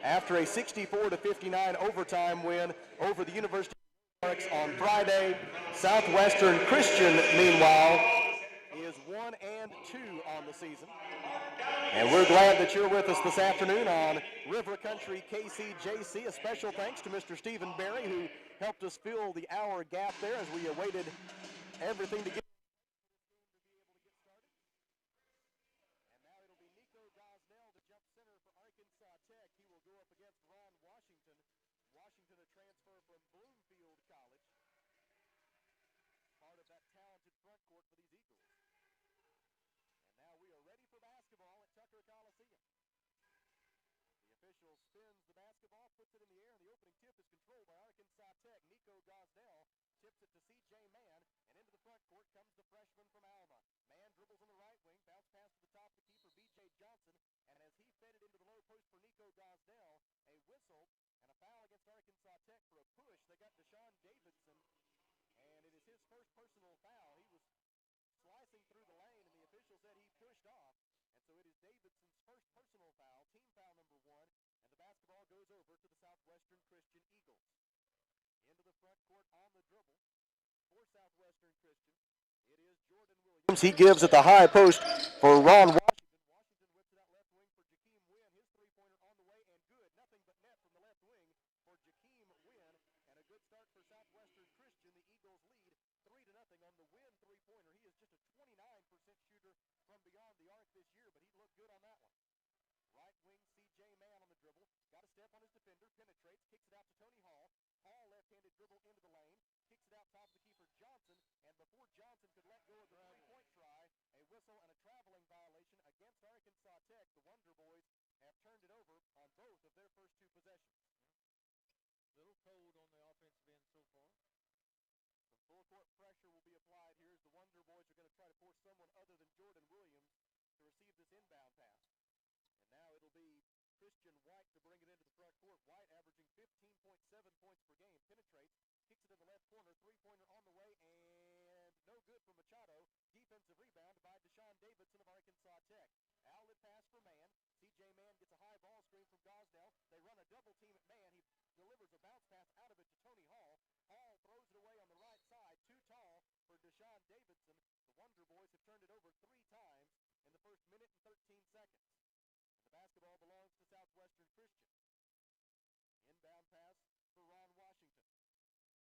After a 64-59 overtime win over the University of Ozarks on Friday, Southwestern Christian, meanwhile, is 1-2 on the season. And we're glad that you're with us this afternoon on River Country KCJC. A special thanks to Mr. Stephen Berry, who helped us fill the hour gap there as we awaited everything to get. Spins the basketball, puts it in the air, and the opening tip is controlled by Arkansas Tech. Nico Gosnell tips it to C.J. Mann, and into the front court comes the freshman from Alma. Mann dribbles on the right wing, bounce pass to the top of the keeper, B.J. Johnson, and as he fed it into the low post for Nico Gosnell, a whistle and a foul against Arkansas Tech for a push. They got Deshaun Davidson, and it is his first personal foul. He was slicing through the lane, and the official said he pushed off, and so it is Davidson's first personal foul, team foul number 1. Basketball goes over to the Southwestern Christian Eagles. Into the front court on the dribble for Southwestern Christian. It is Jordan Williams. He gives at the high post for Ron Washington. Washington whips it out left wing for Jakeem Wynn. His three-pointer on the way and good. Nothing but net from the left wing for Jakeem Wynn. And a good start for Southwestern Christian. The Eagles lead 3-0 on the Wynn three-pointer. He is just a 29% shooter from beyond the arc this year, but he looked good on that one. Right wing C.J. Mann on the dribble. Got a step on his defender, penetrates, kicks it out to Tony Hall. Hall left-handed dribble into the lane, kicks it out top of the keeper Johnson, and before Johnson could let go of the three-point try, a whistle and a traveling violation against Arkansas Tech. The Wonder Boys have turned it over on both of their first 2 possessions. Little cold on the offensive end so far. Some full-court pressure will be applied here as the Wonder Boys are going to try to force someone other than Jordan Williams to receive this inbound pass. And now it'll be Christian White to bring it into the front court. White averaging 15.7 points per game. Penetrates, kicks it in the left corner. Three-pointer on the way, and no good for Machado. Defensive rebound by Deshaun Davidson of Arkansas Tech. Al pass for Man. C.J. Man gets a high ball screen from Gosnell. They run a double team at Man. He delivers a bounce pass out of it to Tony Hall. Hall throws it away on the right side. Too tall for Deshaun Davidson. The Wonder Boys have turned it over 3 times in the first minute and 13 seconds. And the basketball belongs to Southwestern Christian. Inbound pass for Ron Washington.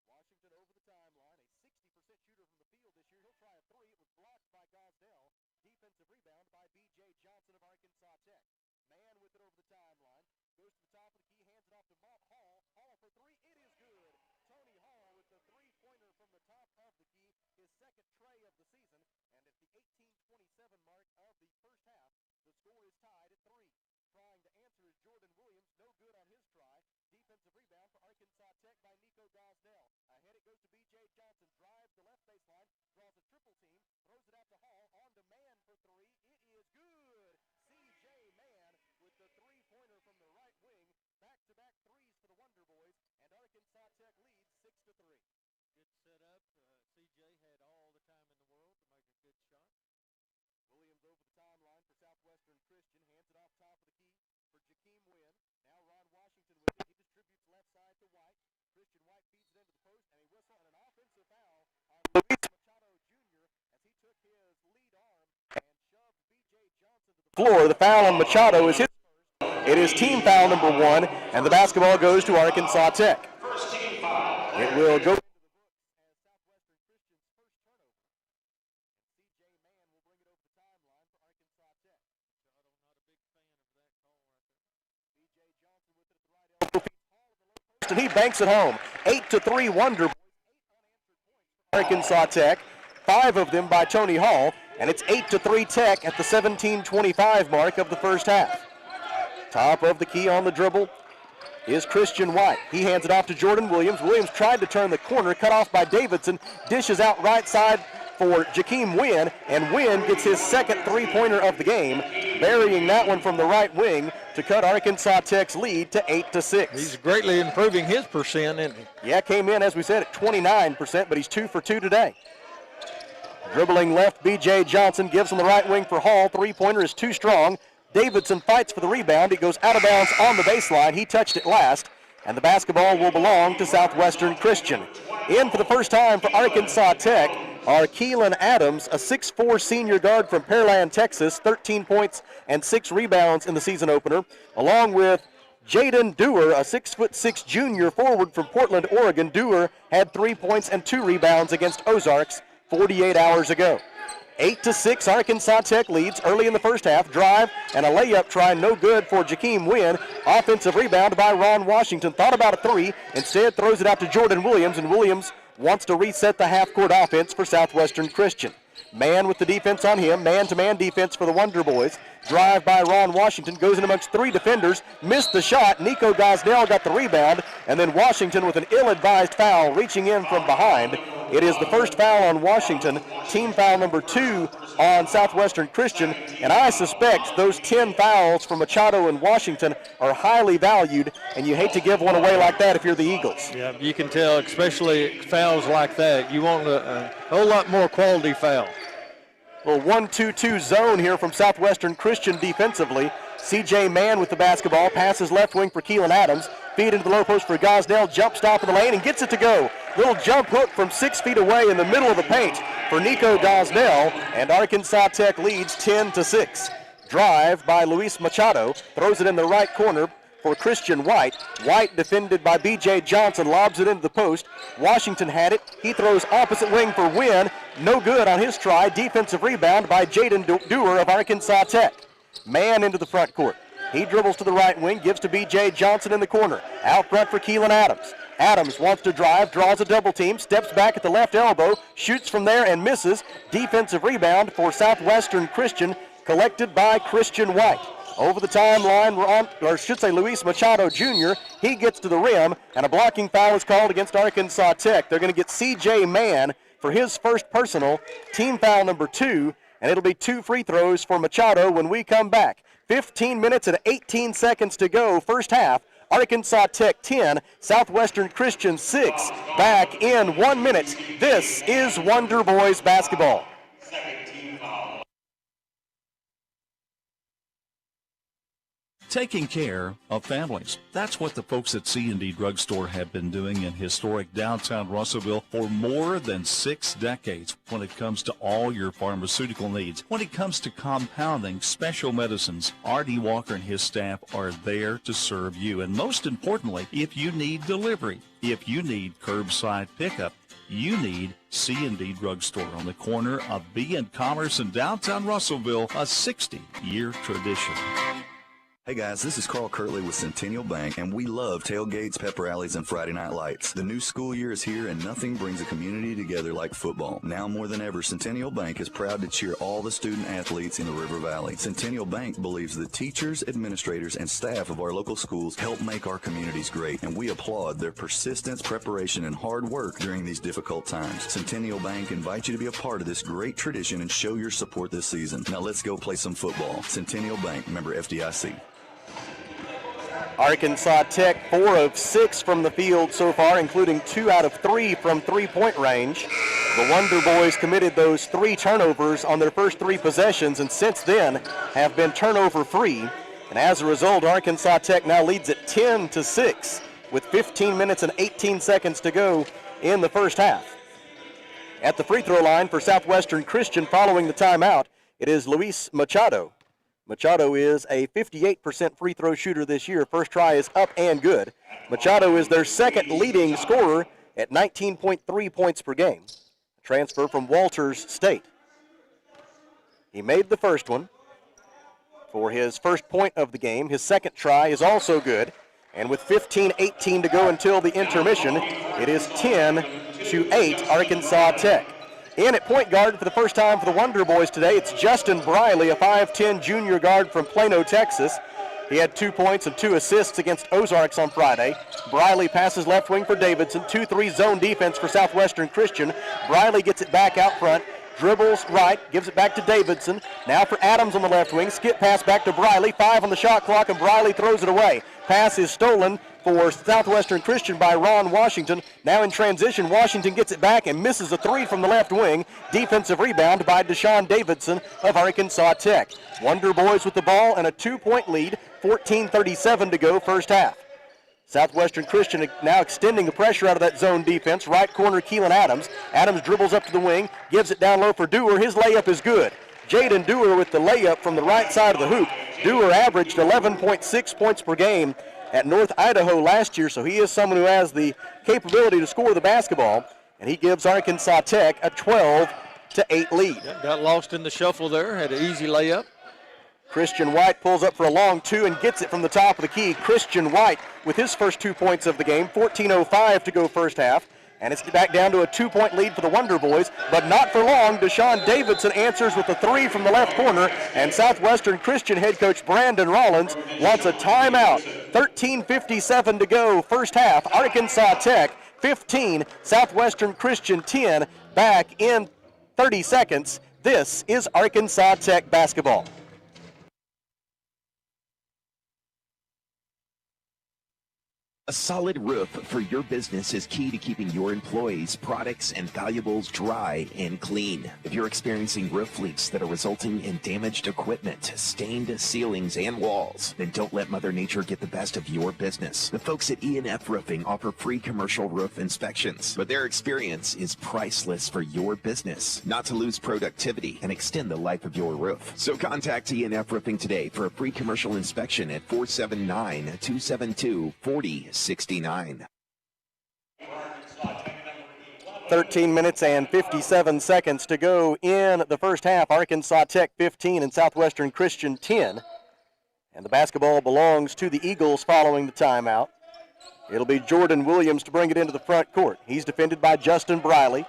Washington over the timeline, a 60% shooter from the field this year. He'll try a 3. It was blocked by Gosnell. Defensive rebound by B.J. Johnson of Arkansas Tech. Man with it over the timeline. Goes to the top of the key, hands it off to Hall. Hall for 3. It is good. Tony Hall with the 3-pointer from the top of the key. His second tray of the season. And at the 18:27 mark of the first half, the score is tied at 3. Trying to answer is Jordan Williams. No good on his try. Defensive rebound for Arkansas Tech by Nico Gosnell. Ahead it goes to B.J. Johnson. Drives the left baseline. Draws a triple team. Throws it out to Hall. On to Man for 3. It is good. C.J. Man with the 3-pointer from the right wing. Back-to-back threes for the Wonder Boys. And Arkansas Tech leads 6-3. Good setup. C.J. had all the time in the world to make a good shot. Williams over the timeline for Southwestern Christian. Hands it off top of the key for Jakeem Wynn. Now Ron Washington with it. He distributes left side to White. Christian White feeds it into the post, and a whistle and an offensive foul on Luis Machado Jr. as he took his lead arm and shoved B.J. Johnson to the floor. The foul on Machado is his first. It is team foul number 1, and the basketball goes to Arkansas Tech. It will go into the books as Southwestern Christian's first turnover. And C.J. Man will bring it over the timeline for Arkansas Tech. Machado, not a big fan of that call right there. B.J. Johnson with it at the right elbow. And he banks it home. 8-3 Wonder Boys. 8 unanswered points for Arkansas Tech. 5 of them by Tony Hall. And it's 8-3 Tech at the 17:25 mark of the first half. Top of the key on the dribble is Christian White. He hands it off to Jordan Williams. Williams tried to turn the corner, cut off by Davidson. Dishes out right side for Jakeem Wynn, and Wynn gets his second 3-pointer of the game, burying that one from the right wing to cut Arkansas Tech's lead to 8-6. He's greatly improving his percent, isn't he? Yeah, came in, as we said, at 29%, but he's 2 for 2 today. Dribbling left, B.J. Johnson gives him the right wing for Hall. 3-pointer is too strong. Davidson fights for the rebound. It goes out of bounds on the baseline. He touched it last, and the basketball will belong to Southwestern Christian. In for the first time for Arkansas Tech are Keelan Adams, a 6'4 senior guard from Pearland, Texas, 13 points and 6 rebounds in the season opener, along with Jaden Dewar, a 6'6 junior forward from Portland, Oregon. Dewar had 3 points and 2 rebounds against Ozarks 48 hours ago. 8-6, Arkansas Tech leads early in the first half. Drive and a layup try, no good for Jakeem Wynn. Offensive rebound by Ron Washington. Thought about a 3, instead throws it out to Jordan Williams, and Williams wants to reset the half-court offense for Southwestern Christian. Man with the defense on him, man-to-man defense for the Wonder Boys. Drive by Ron Washington, goes in amongst 3 defenders, missed the shot. Nico Gosnell got the rebound, and then Washington with an ill-advised foul reaching in from behind. It is the first foul on Washington, team foul number 2 on Southwestern Christian, and I suspect those 10 fouls from Machado and Washington are highly valued, and you hate to give one away like that if you're the Eagles. Yeah, you can tell, especially fouls like that. You want a whole lot more quality foul. Little 1-2-2 zone here from Southwestern Christian defensively. C.J. Mann with the basketball, passes left wing for Keelan Adams. Feed into the low post for Gosnell, jump stop in the lane and gets it to go. Little jump hook from 6 feet away in the middle of the paint for Nico Gosnell, and Arkansas Tech leads 10-6. Drive by Luis Machado, throws it in the right corner for Christian White. White defended by B.J. Johnson, lobs it into the post. Washington had it. He throws opposite wing for Wynn. No good on his try. Defensive rebound by Jaden Dewar of Arkansas Tech. Man into the front court. He dribbles to the right wing, gives to B.J. Johnson in the corner. Out front for Keelan Adams. Adams wants to drive, draws a double team, steps back at the left elbow, shoots from there and misses. Defensive rebound for Southwestern Christian, collected by Christian White. Over the timeline, Luis Machado Jr. He gets to the rim, and a blocking foul is called against Arkansas Tech. They're going to get C.J. Mann for his first personal, team foul number 2, and it'll be 2 free throws for Machado when we come back. 15 minutes and 18 seconds to go, first half. Arkansas Tech 10, Southwestern Christian 6. Back in 1 minute. This is Wonder Boys basketball. taking care of families. That's what the folks at C&D Drugstore have been doing in historic downtown Russellville for more than 6 decades when it comes to all your pharmaceutical needs. When it comes to compounding special medicines, R.D. Walker and his staff are there to serve you. And most importantly, if you need delivery, if you need curbside pickup, you need C&D Drugstore on the corner of B and Commerce in downtown Russellville, a 60-year tradition. Hey guys, this is Carl Kirtley with Centennial Bank, and we love tailgates, pep rallies, and Friday night lights. The new school year is here, and nothing brings a community together like football. Now more than ever, Centennial Bank is proud to cheer all the student athletes in the River Valley. Centennial Bank believes the teachers, administrators, and staff of our local schools help make our communities great, and we applaud their persistence, preparation, and hard work during these difficult times. Centennial Bank invites you to be a part of this great tradition and show your support this season. Now let's go play some football. Centennial Bank, member FDIC. Arkansas Tech 4 of 6 from the field so far, including 2 out of 3 from three-point range. The Wonder Boys committed those 3 turnovers on their first 3 possessions, and since then have been turnover-free. And as a result, Arkansas Tech now leads at 10-6 with 15 minutes and 18 seconds to go in the first half. At the free throw line for Southwestern Christian following the timeout, it is Luis Machado. Machado is a 58% free throw shooter this year. First try is up and good. Machado is their second leading scorer at 19.3 points per game. A transfer from Walters State. He made the first one for his first point of the game. His second try is also good. And with 15:18 to go until the intermission, it is 10-8 Arkansas Tech. In at point guard for the first time for the Wonder Boys today, it's Justin Brylee, a 5'10 junior guard from Plano, Texas. He had 2 points and 2 assists against Ozarks on Friday. Brylee passes left wing for Davidson. 2-3 zone defense for Southwestern Christian. Brylee gets it back out front, dribbles right, gives it back to Davidson. Now for Adams on the left wing. Skip pass back to Brylee. 5 on the shot clock, and Brylee throws it away. Pass is stolen for Southwestern Christian by Ron Washington. Now in transition, Washington gets it back and misses a 3 from the left wing. Defensive rebound by Deshaun Davidson of Arkansas Tech. Wonder Boys with the ball and a 2-point lead, 14:37 to go first half. Southwestern Christian now extending the pressure out of that zone defense. Right corner, Keelan Adams. Adams dribbles up to the wing, gives it down low for Dewar. His layup is good. Jaden Dewar with the layup from the right side of the hoop. Dewar averaged 11.6 points per game at North Idaho last year, so he is someone who has the capability to score the basketball, and he gives Arkansas Tech a 12-8 lead. Got lost in the shuffle there, had an easy layup. Christian White pulls up for a long 2 and gets it from the top of the key. Christian White with his first 2 points of the game, 14:05 to go first half. And it's back down to a 2-point lead for the Wonder Boys, but not for long. Deshaun Davidson answers with a 3 from the left corner, and Southwestern Christian head coach Brandon Rollins wants a timeout. 13:57 to go first half. Arkansas Tech 15, Southwestern Christian 10. Back in 30 seconds. This is Arkansas Tech basketball. A solid roof for your business is key to keeping your employees, products, and valuables dry and clean. If you're experiencing roof leaks that are resulting in damaged equipment, stained ceilings, and walls, then don't let Mother Nature get the best of your business. The folks at E&F Roofing offer free commercial roof inspections, but their experience is priceless for your business, not to lose productivity and extend the life of your roof. So contact E&F Roofing today for a free commercial inspection at 479-272-4069. 13 minutes and 57 seconds to go in the first half. Arkansas Tech 15 and Southwestern Christian 10. And the basketball belongs to the Eagles following the timeout. It'll be Jordan Williams to bring it into the front court. He's defended by Justin Brylee.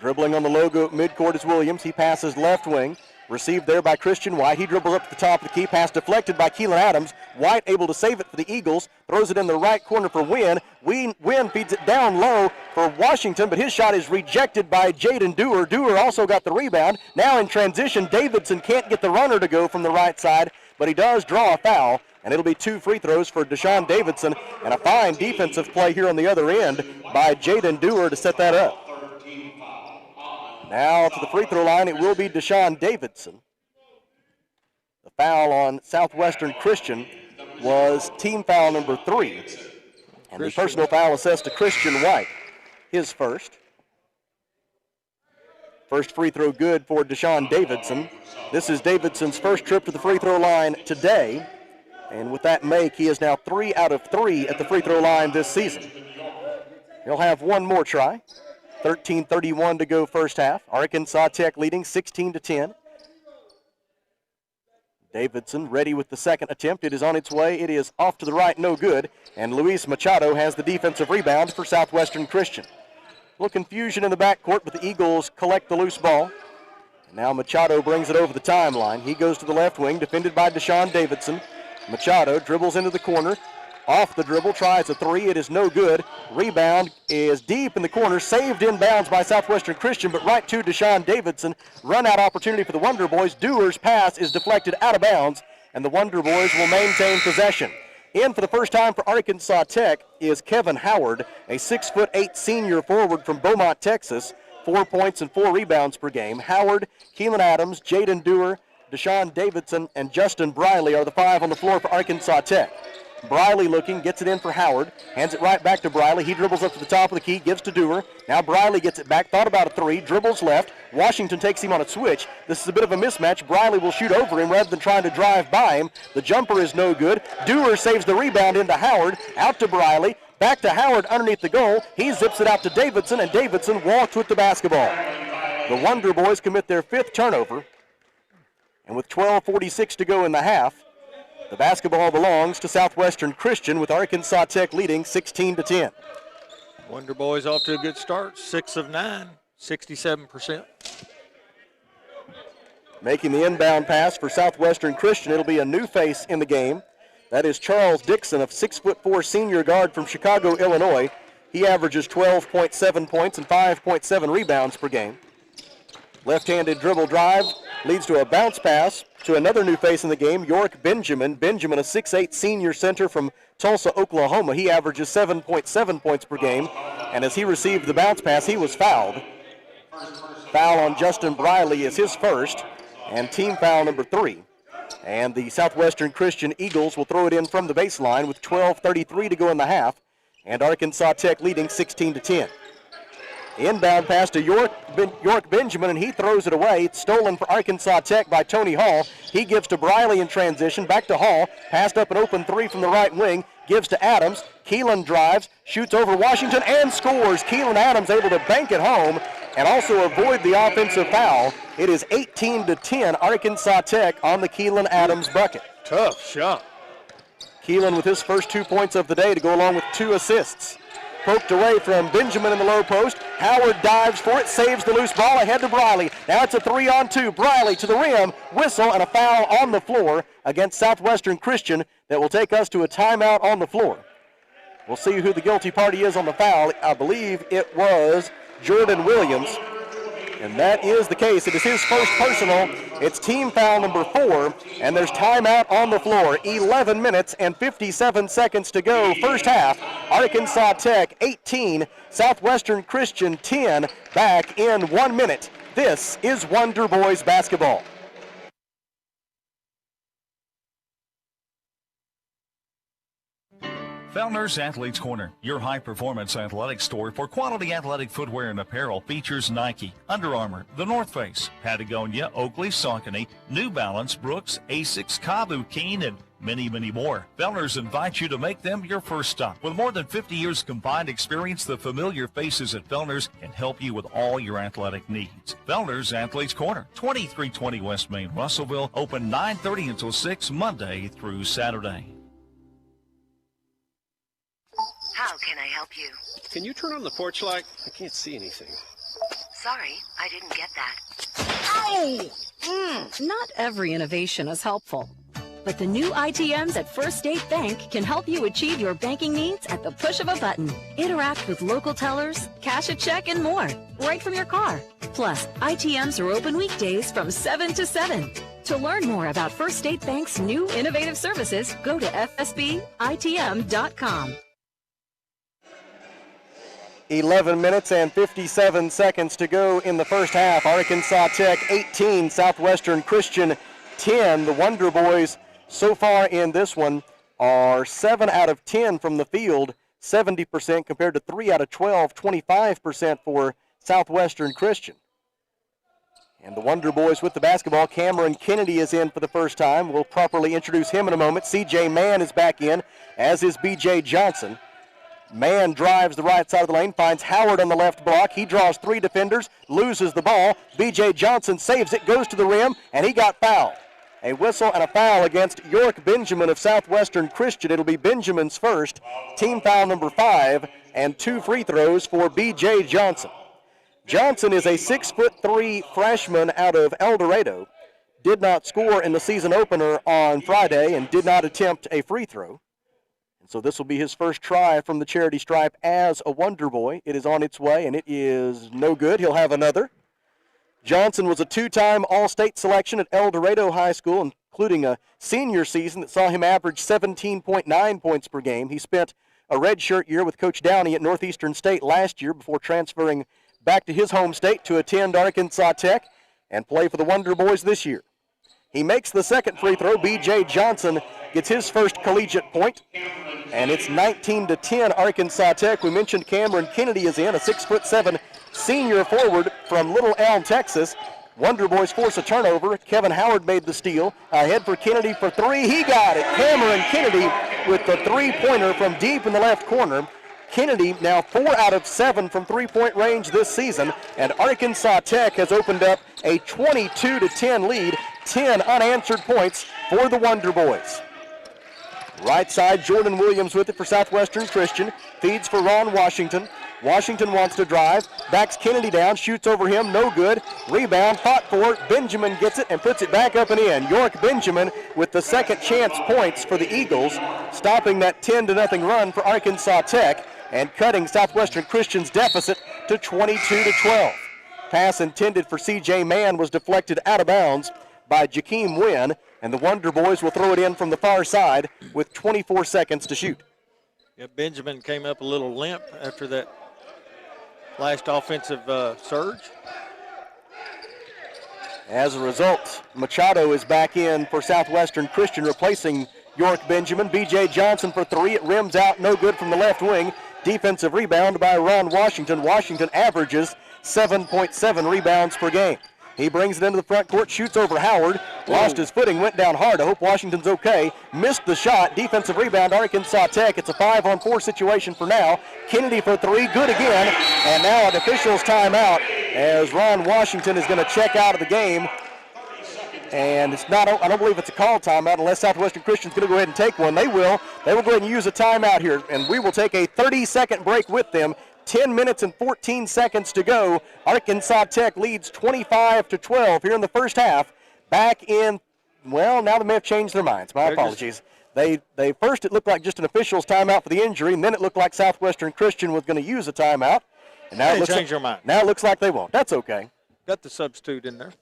Dribbling on the logo at midcourt is Williams. He passes left wing. Received there by Christian White. He dribbles up to the top of the key. Pass deflected by Keelan Adams. White able to save it for the Eagles. Throws it in the right corner for Wynn. Wynn feeds it down low for Washington, but his shot is rejected by Jaden Dewar. Dewar also got the rebound. Now in transition, Davidson can't get the runner to go from the right side, but he does draw a foul, and it'll be 2 free throws for Deshaun Davidson, and a fine defensive play here on the other end by Jaden Dewar to set that up. Now to the free throw line, it will be Deshaun Davidson. The foul on Southwestern Christian was team foul number 3. And the personal foul assessed to Christian White, his first. First free throw good for Deshaun Davidson. This is Davidson's first trip to the free throw line today. And with that make, he is now 3 out of 3 at the free throw line this season. He'll have one more try. 13:31 to go first half. Arkansas Tech leading 16-10. Davidson ready with the second attempt. It is on its way. It is off to the right, no good. And Luis Machado has the defensive rebound for Southwestern Christian. A little confusion in the backcourt, but the Eagles collect the loose ball. And now Machado brings it over the timeline. He goes to the left wing, defended by Deshaun Davidson. Machado dribbles into the corner. Off the dribble, tries a 3. It is no good. Rebound is deep in the corner, saved inbounds by Southwestern Christian, but right to Deshaun Davidson. Run out opportunity for the Wonder Boys. Dewar's pass is deflected out of bounds, and the Wonder Boys will maintain possession. In for the first time for Arkansas Tech is Kevin Howard, a 6'8" senior forward from Beaumont, Texas. 4 points and 4 rebounds per game. Howard, Keelan Adams, Jaden Dewar, Deshaun Davidson, and Justin Brylee are the 5 on the floor for Arkansas Tech. Brylee looking, gets it in for Howard, hands it right back to Brylee. He dribbles up to the top of the key, gives to Dewar. Now Brylee gets it back, thought about a 3, dribbles left. Washington takes him on a switch. This is a bit of a mismatch. Brylee will shoot over him rather than trying to drive by him. The jumper is no good. Dewar saves the rebound into Howard, out to Brylee, back to Howard underneath the goal. He zips it out to Davidson, and Davidson walks with the basketball. The Wonder Boys commit their 5th turnover, and with 12:46 to go in the half, the basketball belongs to Southwestern Christian, with Arkansas Tech leading 16-10. Wonder Boys off to a good start, 6 of 9, 67%. Making the inbound pass for Southwestern Christian, it'll be a new face in the game. That is Charles Dixon, a 6'4" senior guard from Chicago, Illinois. He averages 12.7 points and 5.7 rebounds per game. Left-handed dribble drive leads to a bounce pass to another new face in the game, York Benjamin. Benjamin, a 6'8" senior center from Tulsa, Oklahoma. He averages 7.7 points per game. And as he received the bounce pass, he was fouled. Foul on Justin Brylee is his first, and team foul number 3. And the Southwestern Christian Eagles will throw it in from the baseline with 12:33 to go in the half, and Arkansas Tech leading 16-10. Inbound pass to York Benjamin, and he throws it away. It's stolen for Arkansas Tech by Tony Hall. He gives to Brylee in transition, back to Hall. Passed up an open 3 from the right wing, gives to Adams. Keelan drives, shoots over Washington, and scores. Keelan Adams able to bank it home and also avoid the offensive foul. It is 18-10, Arkansas Tech on the Keelan Adams bucket. Tough shot. Keelan with his first 2 points of the day to go along with 2 assists. Poked away from Benjamin in the low post. Howard dives for it, saves the loose ball ahead to Brylee. Now it's a 3-on-2. Brylee to the rim, whistle, and a foul on the floor against Southwestern Christian that will take us to a timeout on the floor. We'll see who the guilty party is on the foul. I believe it was Jordan Williams, and that is the case. It is his first personal. It's team foul number 4, and there's timeout on the floor. 11 minutes and 57 seconds to go. First half, Arkansas Tech 18, Southwestern Christian 10, back in 1 minute. This is Wonder Boys basketball. Fellner's Athletes Corner, your high-performance athletic store for quality athletic footwear and apparel, features Nike, Under Armour, The North Face, Patagonia, Oakley, Saucony, New Balance, Brooks, Asics, Kabu, Keen, and many, many more. Fellner's invites you to make them your first stop. With more than 50 years combined experience, the familiar faces at Fellner's can help you with all your athletic needs. Fellner's Athletes Corner, 2320 West Main, Russellville, open 9:30 until 6 Monday through Saturday. How can I help you? Can you turn on the porch light? I can't see anything. Sorry, I didn't get that. Ow! Not every innovation is helpful, but the new ITMs at First State Bank can help you achieve your banking needs at the push of a button. Interact with local tellers, cash a check, and more, right from your car. Plus, ITMs are open weekdays from 7 to 7. To learn more about First State Bank's new innovative services, go to fsbitm.com. 11 minutes and 57 seconds to go in the first half. Arkansas Tech 18, Southwestern Christian 10. The Wonder Boys so far in this one are 7 out of 10 from the field, 70% compared to 3 out of 12, 25% for Southwestern Christian. And the Wonder Boys with the basketball. Cameron Kennedy is in for the first time. We'll properly introduce him in a moment. C.J. Mann is back in, as is B.J. Johnson. Mann drives the right side of the lane, finds Howard on the left block. He draws 3 defenders, loses the ball. B.J. Johnson saves it, goes to the rim, and he got fouled. A whistle and a foul against York Benjamin of Southwestern Christian. It'll be Benjamin's first, team foul number 5, and 2 free throws for B.J. Johnson. Johnson is a 6'3" freshman out of El Dorado. Did not score in the season opener on Friday and did not attempt a free throw. And so this will be his first try from the charity stripe as a Wonder Boy. It is on its way, and it is no good. He'll have another. Johnson was a 2-time All-State selection at El Dorado High School, including a senior season that saw him average 17.9 points per game. He spent a redshirt year with Coach Downey at Northeastern State last year before transferring back to his home state to attend Arkansas Tech and play for the Wonder Boys this year. He makes the second free throw. B.J. Johnson gets his first collegiate point, and it's 19-10 Arkansas Tech. We mentioned Cameron Kennedy is in, a 6'7" senior forward from Little Elm, Texas. Wonder Boys force a turnover. Kevin Howard made the steal. Ahead for Kennedy for 3. He got it. Cameron Kennedy with the three-pointer from deep in the left corner. Kennedy now 4 out of 7 from three-point range this season, and Arkansas Tech has opened up a 22-10 lead, 10 unanswered points for the Wonder Boys. Right side, Jordan Williams with it for Southwestern Christian, feeds for Ron Washington. Washington wants to drive, backs Kennedy down, shoots over him, no good. Rebound, fought for, Benjamin gets it and puts it back up and in. York Benjamin with the second chance points for the Eagles, stopping that 10-0 run for Arkansas Tech and cutting Southwestern Christian's deficit to 22-12. Pass intended for C.J. Mann was deflected out of bounds by Jakeem Wynn, and the Wonder Boys will throw it in from the far side with 24 seconds to shoot. Yeah, Benjamin came up a little limp after that last offensive surge. As a result, Machado is back in for Southwestern Christian, replacing York Benjamin. B.J. Johnson for 3. It rims out, no good from the left wing. Defensive rebound by Ron Washington. Washington averages 7.7 rebounds per game. He brings it into the front court, shoots over Howard, lost his footing, went down hard. I hope Washington's okay. Missed the shot. Defensive rebound, Arkansas Tech. It's a 5-on-4 situation for now. Kennedy for 3, good again. And now an official's timeout as Ron Washington is going to check out of the game. And it's not, I don't believe it's a call timeout unless Southwestern Christian's going to go ahead and take one. They will go ahead and use a timeout here, and we will take a 30-second break with them. 10 minutes and 14 seconds to go. Arkansas Tech leads 25-12 here in the first half. Back in, well, now they may have changed their minds. My apologies. They first it looked like just an official's timeout for the injury, and then it looked like Southwestern Christian was going to use a timeout. And now they changed their mind. Now it looks like they won't. That's okay. Got the substitute in there.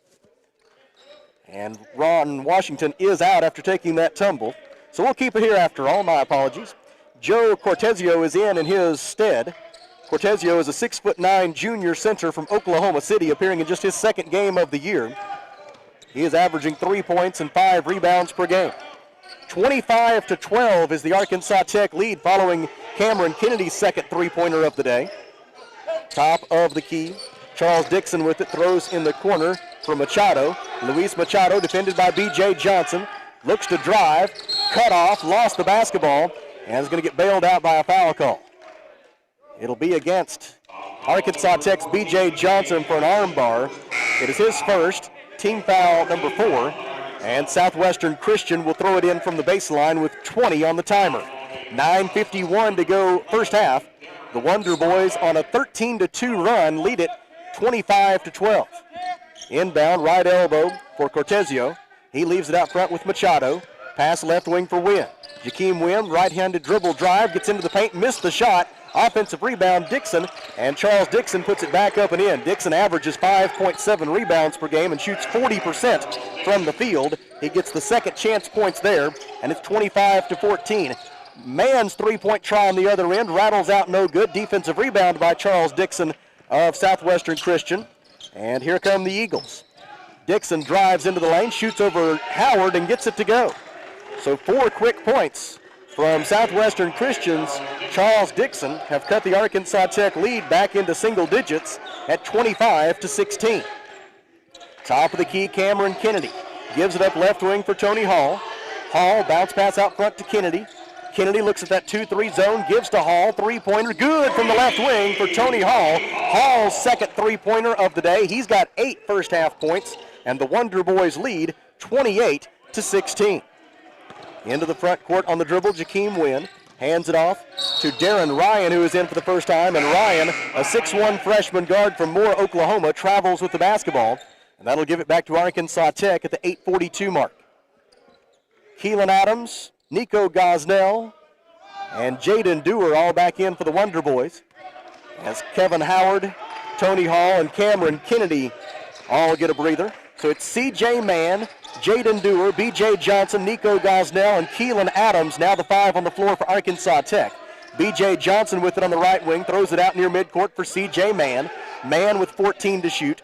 And Ron Washington is out after taking that tumble. So we'll keep it here after all. My apologies. Joe Cortezio is in his stead. Cortezio is a 6'9" junior center from Oklahoma City, appearing in just his second game of the year. He is averaging 3 points and 5 rebounds per game. 25-12 is the Arkansas Tech lead following Cameron Kennedy's second three-pointer of the day. Top of the key. Charles Dixon with it, throws in the corner for Machado. Luis Machado, defended by B.J. Johnson, looks to drive, cut off, lost the basketball, and is going to get bailed out by a foul call. It'll be against Arkansas Tech's B.J. Johnson for an arm bar. It is his first, team foul number 4, and Southwestern Christian will throw it in from the baseline with 20 on the timer. 9:51 to go first half. The Wonder Boys on a 13-2 run lead it 25-12. Inbound right elbow for Cortezio. He leaves it out front with Machado. Pass left wing for Wynn. Jakeem Wynn, right-handed dribble drive, gets into the paint, missed the shot. Offensive rebound, Dixon, and Charles Dixon puts it back up and in. Dixon averages 5.7 rebounds per game and shoots 40% from the field. He gets the second chance points there, and it's 25-14. Mann's three-point try on the other end rattles out no good. Defensive rebound by Charles Dixon of Southwestern Christian. And here come the Eagles. Dixon drives into the lane, shoots over Howard, and gets it to go. So 4 quick points from Southwestern Christian's Charles Dixon have cut the Arkansas Tech lead back into single digits at 25-16. Top of the key, Cameron Kennedy gives it up left wing for Tony Hall. Hall bounce pass out front to Kennedy. Kennedy looks at that 2-3 zone, gives to Hall, three-pointer, good from the left wing for Tony Hall. Hall's second three-pointer of the day. He's got 8 first-half points, and the Wonder Boys lead 28-16. Into the front court on the dribble, Jakeem Wynn hands it off to Darren Ryan, who is in for the first time, and Ryan, a 6'1 freshman guard from Moore, Oklahoma, travels with the basketball, and that'll give it back to Arkansas Tech at the 8:42 mark. Keelan Adams, Nico Gosnell, and Jaden Dewar all back in for the Wonder Boys, as Kevin Howard, Tony Hall, and Cameron Kennedy all get a breather. So it's C.J. Mann, Jaden Dewar, B.J. Johnson, Nico Gosnell, and Keelan Adams, now the 5 on the floor for Arkansas Tech. B.J. Johnson with it on the right wing, throws it out near midcourt for C.J. Mann. Mann with 14 to shoot.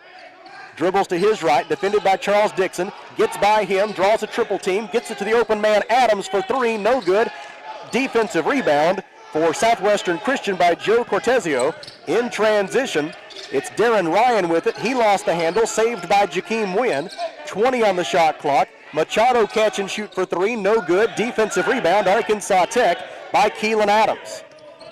Dribbles to his right, defended by Charles Dixon, gets by him, draws a triple team, gets it to the open man Adams for 3, no good. Defensive rebound for Southwestern Christian by Joe Cortezio. In transition, it's Darren Ryan with it. He lost the handle, saved by Jakeem Wynn. 20 on the shot clock. Machado catch and shoot for 3, no good. Defensive rebound, Arkansas Tech by Keelan Adams.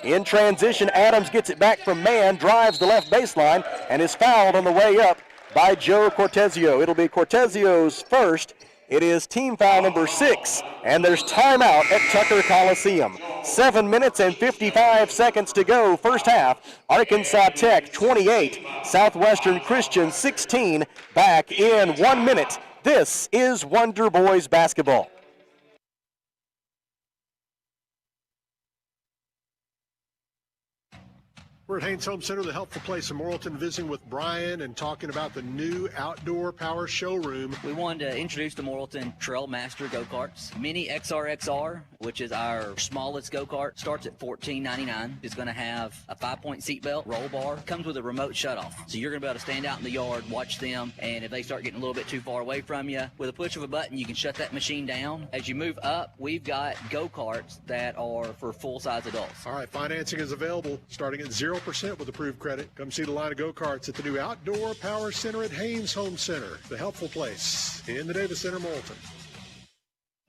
In transition, Adams gets it back from Mann, drives the left baseline, and is fouled on the way up by Joe Cortezio. It'll be Cortezio's first. It is team foul number 6, and there's timeout at Tucker Coliseum. 7 minutes and 55 seconds to go, first half. Arkansas Tech 28, Southwestern Christian 16, back in 1 minute. This is Wonder Boys basketball. We're at Haynes Home Center, the helpful place in Morrilton, visiting with Brian and talking about the new outdoor power showroom. We wanted to introduce the Morrilton Trail Master go-karts. Mini XRXR, which is our smallest go-kart, starts at $14.99. It's going to have a 5-point seat belt, roll bar, comes with a remote shutoff. So you're going to be able to stand out in the yard, watch them, and if they start getting a little bit too far away from you, with a push of a button, you can shut that machine down. As you move up, we've got go-karts that are for full-size adults. All right, financing is available starting at 0% with approved credit. Come see the line of go-karts at the new Outdoor Power Center at Haynes Home Center, the helpful place in the Davis Center, Morrilton.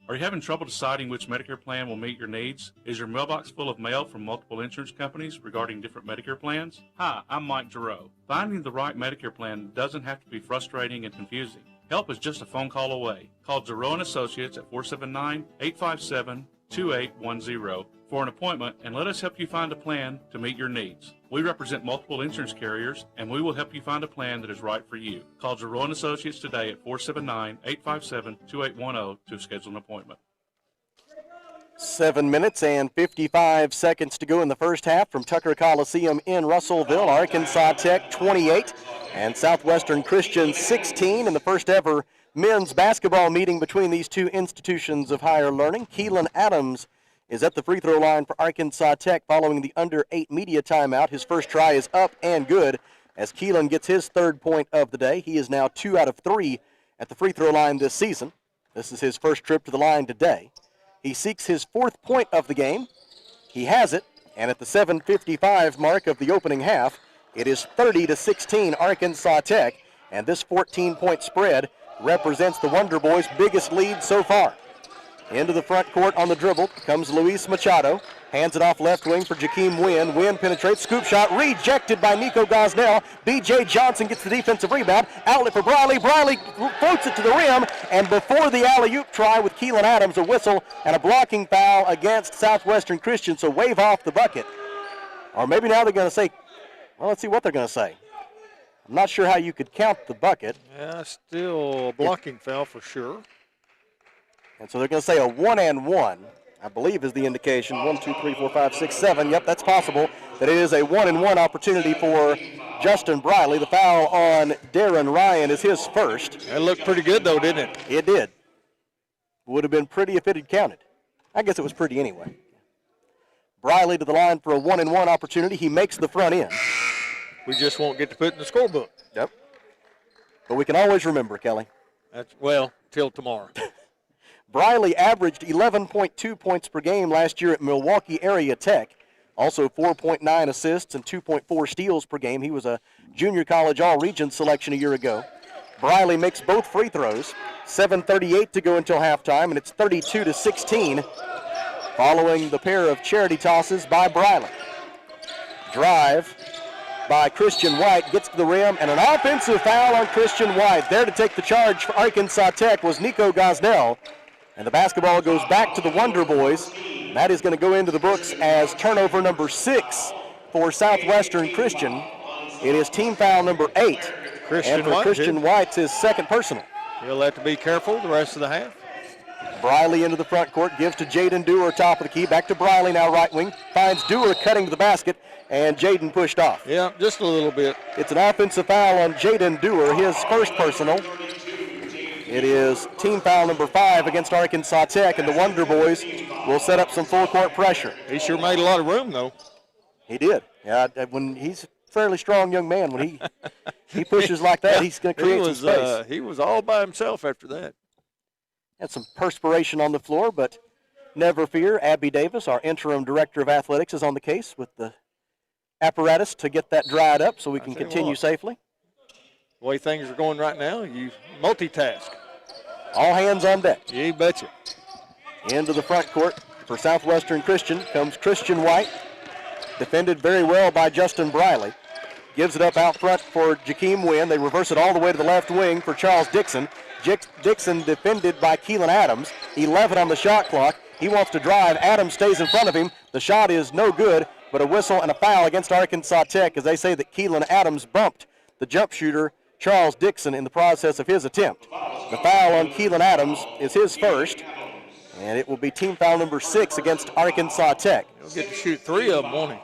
Are you having trouble deciding which Medicare plan will meet your needs? Is your mailbox full of mail from multiple insurance companies regarding different Medicare plans? Hi, I'm Mike Giroux. Finding the right Medicare plan doesn't have to be frustrating and confusing. Help is just a phone call away. Call Giroux & Associates at 479-857-2810 for an appointment and let us help you find a plan to meet your needs. We represent multiple insurance carriers, and we will help you find a plan that is right for you. Call Giroux & Associates today at 479-857-2810 to schedule an appointment. 7 minutes and 55 seconds to go in the first half from Tucker Coliseum in Russellville. Arkansas Tech 28 and Southwestern Christian 16 in the first ever men's basketball meeting between these two institutions of higher learning. Keelan Adams is at the free throw line for Arkansas Tech following the under 8 media timeout. His first try is up and good as Keelan gets his 3rd point of the day. He is now 2 out of 3 at the free throw line this season. This is his first trip to the line today. He seeks his 4th point of the game. He has it, and at the 7:55 mark of the opening half, it is 30-16 Arkansas Tech, and this 14-point spread represents the Wonder Boys' biggest lead so far. Into the front court on the dribble comes Luis Machado. Hands it off left wing for Jakeem Wynn. Wynn penetrates, scoop shot, rejected by Nico Gosnell. B.J. Johnson gets the defensive rebound. Outlet for Brylee. Brylee floats it to the rim, and before the alley-oop try with Keelan Adams, a whistle and a blocking foul against Southwestern Christian, so wave off the bucket. Or maybe now they're going to say, well, let's see what they're going to say. I'm not sure how you could count the bucket. Yeah, still a blocking foul for sure. And so they're going to say a 1-and-1, I believe is the indication. 1, 2, 3, 4, 5, 6, 7. Yep, that's possible. That it is a 1-and-1 opportunity for Justin Brylee. The foul on Darren Ryan is his first. That looked pretty good, though, didn't it? It did. Would have been pretty if it had counted. I guess it was pretty anyway. Brylee to the line for a 1-and-1 opportunity. He makes the front end. We just won't get to put it in the scorebook. Yep. But we can always remember, Kelly. Well, till tomorrow. Brylee averaged 11.2 points per game last year at Milwaukee Area Tech. Also 4.9 assists and 2.4 steals per game. He was a junior college all-region selection a year ago. Brylee makes both free throws. 7:38 to go until halftime, and it's 32-16 following the pair of charity tosses by Brylee. Drive by Christian White, gets to the rim, and an offensive foul on Christian White. There to take the charge for Arkansas Tech was Nico Gosnell, and the basketball goes back to the Wonder Boys. That is going to go into the books as turnover number 6 for Southwestern Christian. It is team foul number 8. Christian and for White, Christian White's his second personal. He'll have to be careful the rest of the half. Brylee into the front court, gives to Jaden Dewar, top of the key. Back to Brylee now, right wing. Finds Dewar cutting to the basket, and Jaden pushed off. Yeah, just a little bit. It's an offensive foul on Jaden Dewar, his first personal. It is team foul number 5 against Arkansas Tech, and the Wonder Boys will set up some full court pressure. He sure made a lot of room, though. He did. Yeah, when he's a fairly strong young man, when he pushes like that, he's going to create some space. He was all by himself after that. Had some perspiration on the floor, but never fear. Abby Davis, our interim director of athletics, is on the case with the apparatus to get that dried up so we can continue safely. The way things are going right now, you multitask. All hands on deck. You betcha. Into the front court for Southwestern Christian comes Christian White. Defended very well by Justin Brylee. Gives it up out front for Jakeem Wynn. They reverse it all the way to the left wing for Charles Dixon. Dixon defended by Keelan Adams. 11 on the shot clock. He wants to drive. Adams stays in front of him. The shot is no good, but a whistle and a foul against Arkansas Tech as they say that Keelan Adams bumped the jump shooter Charles Dixon in the process of his attempt. The foul on Keelan Adams is his first, and it will be team foul number 6 against Arkansas Tech. He'll get to shoot 3 of them, won't he?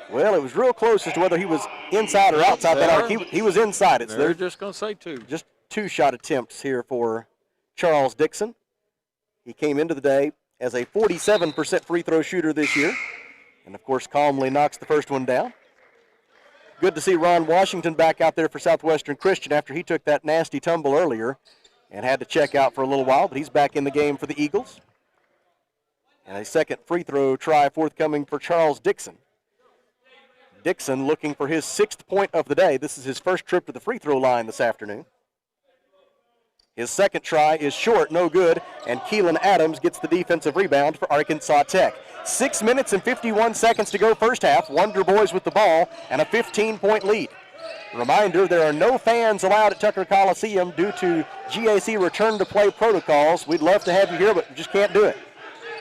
Well, it was real close as to whether he was inside or outside that arc. He was inside it. So they're just going to say 2. Just 2 shot attempts here for Charles Dixon. He came into the day as a 47% free throw shooter this year, and of course calmly knocks the first one down. Good to see Ron Washington back out there for Southwestern Christian after he took that nasty tumble earlier and had to check out for a little while, but he's back in the game for the Eagles. And a second free throw try forthcoming for Charles Dixon. Dixon looking for his 6th point of the day. This is his first trip to the free throw line this afternoon. His second try is short, no good, and Keelan Adams gets the defensive rebound for Arkansas Tech. 6 minutes and 51 seconds to go first half. Wonder Boys with the ball and a 15-point lead. Reminder, there are no fans allowed at Tucker Coliseum due to GAC return-to-play protocols. We'd love to have you here, but we just can't do it.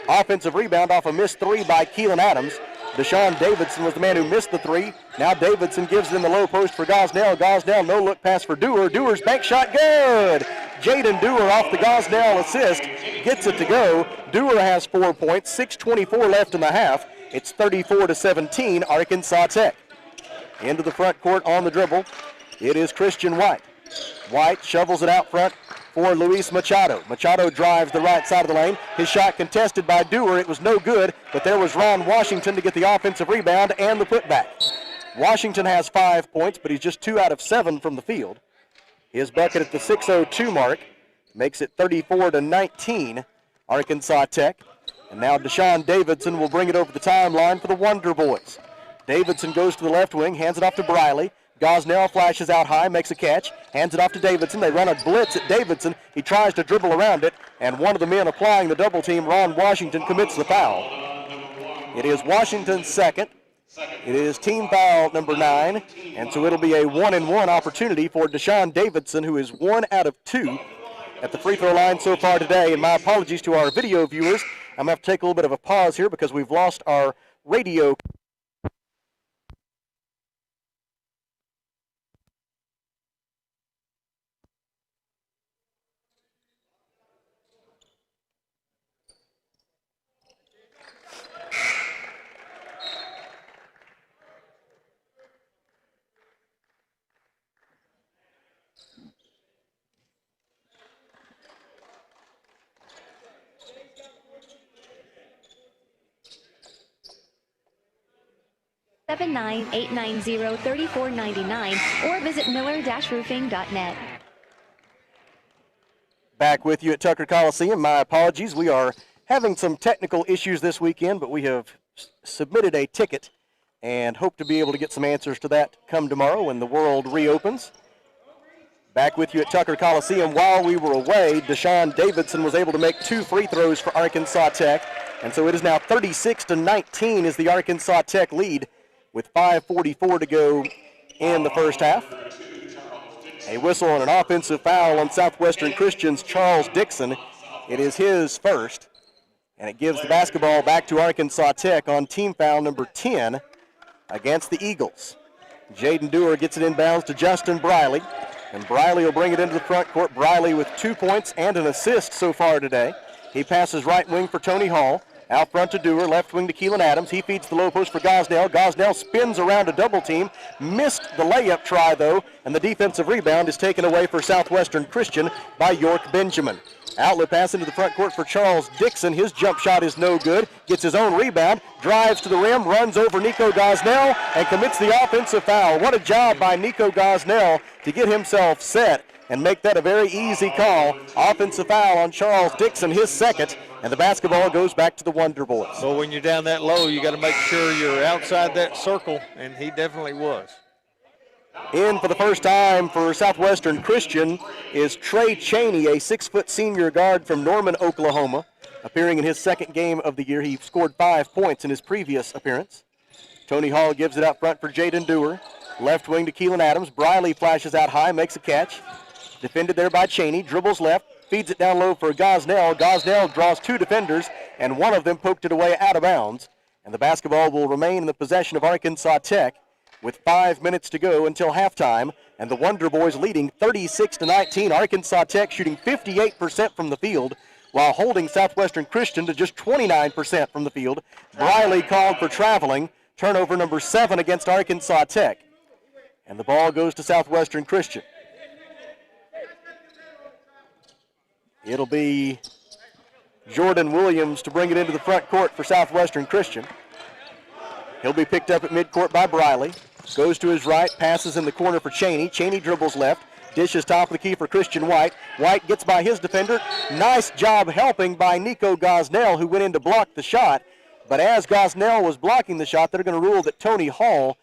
Offensive rebound off a missed 3 by Keelan Adams. Deshaun Davidson was the man who missed the 3. Now Davidson gives it in the low post for Gosnell. Gosnell, no-look pass for Dewar. Dewar's bank shot, good! Jaden Dewar off the Gosnell assist, gets it to go. Dewar has 4 points, 6:24 left in the half. It's 34-17, Arkansas Tech. Into the front court on the dribble. It is Christian White. White shovels it out front for Luis Machado. Machado drives the right side of the lane. His shot contested by Dewar. It was no good, but there was Ron Washington to get the offensive rebound and the putback. Washington has 5 points, but he's just 2 out of 7 from the field. His bucket at the 6:02 mark makes it 34-19, Arkansas Tech. And now Deshaun Davidson will bring it over the timeline for the Wonder Boys. Davidson goes to the left wing, hands it off to Brylee. Gosnell flashes out high, makes a catch, hands it off to Davidson. They run a blitz at Davidson. He tries to dribble around it, and one of the men applying the double team, Ron Washington, commits the foul. It is Washington's second. It is team foul number 9, and so it'll be a 1-and-1 opportunity for Deshaun Davidson, who is 1 out of 2 at the free throw line so far today. And my apologies to our video viewers. I'm going to have to take a little bit of a pause here because we've lost our radio. (79890-3499) or visit miller-roofing.net. with you at Tucker Coliseum. My apologies. We are having some technical issues this weekend, but we have submitted a ticket and hope to be able to get some answers to that come tomorrow when the world reopens. Back with you at Tucker Coliseum. While we were away, Deshaun Davidson was able to make 2 free throws for Arkansas Tech, and so it is now 36-19 is the Arkansas Tech lead with 5:44 to go in the first half. A whistle on an offensive foul on Southwestern Christian's Charles Dixon. It is his first, and it gives the basketball back to Arkansas Tech on team foul number 10 against the Eagles. Jaden Dewar gets it inbounds to Justin Brylee, and Brylee will bring it into the front court. Brylee with 2 points and an assist so far today. He passes right wing for Tony Hall. Out front to Dewar, left wing to Keelan Adams. He feeds the low post for Gosnell. Gosnell spins around a double team. Missed the layup try, though, and the defensive rebound is taken away for Southwestern Christian by York Benjamin. Outlet pass into the front court for Charles Dixon. His jump shot is no good. Gets his own rebound, drives to the rim, runs over Nico Gosnell, and commits the offensive foul. What a job by Nico Gosnell to get himself set and make that a very easy call. Offensive foul on Charles Dixon, his second, and the basketball goes back to the Wonder Boys. So when you're down that low, you got to make sure you're outside that circle, and he definitely was. In for the first time for Southwestern Christian is Trey Cheney, a 6-foot senior guard from Norman, Oklahoma. Appearing in his second game of the year, he scored 5 points in his previous appearance. Tony Hall gives it out front for Jaden Dewar. Left wing to Keelan Adams. Brylee flashes out high, makes a catch. Defended there by Cheney, dribbles left, feeds it down low for Gosnell. Gosnell draws 2 defenders, and one of them poked it away out of bounds. And the basketball will remain in the possession of Arkansas Tech with 5 minutes to go until halftime, and the Wonder Boys leading 36-19. Arkansas Tech shooting 58% from the field, while holding Southwestern Christian to just 29% from the field. Brylee called for traveling. Turnover number 7 against Arkansas Tech. And the ball goes to Southwestern Christian. It'll be Jordan Williams to bring it into the front court for Southwestern Christian. He'll be picked up at midcourt by Brylee. Goes to his right, passes in the corner for Cheney. Cheney dribbles left, dishes top of the key for Christian White. White gets by his defender. Nice job helping by Nico Gosnell, who went in to block the shot. But as Gosnell was blocking the shot, they're going to rule that Tony Hall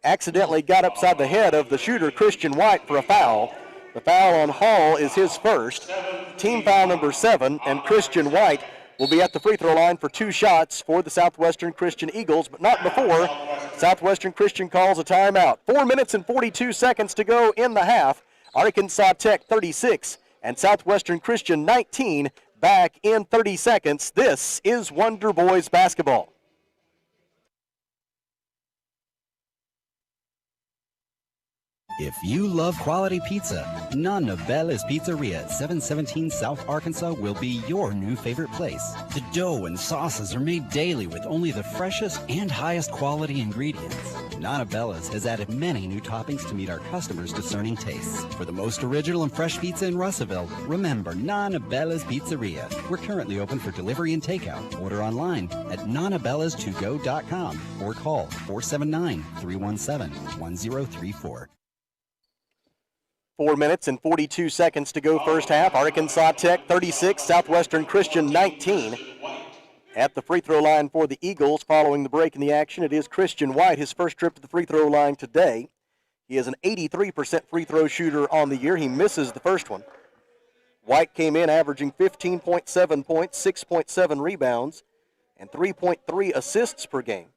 accidentally got upside the head of the shooter, Christian White, for a foul. The foul on Hall is his first. Team foul number 7, and Christian White will be at the free throw line for 2 shots for the Southwestern Christian Eagles, but not before Southwestern Christian calls a timeout. 4 minutes and 42 seconds to go in the half. Arkansas Tech 36 and Southwestern Christian 19. Back in 30 seconds. This is Wonder Boys basketball. If you love quality pizza, Nonna Bella's Pizzeria at 717 South Arkansas will be your new favorite place. The dough and sauces are made daily with only the freshest and highest quality ingredients. Nonna Bella's has added many new toppings to meet our customers' discerning tastes. For the most original and fresh pizza in Russellville, remember Nonna Bella's Pizzeria. We're currently open for delivery and takeout. Order online at nonnabellas2go.com or call 479-317-1034. 4 minutes and 42 seconds to go first half. Arkansas Tech 36, Southwestern Christian 19. At the free throw line for the Eagles following the break in the action, it is Christian White, his first trip to the free throw line today. He is an 83% free throw shooter on the year. He misses the first one. White came in averaging 15.7 points, 6.7 rebounds, and 3.3 assists per game.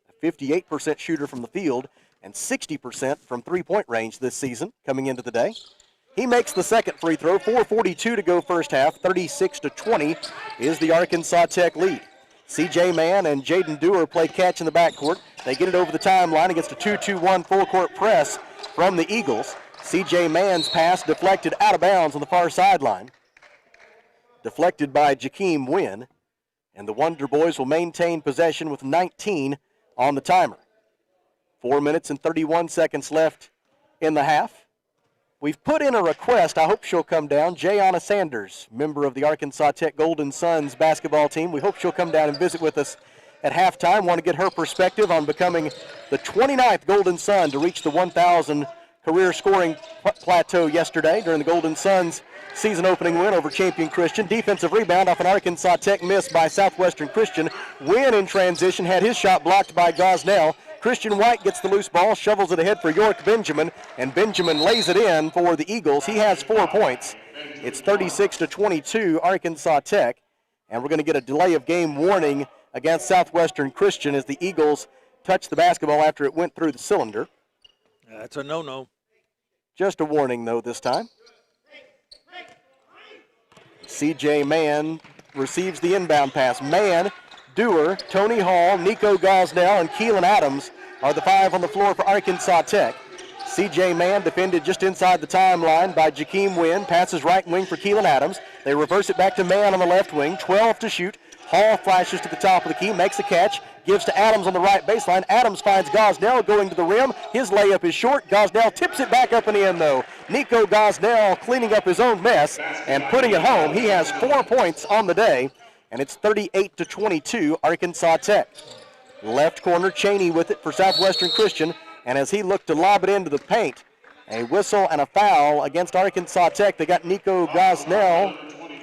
A 58% shooter from the field and 60% from three-point range this season coming into the day. He makes the second free throw. 4:42 to go first half. 36-20 is the Arkansas Tech lead. C.J. Mann and Jaden Dewar play catch in the backcourt. They get it over the timeline against a 2-2-1 full-court press from the Eagles. C.J. Mann's pass deflected out of bounds on the far sideline. Deflected by Jakeem Wynn. And the Wonder Boys will maintain possession with 19 on the timer. 4 minutes and 31 seconds left in the half. We've put in a request. I hope she'll come down. Jayana Sanders, member of the Arkansas Tech Golden Suns basketball team. We hope she'll come down and visit with us at halftime. Want to get her perspective on becoming the 29th Golden Sun to reach the 1,000 career scoring plateau yesterday during the Golden Suns' season-opening win over Champion Christian. Defensive rebound off an Arkansas Tech miss by Southwestern Christian. Wynn in transition had his shot blocked by Gosnell. Christian White gets the loose ball, shovels it ahead for York Benjamin, and Benjamin lays it in for the Eagles. He has 4 points. It's 36-22 Arkansas Tech, and we're going to get a delay of game warning against Southwestern Christian as the Eagles touch the basketball after it went through the cylinder. That's a no-no. Just a warning, though, this time. C.J. Mann receives the inbound pass. Mann, Dewar, Tony Hall, Nico Gosnell, and Keelan Adams are the 5 on the floor for Arkansas Tech. C.J. Mann defended just inside the timeline by Jakeem Wynn. Passes right wing for Keelan Adams. They reverse it back to Mann on the left wing. 12 to shoot. Hall flashes to the top of the key, makes a catch, gives to Adams on the right baseline. Adams finds Gosnell going to the rim. His layup is short. Gosnell tips it back up and in, though. Nico Gosnell cleaning up his own mess and putting it home. He has 4 points on the day, and it's 38-22 Arkansas Tech. Left corner, Cheney with it for Southwestern Christian, and as he looked to lob it into the paint, a whistle and a foul against Arkansas Tech. They got Nico Gosnell.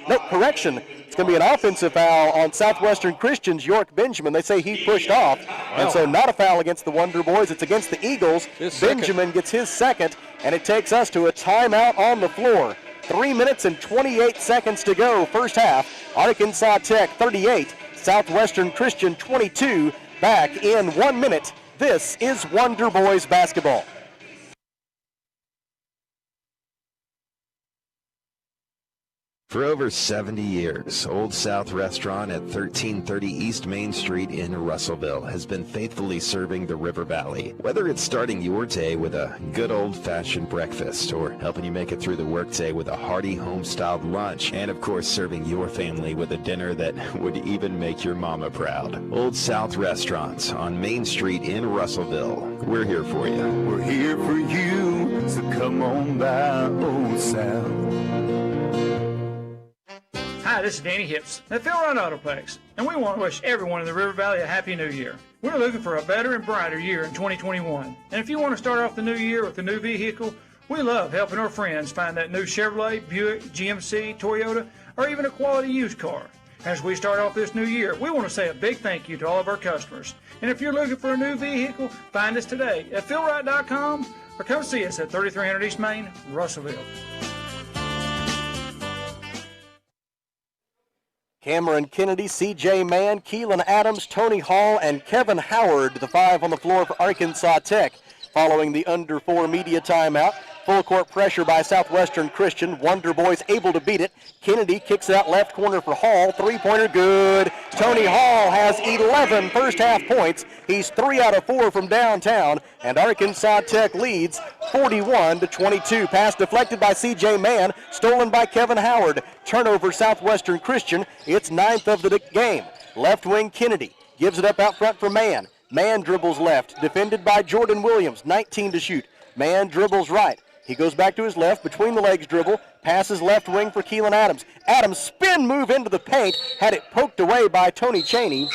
No, correction. It's going to be an offensive foul on Southwestern Christian's York Benjamin. They say he pushed off, and so not a foul against the Wonder Boys. It's against the Eagles. Benjamin gets his second, and it takes us to a timeout on the floor. 3 minutes and 28 seconds to go, first half. Arkansas Tech 38, Southwestern Christian 22. Back in 1 minute. This is Wonder Boys basketball. For over 70 years, Old South Restaurant at 1330 East Main Street in Russellville has been faithfully serving the River Valley. Whether it's starting your day with a good old-fashioned breakfast or helping you make it through the workday with a hearty home-styled lunch, and of course serving your family with a dinner that would even make your mama proud. Old South Restaurant on Main Street in Russellville. We're here for you. We're here for you, so come on by Old South. Hi, this is Danny Hips at Phil Run Autoplex, and we want to wish everyone in the River Valley a Happy New Year. We're looking for a better and brighter year in 2021, and if you want to start off the new year with a new vehicle, we love helping our friends find that new Chevrolet, Buick, GMC, Toyota, or even a quality used car. As we start off this new year, we want to say a big thank you to all of our customers, and if you're looking for a new vehicle, find us today at philwright.com or come see us at 3300 East Main, Russellville. Cameron Kennedy, C.J. Mann, Keelan Adams, Tony Hall, and Kevin Howard, the 5 on the floor for Arkansas Tech. Following the under 4 media timeout, full court pressure by Southwestern Christian. Wonder Boys able to beat it. Kennedy kicks it out left corner for Hall. Three-pointer good. Tony Hall has 11 first half points. He's 3 out of 4 from downtown, and Arkansas Tech leads 41-22. Pass deflected by C.J. Mann, stolen by Kevin Howard. Turnover Southwestern Christian. It's 9th of the game. Left wing Kennedy gives it up out front for Mann. Mann dribbles left, defended by Jordan Williams, 19 to shoot. Mann dribbles right. He goes back to his left, between the legs dribble, passes left wing for Keelan Adams. Adams spin move into the paint, had it poked away by Tony Cheney,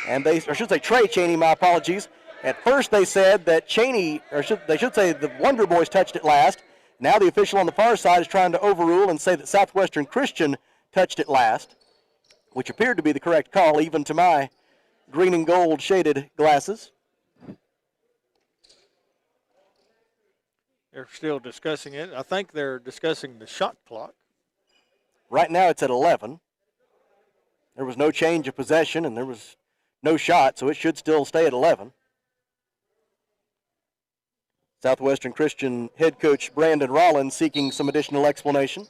and Trey Cheney, my apologies. At first they said that they should say the Wonder Boys touched it last. Now the official on the far side is trying to overrule and say that Southwestern Christian touched it last, which appeared to be the correct call, even to my green and gold shaded glasses. They're still discussing it. I think they're discussing the shot clock. Right now it's at 11. There was no change of possession and there was no shot, so it should still stay at 11. Southwestern Christian head coach Brandon Rollins seeking some additional explanation.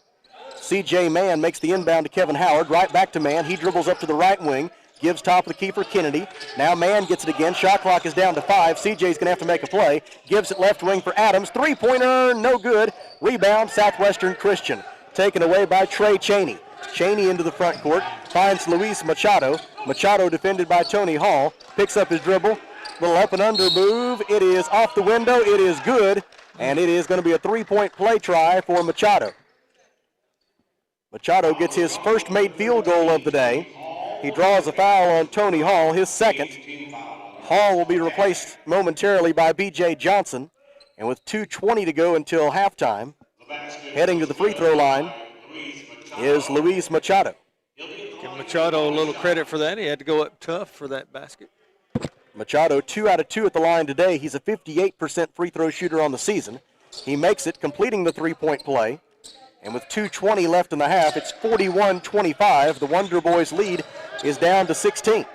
C.J. Mann makes the inbound to Kevin Howard. Right back to Mann. He dribbles up to the right wing. Gives top of the key for Kennedy. Now Mann gets it again. Shot clock is down to 5. CJ's going to have to make a play. Gives it left wing for Adams. Three-pointer, no good. Rebound, Southwestern Christian. Taken away by Trey Cheney. Cheney into the front court. Finds Luis Machado. Machado defended by Tony Hall. Picks up his dribble. Little up and under move. It is off the window. It is good. And it is going to be a three-point play try for Machado. Machado gets his first made field goal of the day. He draws a foul on Tony Hall, his second. Hall will be replaced momentarily by B.J. Johnson. And with 2:20 to go until halftime, heading to the free throw line is Luis Machado. Give Machado a little credit for that. He had to go up tough for that basket. Machado, 2 out of 2 at the line today. He's a 58% free throw shooter on the season. He makes it, completing the three-point play. And with 2:20 left in the half, it's 41-25. The Wonder Boys lead is down to 16.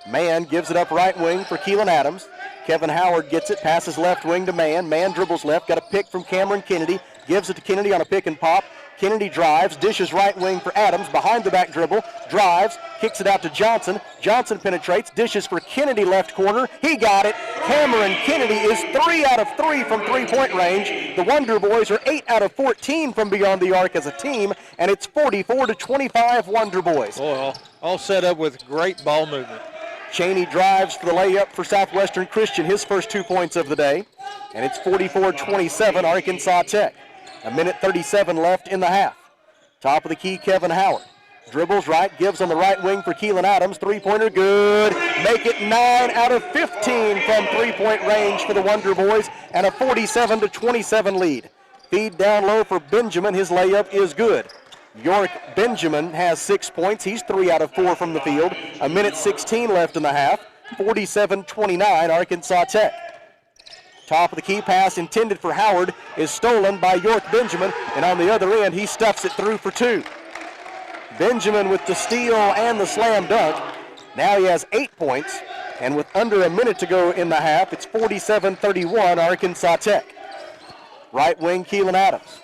Mann gives it up right wing for Keelan Adams. Kevin Howard gets it, passes left wing to Mann. Mann dribbles left, got a pick from Cameron Kennedy. Gives it to Kennedy on a pick and pop. Kennedy drives, dishes right wing for Adams, behind the back dribble, drives, kicks it out to Johnson. Johnson penetrates, dishes for Kennedy left corner. He got it. Cameron Kennedy is 3 out of 3 from three-point range. The Wonder Boys are 8 out of 14 from beyond the arc as a team, and it's 44-25 Wonder Boys. Boy, all set up with great ball movement. Cheney drives for the layup for Southwestern Christian, his first 2 points of the day, and it's 44-27 Arkansas Tech. A minute 37 left in the half. Top of the key, Kevin Howard. Dribbles right, gives on the right wing for Keelan Adams. Three-pointer good. Make it 9 out of 15 from three-point range for the Wonder Boys, and a 47-27 lead. Feed down low for Benjamin. His layup is good. York Benjamin has 6 points. He's 3 out of 4 from the field. A minute 16 left in the half. 47-29 Arkansas Tech. Top of the key pass intended for Howard is stolen by York Benjamin, and on the other end, he stuffs it through for 2. Benjamin with the steal and the slam dunk. Now he has 8 points, and with under a minute to go in the half, it's 47-31 Arkansas Tech. Right wing, Keelan Adams.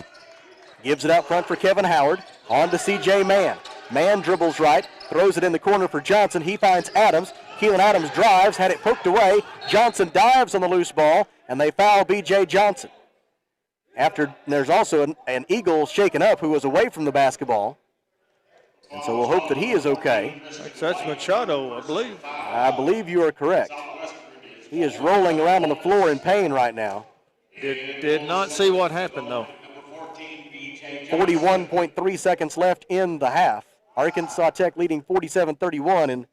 Gives it out front for Kevin Howard. On to C.J. Mann. Mann dribbles right, throws it in the corner for Johnson. He finds Adams. Keelan Adams drives, had it poked away. Johnson dives on the loose ball, and they foul B.J. Johnson. After there's also an Eagle shaken up who was away from the basketball. And so we'll hope that he is okay. That's Machado, I believe. I believe you are correct. He is rolling around on the floor in pain right now. Did not see what happened, though. 41.3 seconds left in the half. Arkansas Tech leading 47-31, and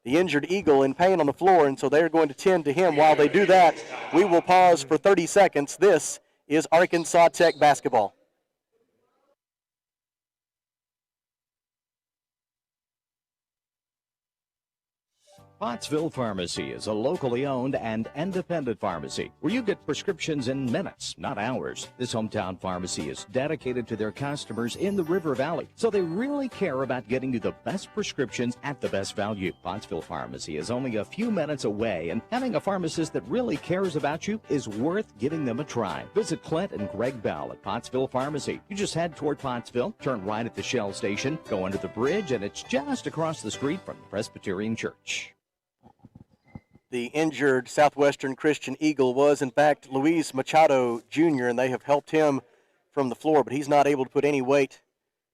the injured Eagle in pain on the floor, and so they're going to tend to him. While they do that, we will pause for 30 seconds. This is Arkansas Tech basketball. Pottsville Pharmacy is a locally owned and independent pharmacy where you get prescriptions in minutes, not hours. This hometown pharmacy is dedicated to their customers in the River Valley, so they really care about getting you the best prescriptions at the best value. Pottsville Pharmacy is only a few minutes away, and having a pharmacist that really cares about you is worth giving them a try. Visit Clint and Greg Bell at Pottsville Pharmacy. You just head toward Pottsville, turn right at the Shell station, go under the bridge, and it's just across the street from the Presbyterian Church. The injured Southwestern Christian Eagle was, in fact, Luis Machado Jr., and they have helped him from the floor, but he's not able to put any weight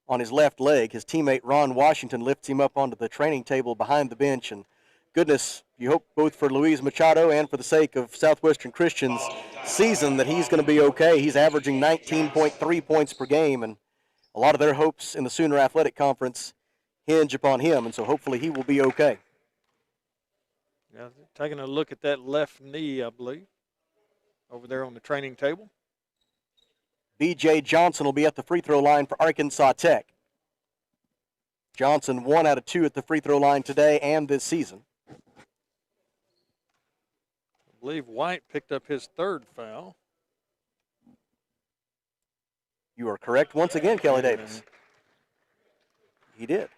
on his left leg. His teammate Ron Washington lifts him up onto the training table behind the bench, and goodness, you hope both for Luis Machado and for the sake of Southwestern Christian's season that he's going to be okay. He's averaging 19.3 points per game, and a lot of their hopes in the Sooner Athletic Conference hinge upon him, and so hopefully he will be okay. Now, taking a look at that left knee, I believe, over there on the training table. B.J. Johnson will be at the free throw line for Arkansas Tech. Johnson 1 out of 2 at the free throw line today and this season. I believe White picked up his third foul. You are correct once again, Kelly Davis. He did.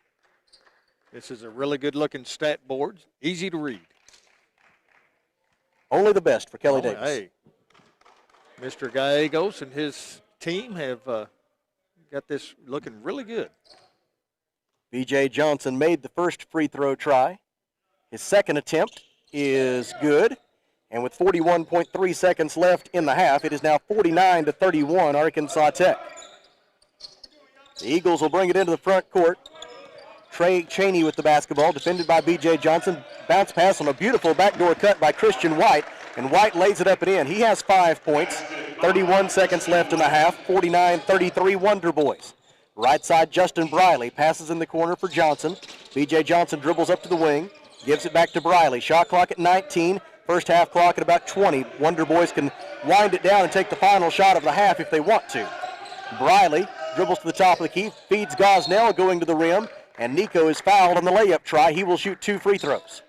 This is a really good-looking stat board. Easy to read. Only the best for Kelly Davis. Hey, Mr. Gallegos and his team have got this looking really good. B.J. Johnson made the first free throw try. His second attempt is good. And with 41.3 seconds left in the half, it is now 49-31 Arkansas Tech. The Eagles will bring it into the front court. Trey Cheney with the basketball, defended by B.J. Johnson. Bounce pass on a beautiful backdoor cut by Christian White, and White lays it up and in. He has 5 points, 31 seconds left in the half, 49-33 Wonder Boys. Right side, Justin Brylee passes in the corner for Johnson. B.J. Johnson dribbles up to the wing, gives it back to Brylee. Shot clock at 19, first half clock at about 20. Wonder Boys can wind it down and take the final shot of the half if they want to. Brylee dribbles to the top of the key, feeds Gosnell going to the rim, and Nico is fouled on the layup try. He will shoot 2 free throws.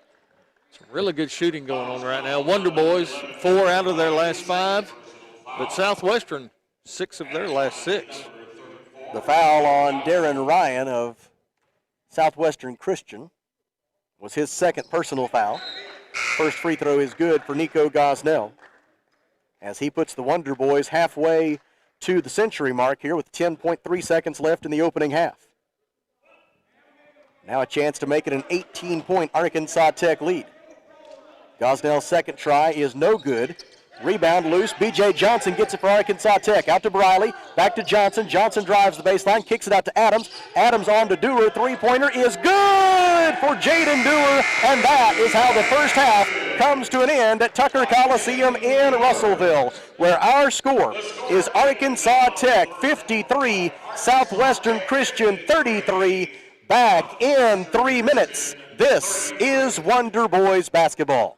Some really good shooting going on right now. Wonder Boys, 4 out of their last 5, but Southwestern, 6 of their last 6. The foul on Darren Ryan of Southwestern Christian was his second personal foul. First free throw is good for Nico Gosnell as he puts the Wonder Boys halfway to the century mark here with 10.3 seconds left in the opening half. Now a chance to make it an 18-point Arkansas Tech lead. Gosnell's second try is no good. Rebound loose. B.J. Johnson gets it for Arkansas Tech. Out to Brylee. Back to Johnson. Johnson drives the baseline. Kicks it out to Adams. Adams on to Dewar. Three-pointer is good for Jaden Dewar. And that is how the first half comes to an end at Tucker Coliseum in Russellville, where our score is Arkansas Tech 53, Southwestern Christian 33. Back in 3 minutes. This is Wonder Boys basketball.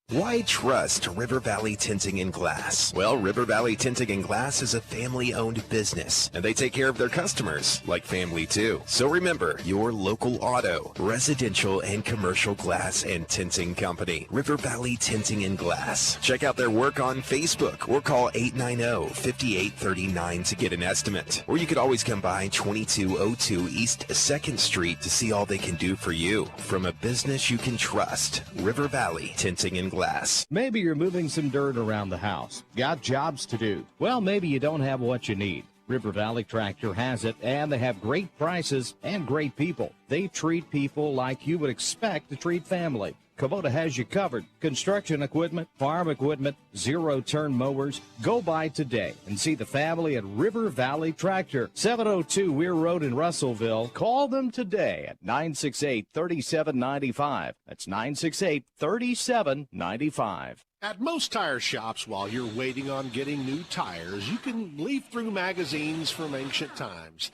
Why trust River Valley Tinting and Glass? Well, River Valley Tinting and Glass is a family-owned business, and they take care of their customers like family too. So remember, your local auto, residential, and commercial glass and tinting company, River Valley Tinting and Glass. Check out their work on Facebook or call 890-5839 to get an estimate. Or you could always come by 2202 East 2nd Street to see all they can do for you. From a business you can trust, River Valley Tinting and Glass. Maybe you're moving some dirt around the house. Got jobs to do. Well, maybe you don't have what you need. River Valley Tractor has it, and they have great prices and great people. They treat people like you would expect to treat family. Kubota has you covered. Construction equipment, farm equipment, zero-turn mowers. Go by today and see the family at River Valley Tractor, 702 Weir Road in Russellville. Call them today at 968-3795. That's 968-3795. At most tire shops, while you're waiting on getting new tires, you can leaf through magazines from ancient times.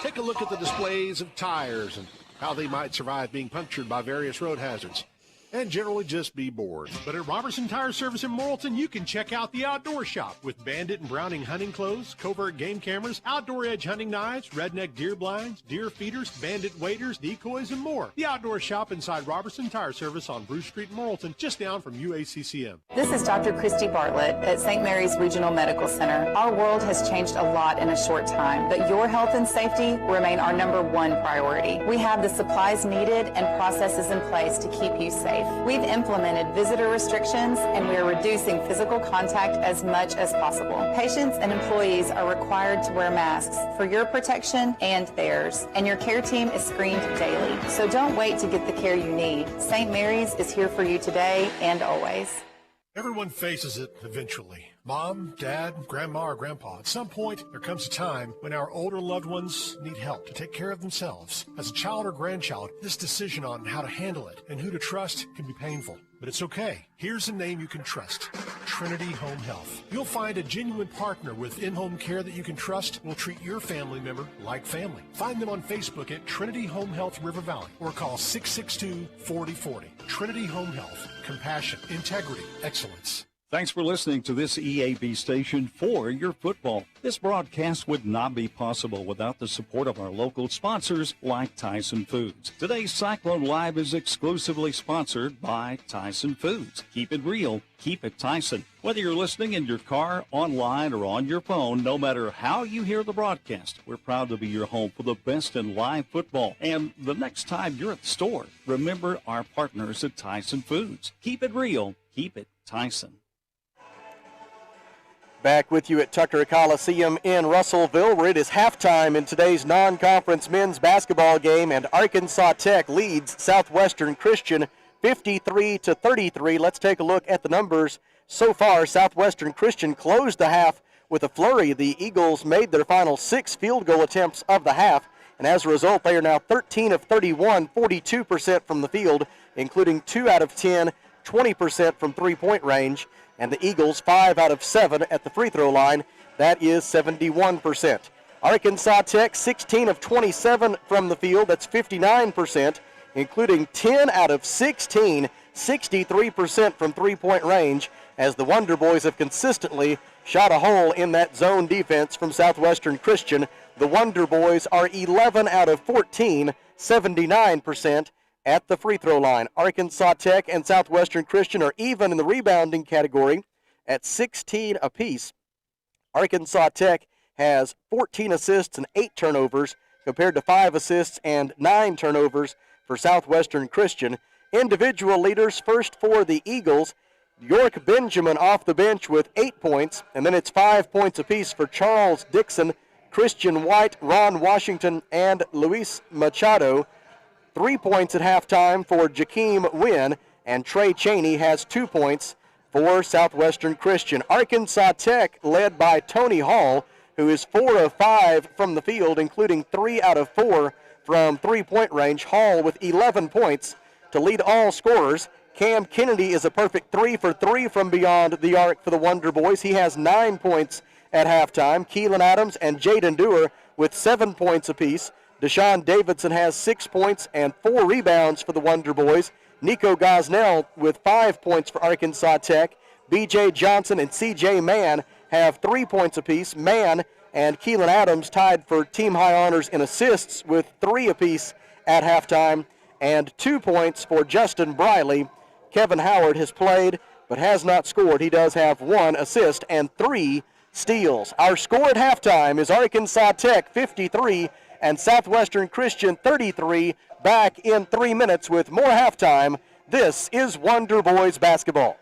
Take a look at the displays of tires and how they might survive being punctured by various road hazards, and generally just be bored. But at Robertson Tire Service in Morrilton, you can check out the outdoor shop with Bandit and Browning hunting clothes, covert game cameras, outdoor edge hunting knives, redneck deer blinds, deer feeders, bandit waders, decoys, and more. The outdoor shop inside Robertson Tire Service on Bruce Street in Morrilton, just down from UACCM. This is Dr. Christy Bartlett at St. Mary's Regional Medical Center. Our world has changed a lot in a short time, but your health and safety remain our #1 priority. We have the supplies needed and processes in place to keep you safe. We've implemented visitor restrictions, and we are reducing physical contact as much as possible. Patients and employees are required to wear masks for your protection and theirs, and your care team is screened daily. So don't wait to get the care you need. St. Mary's is here for you today and always. Everyone faces it eventually. Mom, Dad, Grandma, or Grandpa. At some point, there comes a time when our older loved ones need help to take care of themselves. As a child or grandchild, this decision on how to handle it and who to trust can be painful. But it's okay. Here's a name you can trust. Trinity Home Health. You'll find a genuine partner with in-home care that you can trust will treat your family member like family. Find them on Facebook at Trinity Home Health River Valley or call 662-4040. Trinity Home Health. Compassion, integrity, excellence. Thanks for listening to this EAB station for your football. This broadcast would not be possible without the support of our local sponsors like Tyson Foods. Today's Cyclone Live is exclusively sponsored by Tyson Foods. Keep it real, keep it Tyson. Whether you're listening in your car, online, or on your phone, no matter how you hear the broadcast, we're proud to be your home for the best in live football. And the next time you're at the store, remember our partners at Tyson Foods. Keep it real, keep it Tyson. Back with you at Tucker Coliseum in Russellville, where it is halftime in today's non-conference men's basketball game, and Arkansas Tech leads Southwestern Christian 53-33. Let's take a look at the numbers so far. Southwestern Christian closed the half with a flurry. The Eagles made their final 6 field goal attempts of the half, and as a result, they are now 13 of 31, 42% from the field, including 2 out of 10, 20% from three-point range. And the Eagles 5 out of 7 at the free throw line. That is 71%. Arkansas Tech 16 of 27 from the field. That's 59%, including 10 out of 16, 63% from three-point range. as the Wonder Boys have consistently shot a hole in that zone defense from Southwestern Christian. The Wonder Boys are 11 out of 14, 79% at the free throw line. Arkansas Tech and Southwestern Christian are even in the rebounding category at 16 apiece. Arkansas Tech has 14 assists and 8 turnovers compared to 5 assists and 9 turnovers for Southwestern Christian. Individual leaders, first for the Eagles, York Benjamin off the bench with 8 points, and then it's 5 points apiece for Charles Dixon, Christian White, Ron Washington, and Luis Machado. 3 points at halftime for Jakeem Wynn, and Trey Cheney has 2 points for Southwestern Christian. Arkansas Tech led by Tony Hall, who is 4 of 5 from the field, including 3 out of 4 from three-point range. Hall with 11 points to lead all scorers. Cam Kennedy is a perfect 3 for 3 from beyond the arc for the Wonder Boys. He has 9 points at halftime. Keelan Adams and Jaden Dewar with 7 points apiece. Deshaun Davidson has 6 points and 4 rebounds for the Wonder Boys. Nico Gosnell with 5 points for Arkansas Tech. B.J. Johnson and C.J. Mann have 3 points apiece. Mann and Keelan Adams tied for team high honors in assists with 3 apiece at halftime, and 2 points for Justin Brylee. Kevin Howard has played but has not scored. He does have 1 assist and 3 steals. Our score at halftime is Arkansas Tech 53 and Southwestern Christian 33. Back in 3 minutes with more halftime. This is Wonder Boys basketball.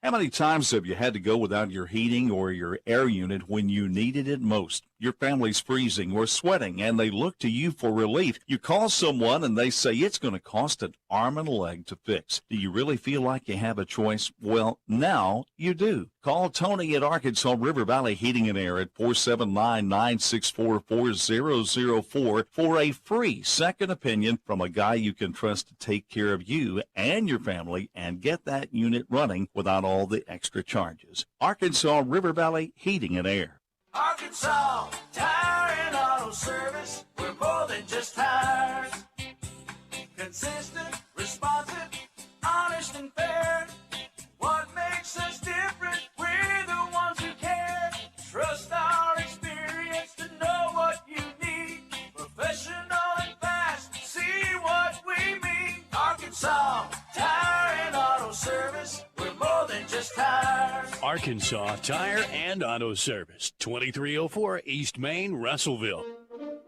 How many times have you had to go without your heating or your air unit when you needed it most? Your family's freezing or sweating, and they look to you for relief. You call someone, and they say it's going to cost an arm and a leg to fix. Do you really feel like you have a choice? Well, now you do. Call Tony at Arkansas River Valley Heating and Air at 479-964-4004 for a free second opinion from a guy you can trust to take care of you and your family and get that unit running without all the extra charges. Arkansas River Valley Heating and Air. Arkansas Tire and Auto Service, we're more than just tires. Consistent, responsive, honest and fair. What makes us different? We're the ones who care. Trust our experience to know what you need. Professional and fast, see what we mean. Arkansas Tire and Auto Service, we're more than just tires. Arkansas Tire and Auto Service, 2304 East Main, Russellville.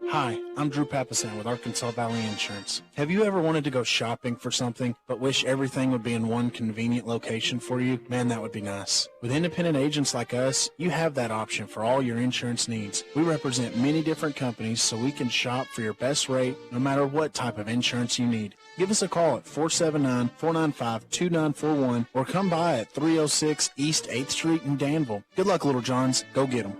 Hi, I'm Drew Papasan with Arkansas Valley Insurance. Have you ever wanted to go shopping for something but wish everything would be in one convenient location for you? Man, that would be nice. With independent agents like us, you have that option for all your insurance needs. We represent many different companies so we can shop for your best rate no matter what type of insurance you need. Give us a call at 479-495-2941 or come by at 306 East 8th Street in Danville. Good luck, Little Johns. Go get them.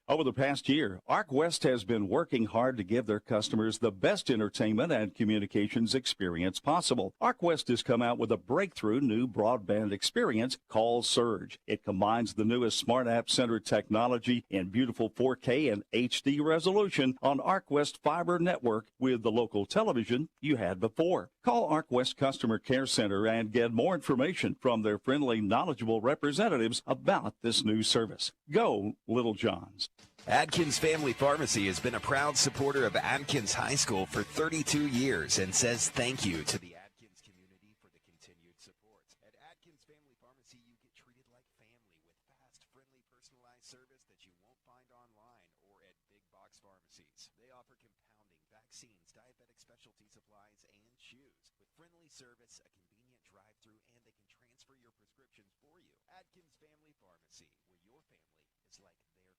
Over the past year, ArcWest has been working hard to give their customers the best entertainment and communications experience possible. ArcWest has come out with a breakthrough new broadband experience called Surge. It combines the newest Smart App Center technology in beautiful 4K and HD resolution on ArcWest Fiber Network with the local television you had before. Call ArcWest Customer Care Center and get more information from their friendly, knowledgeable representatives about this new service. Go, Little Johns. Adkins Family Pharmacy has been a proud supporter of Adkins High School for 32 years and says thank you to the Adkins community for the continued support. At Adkins Family Pharmacy, you get treated like family with fast, friendly, personalized service that you won't find online or at big box pharmacies. They offer compounding, vaccines, diabetic specialty supplies, and shoes. With friendly service, a convenient drive-through, and they can transfer your prescriptions for you. Adkins Family Pharmacy, where your family is like their family.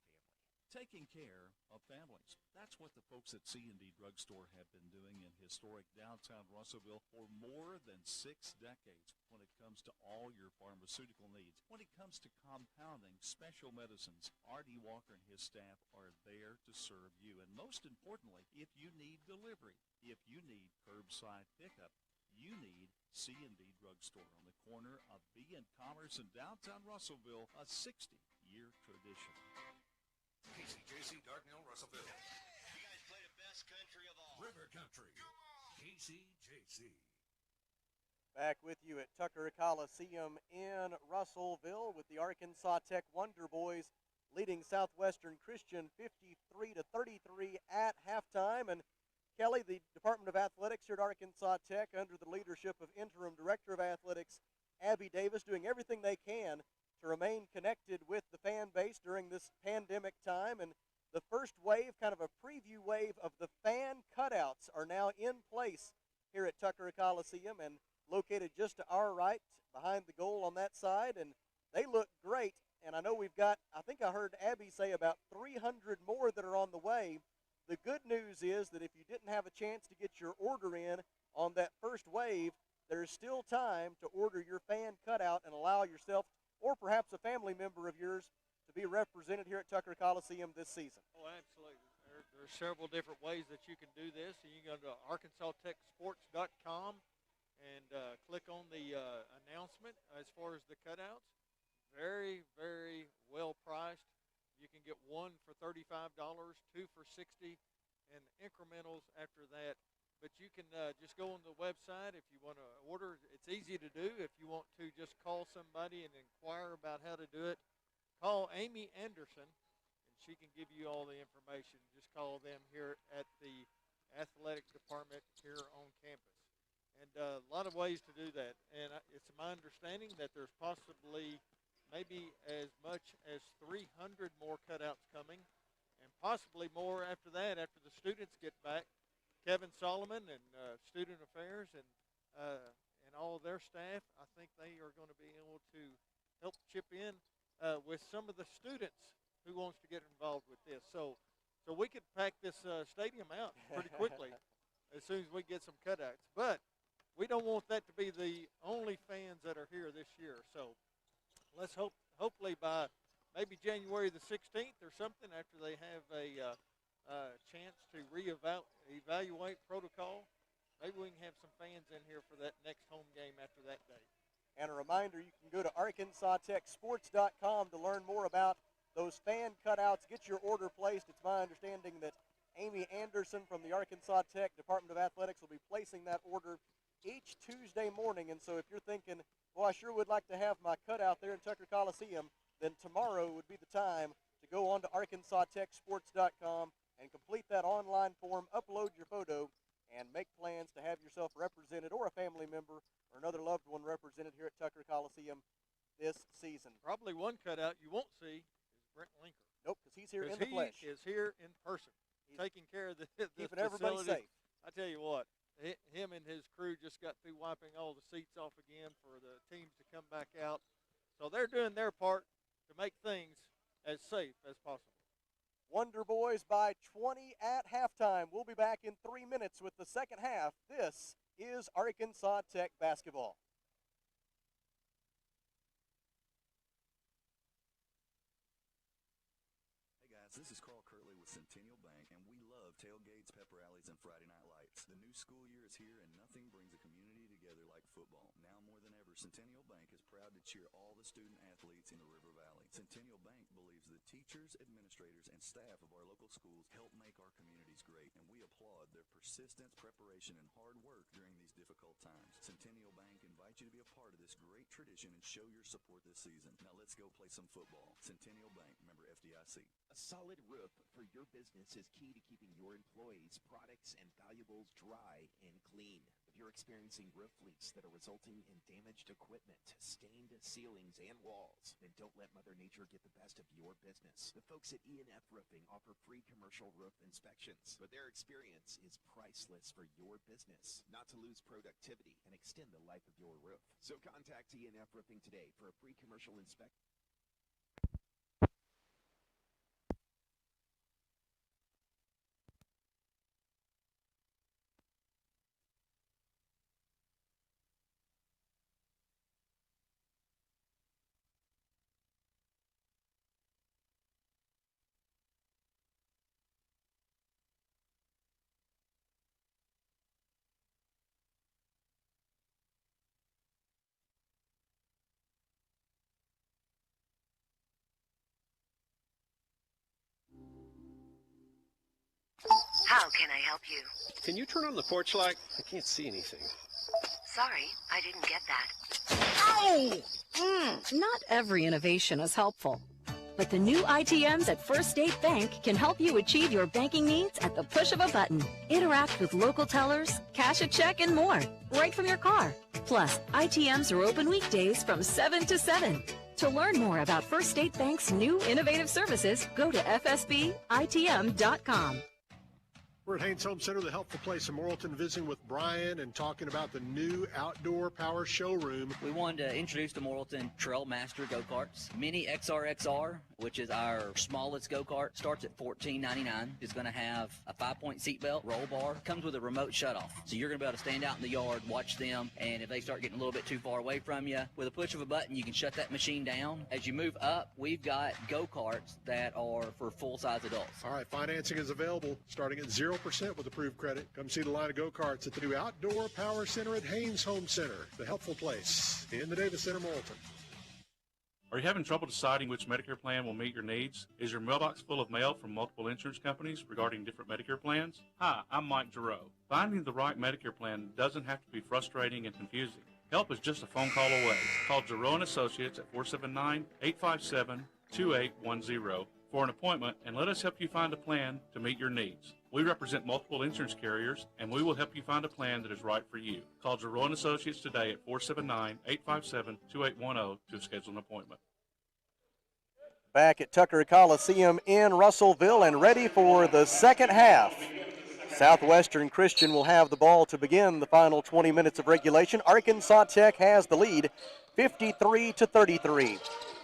Taking care of families. That's what the folks at C&D Drugstore have been doing in historic downtown Russellville for more than 6 decades when it comes to all your pharmaceutical needs. When it comes to compounding special medicines, R.D. Walker and his staff are there to serve you. And most importantly, if you need delivery, if you need curbside pickup, you need C&D Drugstore on the corner of B and Commerce in downtown Russellville, a 60-year tradition. KCJC, Darknell, Russellville. You guys play the best country of all. River Country. KCJC. Back with you at Tucker Coliseum in Russellville with the Arkansas Tech Wonder Boys leading Southwestern Christian 53-33 at halftime. And Kelly, the Department of Athletics here at Arkansas Tech, under the leadership of Interim Director of Athletics Abby Davis, doing everything they can to remain connected with the fan base during this pandemic time. And the first wave, kind of a preview wave of the fan cutouts, are now in place here at Tucker Coliseum and located just to our right behind the goal on that side. And they look great. And I know we've got, I think I heard Abby say about 300 more that are on the way. The good news is that if you didn't have a chance to get your order in on that first wave, there's still time to order your fan cutout and allow yourself, or perhaps a family member of yours, to be represented here at Tucker Coliseum this season. Oh, absolutely. There are several different ways that you can do this. You can go to ArkansasTechSports.com and click on the announcement as far as the cutouts. Very, very well priced. You can get one for $35, two for $60, and incrementals after that. But you can just go on the website if you want to order. It's easy to do. If you want to just call somebody and inquire about how to do it, call Amy Anderson, and she can give you all the information. Just call them here at the athletic department here on campus. And a lot of ways to do that. And it's my understanding that there's possibly maybe as much as 300 more cutouts coming, and possibly more after that, after the students get back. Kevin Solomon and Student Affairs and all of their staff, I think they are going to be able to help chip in with some of the students who wants to get involved with this. So we could pack this stadium out pretty quickly as soon as we get some cutouts. But we don't want that to be the only fans that are here this year. So let's hopefully by maybe January the 16th or something, after they have a chance to evaluate protocol, maybe we can have some fans in here for that next home game after that date. And a reminder, you can go to ArkansasTechSports.com to learn more about those fan cutouts. Get your order placed. It's my understanding that Amy Anderson from the Arkansas Tech Department of Athletics will be placing that order each Tuesday morning. And so if you're thinking, well, I sure would like to have my cutout there in Tucker Coliseum, then tomorrow would be the time to go on to ArkansasTechSports.com and complete that online form, upload your photo, and make plans to have yourself represented, or a family member or another loved one represented here at Tucker Coliseum this season. Probably one cutout you won't see is Brent Linker. Nope, because he's here in the flesh. He is here in person, taking care of the keeping everybody safe. I tell you what, him and his crew just got through wiping all the seats off again for the teams to come back out. So they're doing their part to make things as safe as possible. Wonder Boys by 20 at halftime. We'll be back in 3 minutes with the second half. This is Arkansas Tech basketball. Hey guys, this is Carl Kirtley with Centennial Bank, and we love tailgates, pepper alleys, and Friday night lights. The new school year is here, and nothing brings a community together like football. Now more than ever, Centennial Bank is proud to cheer all the student athletes in the River Valley. Centennial Bank believes the teachers, administrators, and staff of our local schools help make our communities great, and we applaud their persistence, preparation, and hard work during these difficult times. Centennial Bank invites you to be a part of this great tradition and show your support this season. Now let's go play some football. Centennial Bank, member FDIC. A solid roof for your business is key to keeping your employees, products, and valuables dry and clean. If you're experiencing roof leaks that are resulting in damaged equipment, stained ceilings, and walls, then don't let Mother Nature get the best of your business. The folks at E&F Roofing offer free commercial roof inspections, but their experience is priceless for your business, not to lose productivity and extend the life of your roof. So contact E&F Roofing today for a free commercial inspection. How can I help you? Can you turn on the porch light? I can't see anything. Sorry, I didn't get that. Ow! Not every innovation is helpful. But the new ITMs at First State Bank can help you achieve your banking needs at the push of a button. Interact with local tellers, cash a check, and more, right from your car. Plus, ITMs are open weekdays from 7 to 7. To learn more about First State Bank's new innovative services, go to fsbitm.com. We're at Haynes Home Center, the helpful place in Morrilton, visiting with Brian and talking about the new outdoor power showroom. We wanted to introduce to Morrilton Trail Master go-karts. Mini XRXR, which is our smallest go-kart, starts at $14.99. It's going to have a 5-point seatbelt, roll bar, comes with a remote shutoff. So you're going to be able to stand out in the yard, watch them, and if they start getting a little bit too far away from you, with a push of a button, you can shut that machine down. As you move up, we've got go-karts that are for full-size adults. All right, financing is available starting at 0% with approved credit. Come see the line of go-karts at the new Outdoor Power Center at Haynes Home Center, the helpful place in the Davis Center, Morrilton. Are you having trouble deciding which Medicare plan will meet your needs? Is your mailbox full of mail from multiple insurance companies regarding different Medicare plans? Hi, I'm Mike Giroux. Finding the right Medicare plan doesn't have to be frustrating and confusing. Help is just a phone call away. Call Giroux & Associates at 479-857-2810 for an appointment and let us help you find a plan to meet your needs. We represent multiple insurance carriers, and we will help you find a plan that is right for you. Call Giroux & Associates today at 479-857-2810 to schedule an appointment. Back at Tucker Coliseum in Russellville and ready for the second half. Southwestern Christian will have the ball to begin the final 20 minutes of regulation. Arkansas Tech has the lead, 53-33.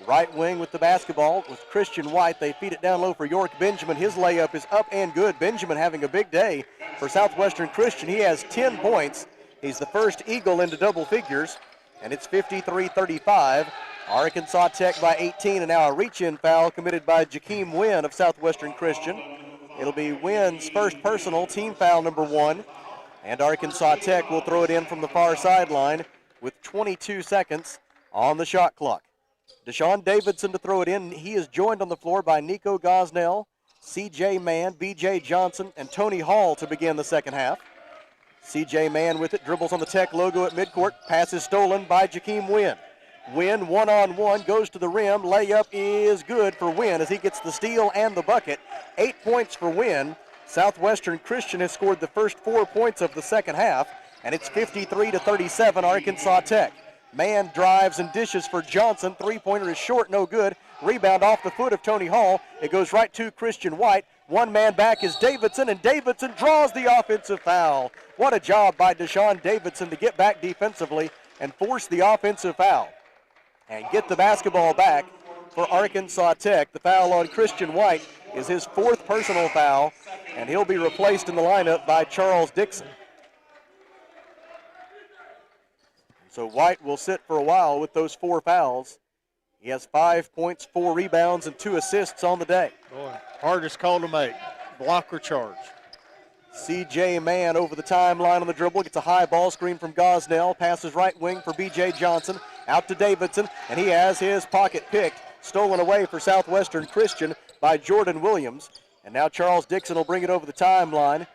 Right wing with the basketball with Christian White. They feed it down low for York Benjamin. His layup is up and good. Benjamin having a big day for Southwestern Christian. He has 10 points. He's the first Eagle into double figures, and it's 53-35. Arkansas Tech by 18, and now a reach-in foul committed by Jakeem Wynn of Southwestern Christian. It'll be Wynn's first personal, team foul number 1, and Arkansas Tech will throw it in from the far sideline with 22 seconds on the shot clock. Deshaun Davidson to throw it in. He is joined on the floor by Nico Gosnell, C.J. Mann, B.J. Johnson, and Tony Hall to begin the second half. C.J. Mann with it, dribbles on the Tech logo at midcourt. Pass is stolen by Jakeem Wynn. Wynn one-on-one, goes to the rim. Layup is good for Wynn as he gets the steal and the bucket. 8 points for Wynn. Southwestern Christian has scored the first 4 points of the second half, and it's 53-37 Arkansas Tech. Mann drives and dishes for Johnson. Three-pointer is short, no good. Rebound off the foot of Tony Hall. It goes right to Christian White. One man back is Davidson, and Davidson draws the offensive foul. What a job by Deshaun Davidson to get back defensively and force the offensive foul and get the basketball back for Arkansas Tech. The foul on Christian White is his 4th personal foul, and he'll be replaced in the lineup by Charles Dixon. So White will sit for a while with those 4 fouls. He has 5 points, 4 rebounds, and 2 assists on the day. Boy, hardest call to make, block or charge. C.J. Mann over the timeline on the dribble, gets a high ball screen from Gosnell, passes right wing for B.J. Johnson, out to Davidson, and he has his pocket picked, stolen away for Southwestern Christian by Jordan Williams. And now Charles Dixon will bring it over the timeline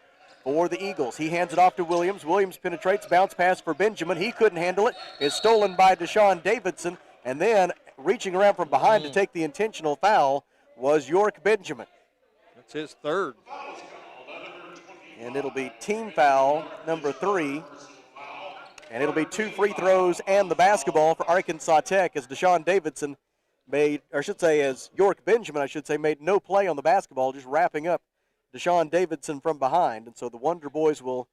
for the Eagles. He hands it off to Williams. Williams penetrates, bounce pass for Benjamin. He couldn't handle it. It's stolen by Deshaun Davidson, and then reaching around from behind to take the intentional foul was York Benjamin. That's his 3rd. And it'll be team foul number 3. And it'll be 2 free throws and the basketball for Arkansas Tech as Deshaun Davidson made, or I should say as York Benjamin, made no play on the basketball, just wrapping up Deshaun Davidson from behind. And so the Wonder Boys will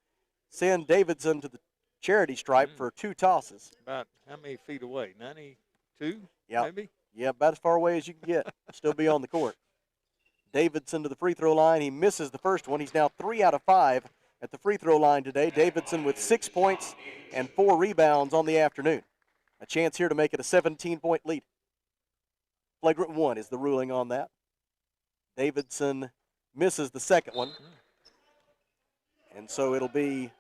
send Davidson to the charity stripe for 2 tosses. About how many feet away? 92, yep. Maybe? Yeah, about as far away as you can get. Still be on the court. Davidson to the free throw line. He misses the first one. He's now 3 out of 5 at the free throw line today. Davidson with 6 points and 4 rebounds on the afternoon. A chance here to make it a 17-point lead. Flagrant 1 is the ruling on that. Davidson misses the second one. And so it'll be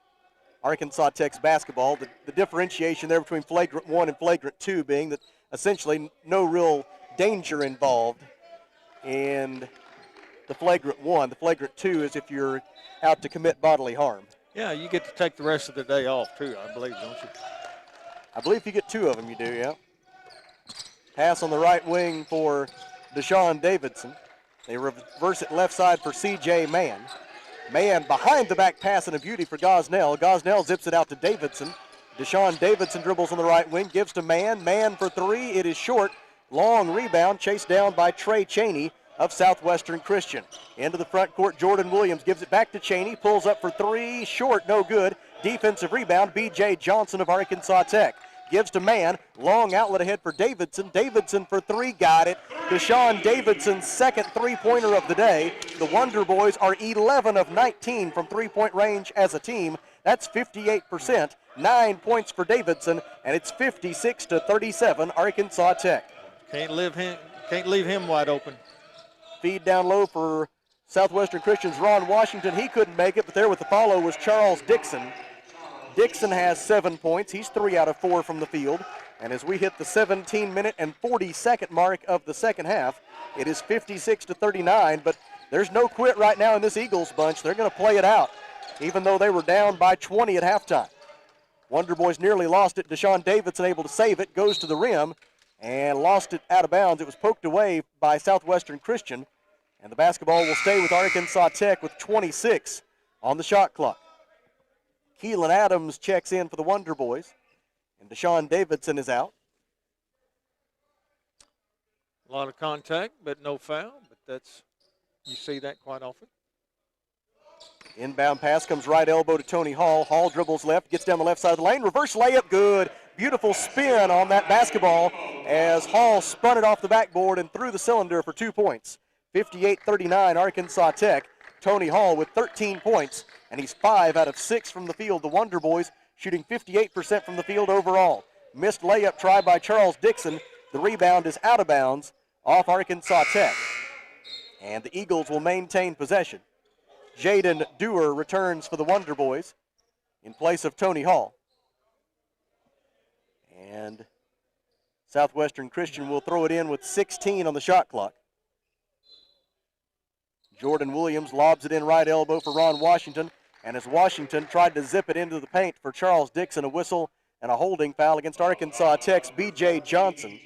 Arkansas Tech's basketball. The differentiation there between flagrant 1 and flagrant 2 being that essentially no real danger involved. And the flagrant one. The flagrant two is if you're out to commit bodily harm. Yeah, you get to take the rest of the day off, too, I believe, don't you? I believe if you get two of them, you do, yeah. Pass on the right wing for Deshaun Davidson. They reverse it left side for C.J. Mann. Mann behind the back pass and a beauty for Gosnell. Gosnell zips it out to Davidson. Deshaun Davidson dribbles on the right wing, gives to Mann. Mann for three. It is short. Long rebound, chased down by Trey Cheney of Southwestern Christian. Into the front court, Jordan Williams gives it back to Cheney. Pulls up for three. Short, no good. Defensive rebound, B.J. Johnson of Arkansas Tech. Gives to Mann. Long outlet ahead for Davidson. Davidson for three. Got it. Deshaun Davidson's second three-pointer of the day. The Wonder Boys are 11 of 19 from three-point range as a team. That's 58%. 9 points for Davidson, and it's 56-37 Arkansas Tech. Can't leave him wide open. Feed down low for Southwestern Christian's Ron Washington. He couldn't make it, but there with the follow was Charles Dixon. Dixon has 7 points. He's 3 out of 4 from the field. And as we hit the 17-minute and 40-second mark of the second half, it is 56-39, but there's no quit right now in this Eagles bunch. They're going to play it out, even though they were down by 20 at halftime. Wonder Boys nearly lost it. Deshaun Davidson able to save it, goes to the rim, and lost it out of bounds. It was poked away by Southwestern Christian, and the basketball will stay with Arkansas Tech with 26 on the shot clock. Keelan Adams checks in for the Wonder Boys, and Deshaun Davidson is out. A lot of contact, but no foul, but you see that quite often. Inbound pass comes right elbow to Tony Hall. Hall dribbles left, gets down the left side of the lane. Reverse layup, good. Beautiful spin on that basketball as Hall spun it off the backboard and through the cylinder for 2 points. 58-39 Arkansas Tech. Tony Hall with 13 points, and he's 5 out of 6 from the field. The Wonder Boys shooting 58% from the field overall. Missed layup try by Charles Dixon. The rebound is out of bounds off Arkansas Tech. And the Eagles will maintain possession. Jaden Dewar returns for the Wonder Boys in place of Tony Hall. And Southwestern Christian will throw it in with 16 on the shot clock. Jordan Williams lobs it in right elbow for Ron Washington. And as Washington tried to zip it into the paint for Charles Dixon, a whistle and a holding foul against Arkansas Tech's B.J. Johnson.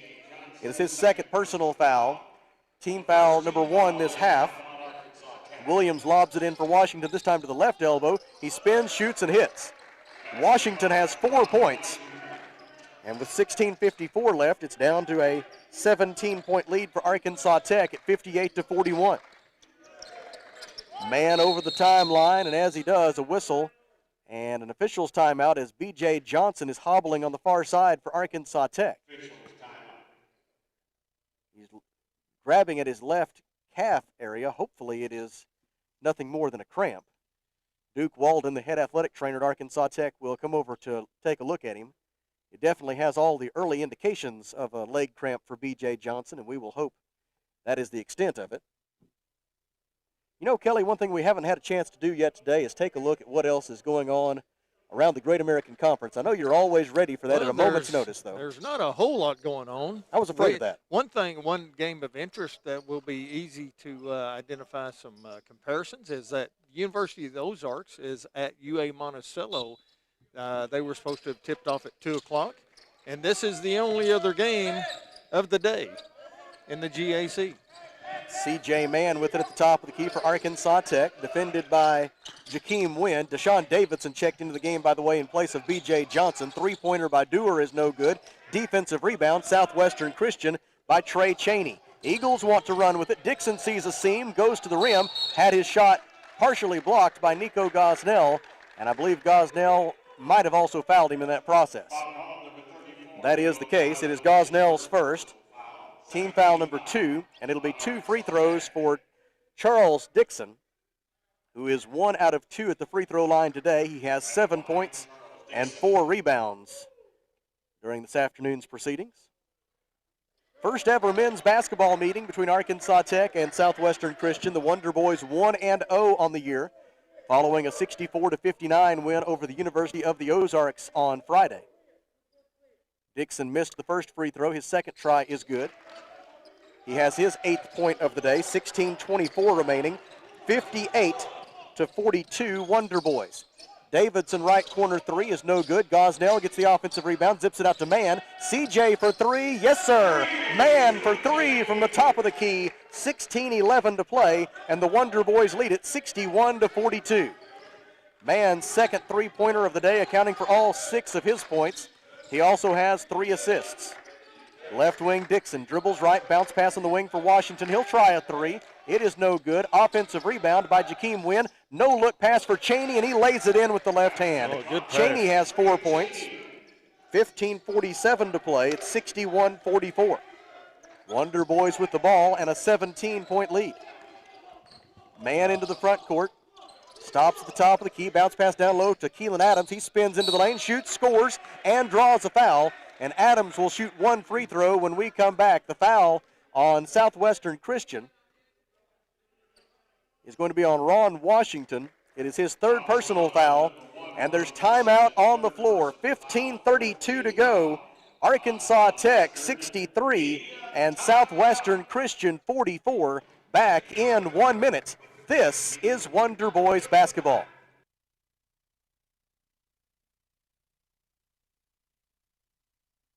It is his second personal foul. Team foul number 1 this half. Williams lobs it in for Washington, this time to the left elbow. He spins, shoots, and hits. Washington has 4 points. And with 16:54 left, it's down to a 17-point lead for Arkansas Tech at 58-41. Man over the timeline, and as he does, a whistle and an official's timeout as B.J. Johnson is hobbling on the far side for Arkansas Tech. He's grabbing at his left calf area. Hopefully it is nothing more than a cramp. Duke Walden, the head athletic trainer at Arkansas Tech, will come over to take a look at him. It definitely has all the early indications of a leg cramp for B.J. Johnson, and we will hope that is the extent of it. You know, Kelly, one thing we haven't had a chance to do yet today is take a look at what else is going on around the Great American Conference. I know you're always ready for that at a moment's notice, though. There's not a whole lot going on. I was afraid of that. One game of interest that will be easy to identify some comparisons is that University of the Ozarks is at UA Monticello. They were supposed to have tipped off at 2 o'clock, and this is the only other game of the day in the GAC. C.J. Mann with it at the top of the key for Arkansas Tech, defended by Jakeem Wynn. Deshaun Davidson checked into the game, by the way, in place of B.J. Johnson. Three-pointer by Dewar is no good. Defensive rebound, Southwestern Christian by Trey Cheney. Eagles want to run with it. Dixon sees a seam, goes to the rim, had his shot partially blocked by Nico Gosnell, and I believe Gosnell might have also fouled him in that process. That is the case. It is Gosnell's first. Team foul number 2, and it'll be 2 free throws for Charles Dixon, who is 1 out of 2 at the free throw line today. He has 7 points and 4 rebounds during this afternoon's proceedings. First ever men's basketball meeting between Arkansas Tech and Southwestern Christian. The Wonder Boys 1-0 on the year, following a 64-59 win over the University of the Ozarks on Friday. Dixon missed the first free throw. His second try is good. He has his 8th point of the day, 16:24 remaining, 58-42 Wonder Boys. Davidson right corner three is no good. Gosnell gets the offensive rebound, zips it out to Mann. CJ for three, yes sir. Mann for three from the top of the key, 16:11 to play, and the Wonder Boys lead it 61-42. Mann's second three-pointer of the day, accounting for all 6 of his points. He also has 3 assists. Left wing Dixon dribbles right, bounce pass on the wing for Washington. He'll try a three. It is no good. Offensive rebound by Jakeem Wynn. No look pass for Cheney, and he lays it in with the left hand. Oh, good pass. Cheney has 4 points. 15:47 to play. It's 61-44. Wonder Boys with the ball and a 17-point lead. Mann into the front court. Stops at the top of the key. Bounce pass down low to Keelan Adams. He spins into the lane, shoots, scores, and draws a foul. And Adams will shoot 1 free throw when we come back. The foul on Southwestern Christian is going to be on Ron Washington. It is his 3rd personal foul, and there's timeout on the floor. 15:32 to go. Arkansas Tech 63 and Southwestern Christian 44. Back in 1 minute. This is Wonder Boys basketball.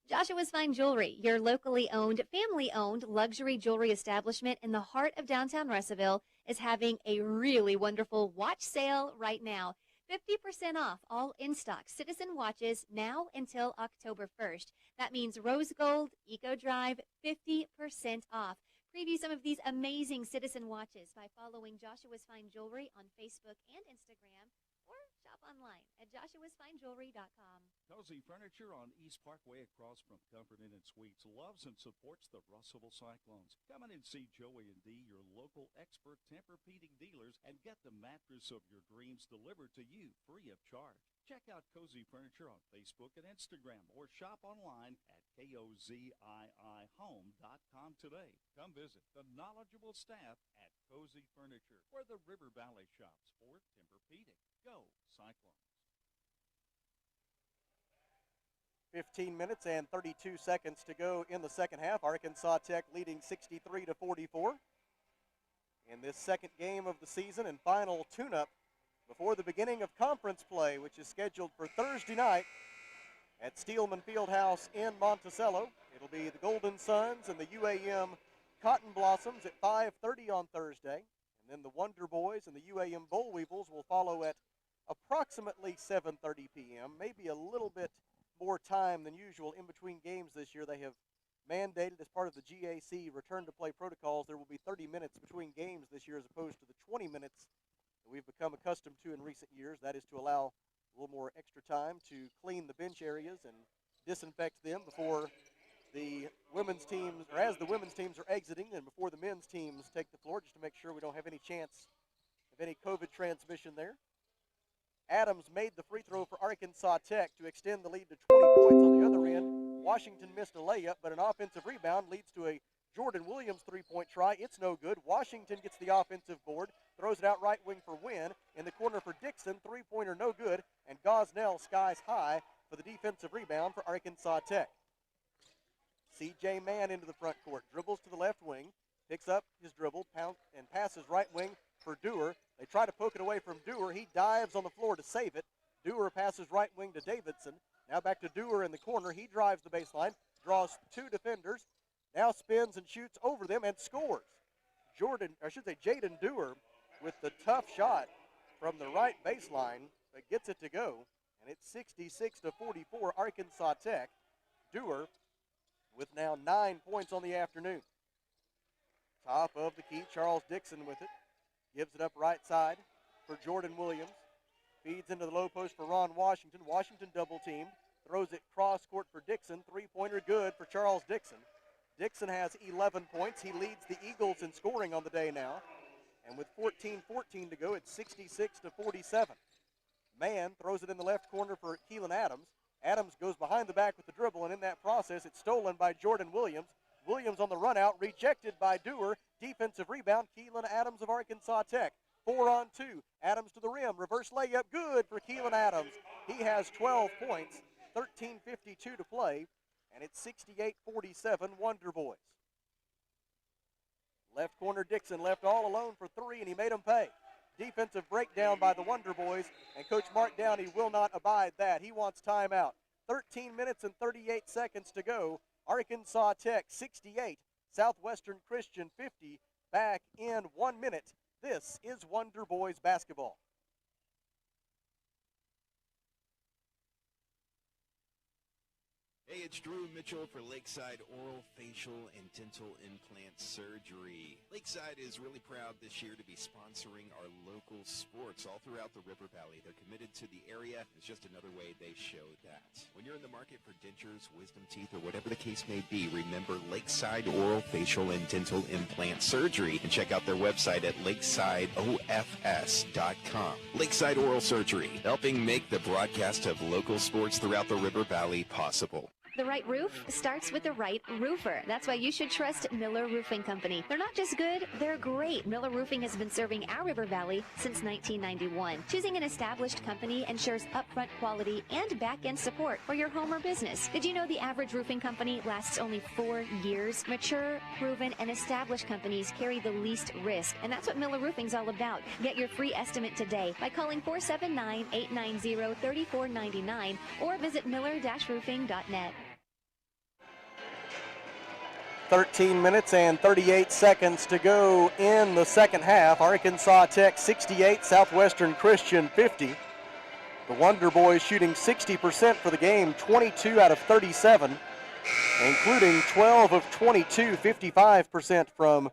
Joshua's Fine Jewelry, your locally owned, family-owned luxury jewelry establishment in the heart of downtown Russellville, is having a really wonderful watch sale right now. 50% off all in-stock Citizen watches now until October 1st. That means Rose Gold, Eco Drive, 50% off. Preview some of these amazing Citizen watches by following Joshua's Fine Jewelry on Facebook and Instagram, or shop online at joshuasfinejewelry.com. Cozy Furniture on East Parkway across from Comfort Inn and Suites loves and supports the Russellville Cyclones. Come in and see Joey and Dee, your local expert Tempur-Pedic dealers, and get the mattress of your dreams delivered to you free of charge. Check out Cozy Furniture on Facebook and Instagram, or shop online at koziihome.com today. Come visit the knowledgeable staff at Cozy Furniture, where the River Valley shops for Tempur-Pedic. Go Cyclones. 15 minutes and 32 seconds to go in the second half. Arkansas Tech leading 63-44 in this second game of the season and final tune-up before the beginning of conference play, which is scheduled for Thursday night at Steelman Fieldhouse in Monticello. It'll be the Golden Suns and the UAM Cotton Blossoms at 5:30 on Thursday. And then the Wonder Boys and the UAM Boll Weevils will follow at approximately 7:30 p.m., maybe a little bit more time than usual in between games this year. They have mandated as part of the GAC return-to-play protocols there will be 30 minutes between games this year as opposed to the 20 minutes that we've become accustomed to in recent years. That is to allow a little more extra time to clean the bench areas and disinfect them before the women's teams, or as the women's teams are exiting and before the men's teams take the floor, just to make sure we don't have any chance of any COVID transmission there. Adams made the free throw for Arkansas Tech to extend the lead to 20 points on the other end. Washington missed a layup, but an offensive rebound leads to a Jordan Williams three-point try. It's no good. Washington gets the offensive board, throws it out right wing for Wynn. In the corner for Dixon, three-pointer no good, and Gosnell skies high for the defensive rebound for Arkansas Tech. C.J. Mann into the front court, dribbles to the left wing, picks up his dribble, and passes right wing for Dewar. They try to poke it away from Dewar. He dives on the floor to save it. Dewar passes right wing to Davidson. Now back to Dewar in the corner. He drives the baseline, draws 2 defenders, now spins and shoots over them and scores. Jaden Dewar with the tough shot from the right baseline, but gets it to go. And it's 66-44 Arkansas Tech. Dewar with now 9 points on the afternoon. Top of the key, Charles Dixon with it. Gives it up right side for Jordan Williams. Feeds into the low post for Ron Washington. Washington double teamed. Throws it cross court for Dixon. Three-pointer good for Charles Dixon. Dixon has 11 points. He leads the Eagles in scoring on the day now. And with 14:14 to go, it's 66-47. Mann throws it in the left corner for Keelan Adams. Adams goes behind the back with the dribble, and in that process, it's stolen by Jordan Williams. Williams on the run out, rejected by Dewar. Defensive rebound, Keelan Adams of Arkansas Tech. 4-on-2. Adams to the rim. Reverse layup, good for Keelan Adams. He has 12 points, 13:52 to play, and it's 68-47 Wonder Boys. Left corner Dixon left all alone for three, and he made them pay. Defensive breakdown by the Wonder Boys, and Coach Mark Downey will not abide that. He wants timeout. 13 minutes and 38 seconds to go. Arkansas Tech 68, Southwestern Christian 50. Back in 1 minute. This is Wonder Boys basketball. Hey, it's Drew Mitchell for Lakeside Oral, Facial, and Dental Implant Surgery. Lakeside is really proud this year to be sponsoring our local sports all throughout the River Valley. They're committed to the area. It's just another way they show that. When you're in the market for dentures, wisdom teeth, or whatever the case may be, remember Lakeside Oral, Facial, and Dental Implant Surgery, and check out their website at lakesideofs.com. Lakeside Oral Surgery, helping make the broadcast of local sports throughout the River Valley possible. The right roof starts with the right roofer. That's why you should trust Miller Roofing Company. They're not just good, they're great. Miller Roofing has been serving our River Valley since 1991. Choosing an established company ensures upfront quality and back-end support for your home or business. Did you know the average roofing company lasts only 4 years? Mature, proven, and established companies carry the least risk, and that's what Miller Roofing's all about. Get your free estimate today by calling 479-890-3499 or visit miller-roofing.net. 13 minutes and 38 seconds to go in the second half. Arkansas Tech 68, Southwestern Christian 50. The Wonder Boys shooting 60% for the game, 22 out of 37, including 12 of 22, 55% from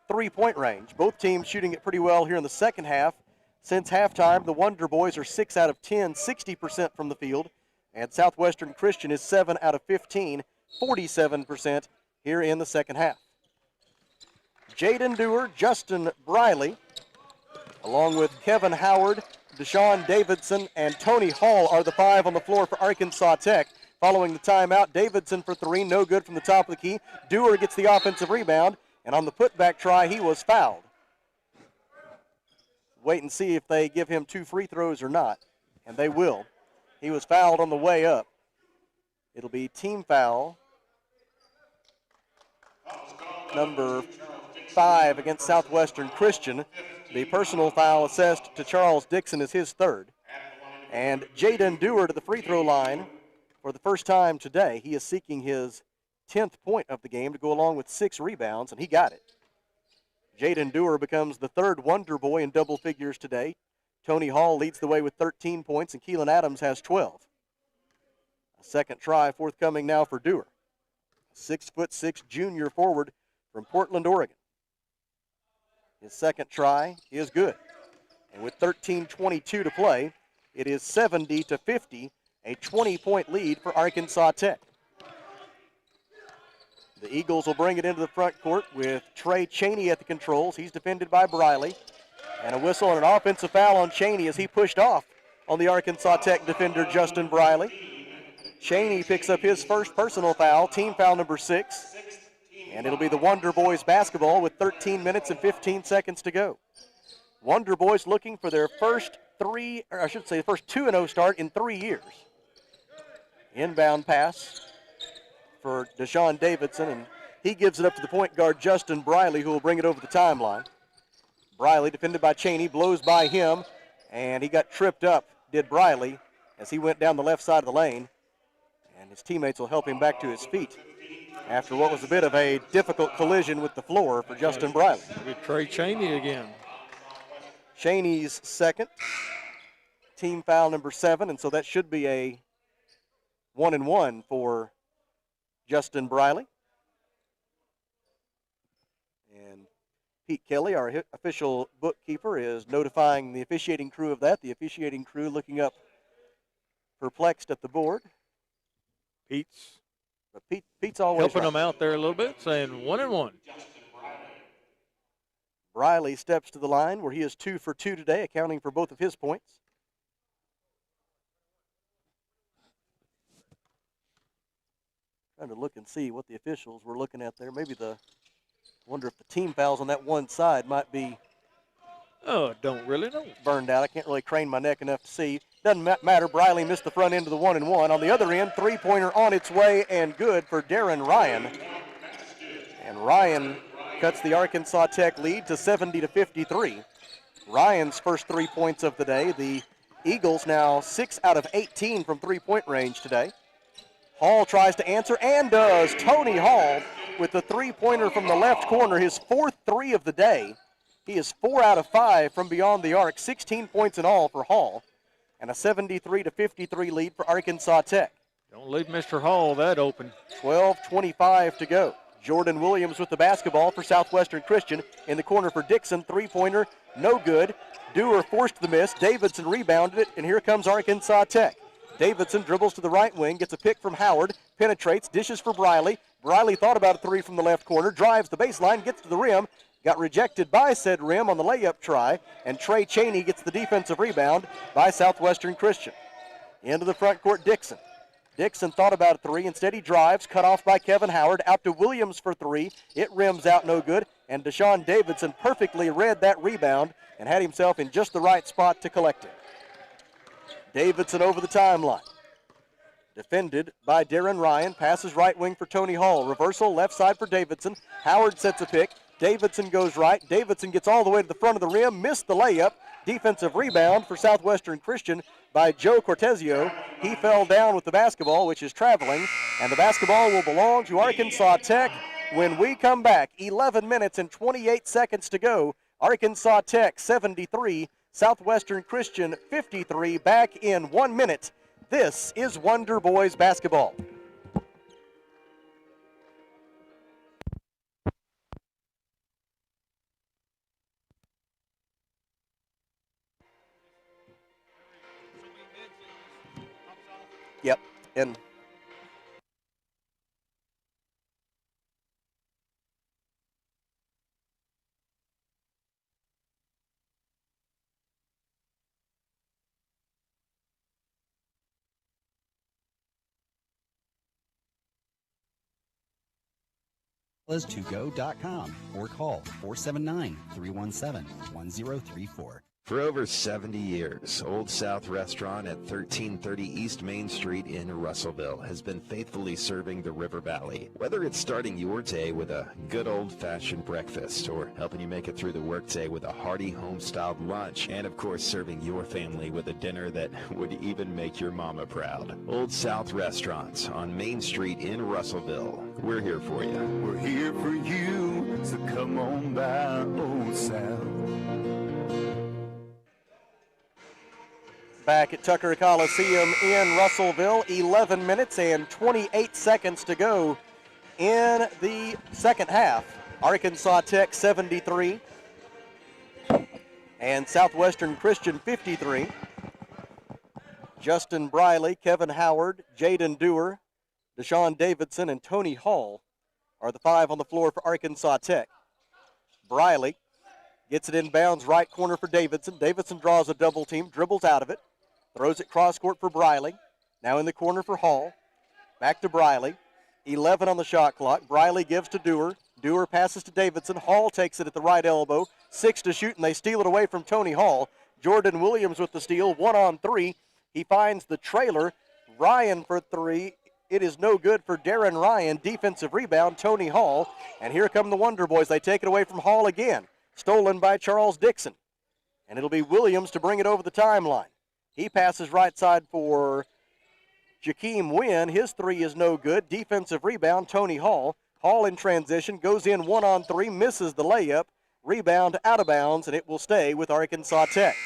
three-point range. Both teams shooting it pretty well here in the second half. Since halftime, the Wonder Boys are 6 out of 10, 60% from the field, and Southwestern Christian is 7 out of 15, 47% here in the second half. Jaden Dewar, Justin Brylee, along with Kevin Howard, Deshaun Davidson, and Tony Hall are the five on the floor for Arkansas Tech. Following the timeout, Davidson for three, no good from the top of the key. Dewar gets the offensive rebound, and on the putback try, he was fouled. Wait and see if they give him 2 free throws or not, and they will. He was fouled on the way up. It'll be team foul number 5 against Southwestern Christian. The personal foul assessed to Charles Dixon is his third. And Jaden Dewar to the free throw line for the first time today. He is seeking his 10th point of the game to go along with 6 rebounds, and he got it. Jaden Dewar becomes the third Wonder Boy in double figures today. Tony Hall leads the way with 13 points, and Keelan Adams has 12. A second try forthcoming now for Dewar. 6'6" junior forward from Portland, Oregon. His second try is good. And with 13:22 to play, it is 70-50, a 20-point lead for Arkansas Tech. The Eagles will bring it into the front court with Trey Cheney at the controls. He's defended by Brylee. And a whistle and an offensive foul on Cheney as he pushed off on the Arkansas Tech defender, Justin Brylee. Cheney picks up his first personal foul, team foul number 6. And it'll be the Wonder Boys basketball with 13 minutes and 15 seconds to go. Wonder Boys looking for their first first 2-0 start in 3 years. Inbound pass for Deshaun Davidson, and he gives it up to the point guard, Justin Brylee, who will bring it over the timeline. Brylee, defended by Cheney, blows by him, and he got tripped up, did Brylee, as he went down the left side of the lane, and his teammates will help him back to his feet after what was a bit of a difficult collision with the floor for Justin Brylee. With Trey Cheney again. Cheney's second, team foul number 7, and so that should be a 1-and-1 for Justin Brylee. And Pete Kelly, our official bookkeeper, is notifying the officiating crew of that. The officiating crew looking up perplexed at the board. Pete's always helping right. them out there a little bit, saying 1-and-1. Brylee steps to the line where he is 2 for 2 today, accounting for both of his points. Trying to look and see what the officials were looking at there. Maybe wonder if the team fouls on that one side might be don't really know. Burned out. I can't really crane my neck enough to see. Doesn't matter. Brylee missed the front end of the 1-and-1. On the other end, three-pointer on its way and good for Darren Ryan. And Ryan cuts the Arkansas Tech lead to 70-53. Ryan's first 3 points of the day. The Eagles now 6 out of 18 from three-point range today. Hall tries to answer and does. Tony Hall with the three-pointer from the left corner, his fourth three of the day. He is 4 out of 5 from beyond the arc, 16 points in all for Hall, and a 73-53 lead for Arkansas Tech. Don't leave Mr. Hall that open. 12:25 to go. Jordan Williams with the basketball for Southwestern Christian. In the corner for Dixon, three-pointer, no good. Dewar forced the miss. Davidson rebounded it, and here comes Arkansas Tech. Davidson dribbles to the right wing, gets a pick from Howard, penetrates, dishes for Brylee. Brylee thought about a three from the left corner, drives the baseline, gets to the rim, got rejected by said rim on the layup try, and Trey Cheney gets the defensive rebound by Southwestern Christian. Into the front court, Dixon. Dixon thought about a three. Instead, he drives, cut off by Kevin Howard, out to Williams for three. It rims out no good, and Deshaun Davidson perfectly read that rebound and had himself in just the right spot to collect it. Davidson over the timeline. Defended by Darren Ryan. Passes right wing for Tony Hall. Reversal left side for Davidson. Howard sets a pick. Davidson goes right. Davidson gets all the way to the front of the rim. Missed the layup. Defensive rebound for Southwestern Christian by Joe Cortezio. He fell down with the basketball, which is traveling. And the basketball will belong to Arkansas Tech when we come back. 11 minutes and 28 seconds to go. Arkansas Tech 73. Southwestern Christian 53, back in 1 minute. This is Wonder Boys basketball. Yep, and togo.com or call 479-317-1034. For over 70 years, Old South Restaurant at 1330 East Main Street in Russellville has been faithfully serving the River Valley. Whether it's starting your day with a good old-fashioned breakfast or helping you make it through the workday with a hearty home-styled lunch, and of course serving your family with a dinner that would even make your mama proud. Old South Restaurant on Main Street in Russellville. We're here for you. We're here for you, so come on by Old South. Back at Tucker Coliseum in Russellville, 11 minutes and 28 seconds to go in the second half. Arkansas Tech 73 and Southwestern Christian 53. Justin Brylee, Kevin Howard, Jaden Dewar, Deshaun Davidson, and Tony Hall are the five on the floor for Arkansas Tech. Brylee gets it inbounds, right corner for Davidson. Davidson draws a double team, dribbles out of it. Throws it cross court for Brylee. Now in the corner for Hall. Back to Brylee. 11 on the shot clock. Brylee gives to Dewar. Dewar passes to Davidson. Hall takes it at the right elbow. 6 to shoot, and they steal it away from Tony Hall. Jordan Williams with the steal. 1-on-3. He finds the trailer. Ryan for three. It is no good for Darren Ryan. Defensive rebound, Tony Hall. And here come the Wonder Boys. They take it away from Hall again. Stolen by Charles Dixon. And it'll be Williams to bring it over the timeline. He passes right side for Jakeem Wynn. His three is no good. Defensive rebound, Tony Hall. Hall in transition, goes in 1-on-3, misses the layup. Rebound out of bounds, and it will stay with Arkansas Tech.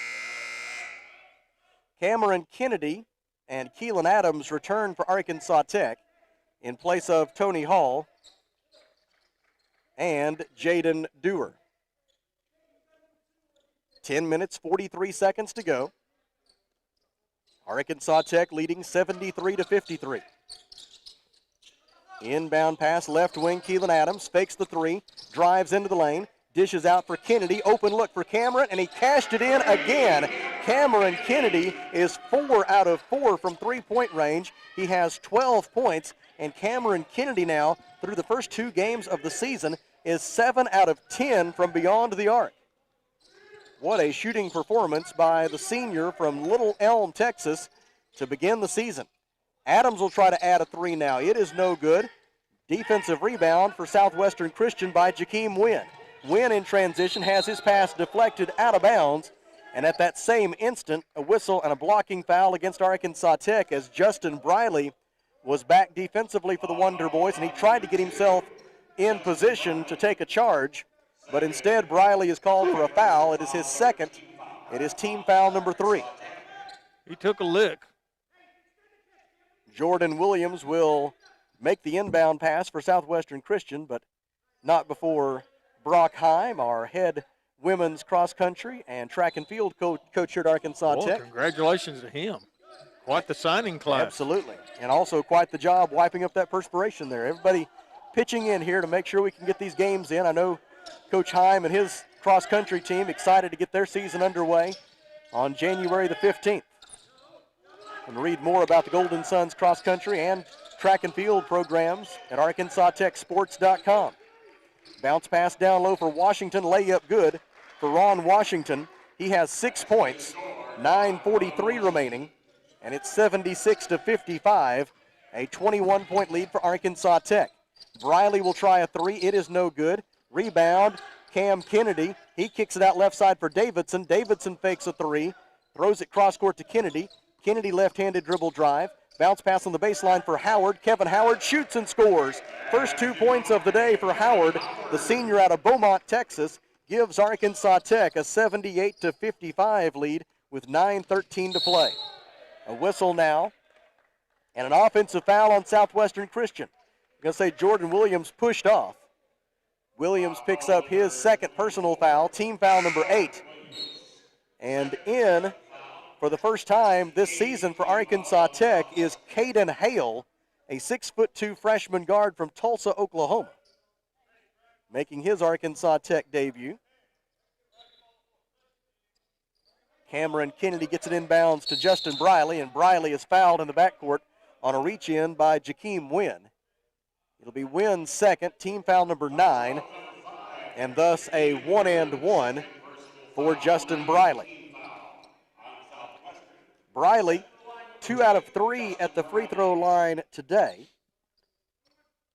Cameron Kennedy and Keelan Adams return for Arkansas Tech in place of Tony Hall and Jaden Dewar. 10 minutes, 43 seconds to go. Arkansas Tech leading 73-53. Inbound pass, left wing, Keelan Adams fakes the three, drives into the lane, dishes out for Kennedy, open look for Cameron, and he cashed it in again. Cameron Kennedy is 4 out of 4 from three-point range. He has 12 points, and Cameron Kennedy now, through the first 2 games of the season, is 7 out of 10 from beyond the arc. What a shooting performance by the senior from Little Elm, Texas, to begin the season. Adams will try to add a three now. It is no good. Defensive rebound for Southwestern Christian by Jakeem Wynn. Wynn in transition has his pass deflected out of bounds, and at that same instant, a whistle and a blocking foul against Arkansas Tech as Justin Brylee was back defensively for the Wonder Boys, and he tried to get himself in position to take a charge, but instead Brylee is called for a foul. It is his second. It is team foul number 3. He took a lick. Jordan Williams will make the inbound pass for Southwestern Christian, but not before Brock Heim, our head women's cross country and track and field coach here at Arkansas Tech. Congratulations to him. Quite the signing class. Absolutely. And also quite the job wiping up that perspiration there. Everybody pitching in here to make sure we can get these games in. I know Coach Heim and his cross country team excited to get their season underway on January the 15th. And read more about the Golden Suns cross country and track and field programs at ArkansasTechSports.com. Bounce pass down low for Washington, layup good for Ron Washington. He has 6 points, 9:43 remaining, and it's 76-55, a 21-point lead for Arkansas Tech. Brylee will try a 3. It is no good. Rebound, Cam Kennedy. He kicks it out left side for Davidson. Davidson fakes a 3, throws it cross court to Kennedy. Kennedy left-handed dribble drive. Bounce pass on the baseline for Howard. Kevin Howard shoots and scores. First 2 points of the day for Howard, the senior out of Beaumont, Texas, gives Arkansas Tech a 78-55 lead with 9:13 to play. A whistle now and an offensive foul on Southwestern Christian. I'm going to say Jordan Williams pushed off. Williams picks up his second personal foul, team foul number 8. And in for the first time this season for Arkansas Tech is Caden Hale, a 6'2" freshman guard from Tulsa, Oklahoma, making his Arkansas Tech debut. Cameron Kennedy gets it inbounds to Justin Brylee, and Brylee is fouled in the backcourt on a reach-in by Jakeem Wynn. It'll be Wynn's second, team foul number 9, and thus a 1-and-1 for Justin Brylee. Brylee, 2 out of 3 at the free throw line today,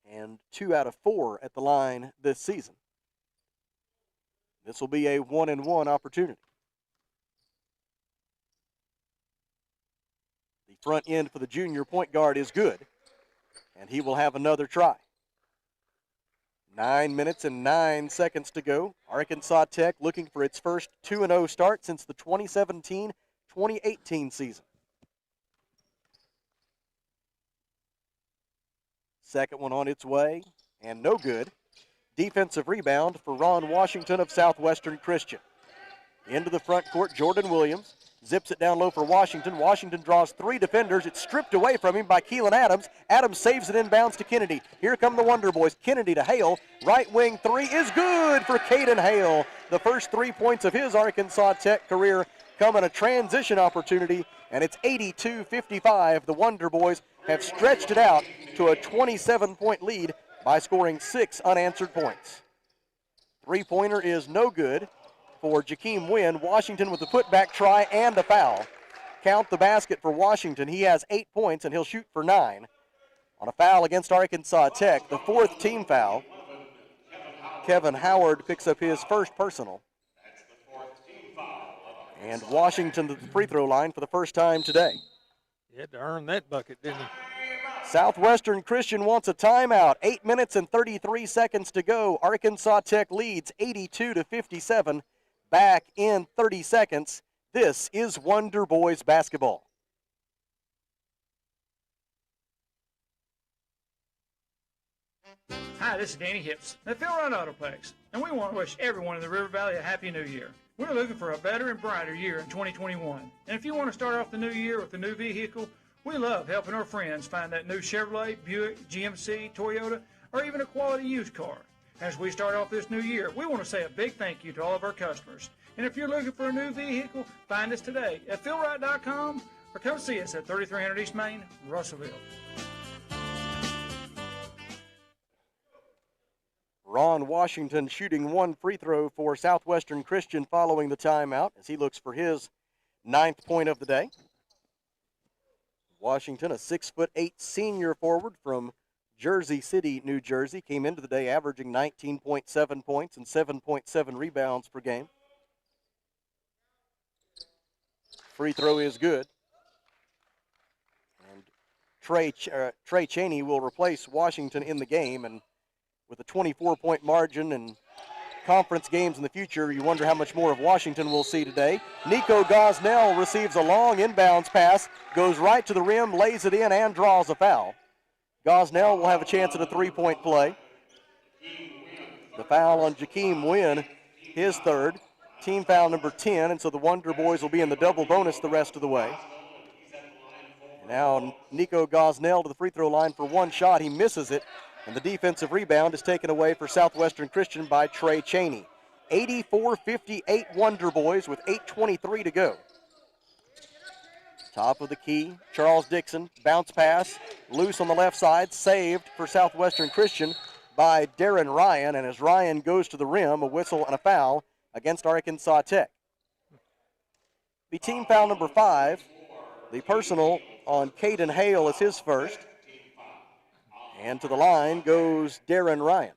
and 2 out of 4 at the line this season. This will be a 1-and-1 opportunity. The front end for the junior point guard is good, and he will have another try. 9 minutes and 9 seconds to go. Arkansas Tech looking for its first 2-0 start since the 2017-2018 season. Second one on its way, and no good. Defensive rebound for Ron Washington of Southwestern Christian. Into the front court, Jordan Williams zips it down low for Washington. Washington draws 3 defenders. It's stripped away from him by Keelan Adams. Adams saves it inbounds to Kennedy. Here come the Wonder Boys. Kennedy to Hale. Right wing 3 is good for Caden Hale. The first 3 points of his Arkansas Tech career come in a transition opportunity, and it's 82-55. The Wonder Boys have stretched it out to a 27-point lead by scoring 6 unanswered points. Three-pointer is no good for Jakeem Wynn. Washington with the putback try and a foul. Count the basket for Washington. He has 8 points, and he'll shoot for 9. On a foul against Arkansas Tech, the 4th team foul. Kevin Howard picks up his first personal. And Washington to the free throw line for the first time today. He had to earn that bucket, didn't he? Southwestern Christian wants a timeout. 8 minutes and 33 seconds to go. Arkansas Tech leads 82-57. Back in 30 seconds. This is Wonder Boys basketball. Hi, this is Danny Hips at Phil Run Autoplex, and we want to wish everyone in the River Valley a Happy New Year. We're looking for a better and brighter year in 2021. And if you want to start off the new year with a new vehicle, we love helping our friends find that new Chevrolet, Buick, GMC, Toyota, or even a quality used car. As we start off this new year, we want to say a big thank you to all of our customers. And if you're looking for a new vehicle, find us today at philwright.com or come see us at 3300 East Main, Russellville. Ron Washington shooting 1 free throw for Southwestern Christian following the timeout as he looks for his 9th point of the day. Washington, a 6'8" senior forward from Jersey City, New Jersey, came into the day averaging 19.7 points and 7.7 rebounds per game. Free throw is good. And Trey Cheney will replace Washington in the game, and with a 24-point margin and conference games in the future, you wonder how much more of Washington we'll see today. Nico Gosnell receives a long inbounds pass, goes right to the rim, lays it in, and draws a foul. Gosnell will have a chance at a three-point play. The foul on Jakeem Wynn, his third, team foul number 10, and so the Wonder Boys will be in the double bonus the rest of the way. And now Nico Gosnell to the free throw line for one shot. He misses it, and the defensive rebound is taken away for Southwestern Christian by Trey Cheney. 84-58 Wonder Boys with 8:23 to go. Top of the key, Charles Dixon, bounce pass, loose on the left side, saved for Southwestern Christian by Darren Ryan, and as Ryan goes to the rim, a whistle and a foul against Arkansas Tech. The team foul number 5, the personal on Caden Hale is his first. And to the line goes Darren Ryan.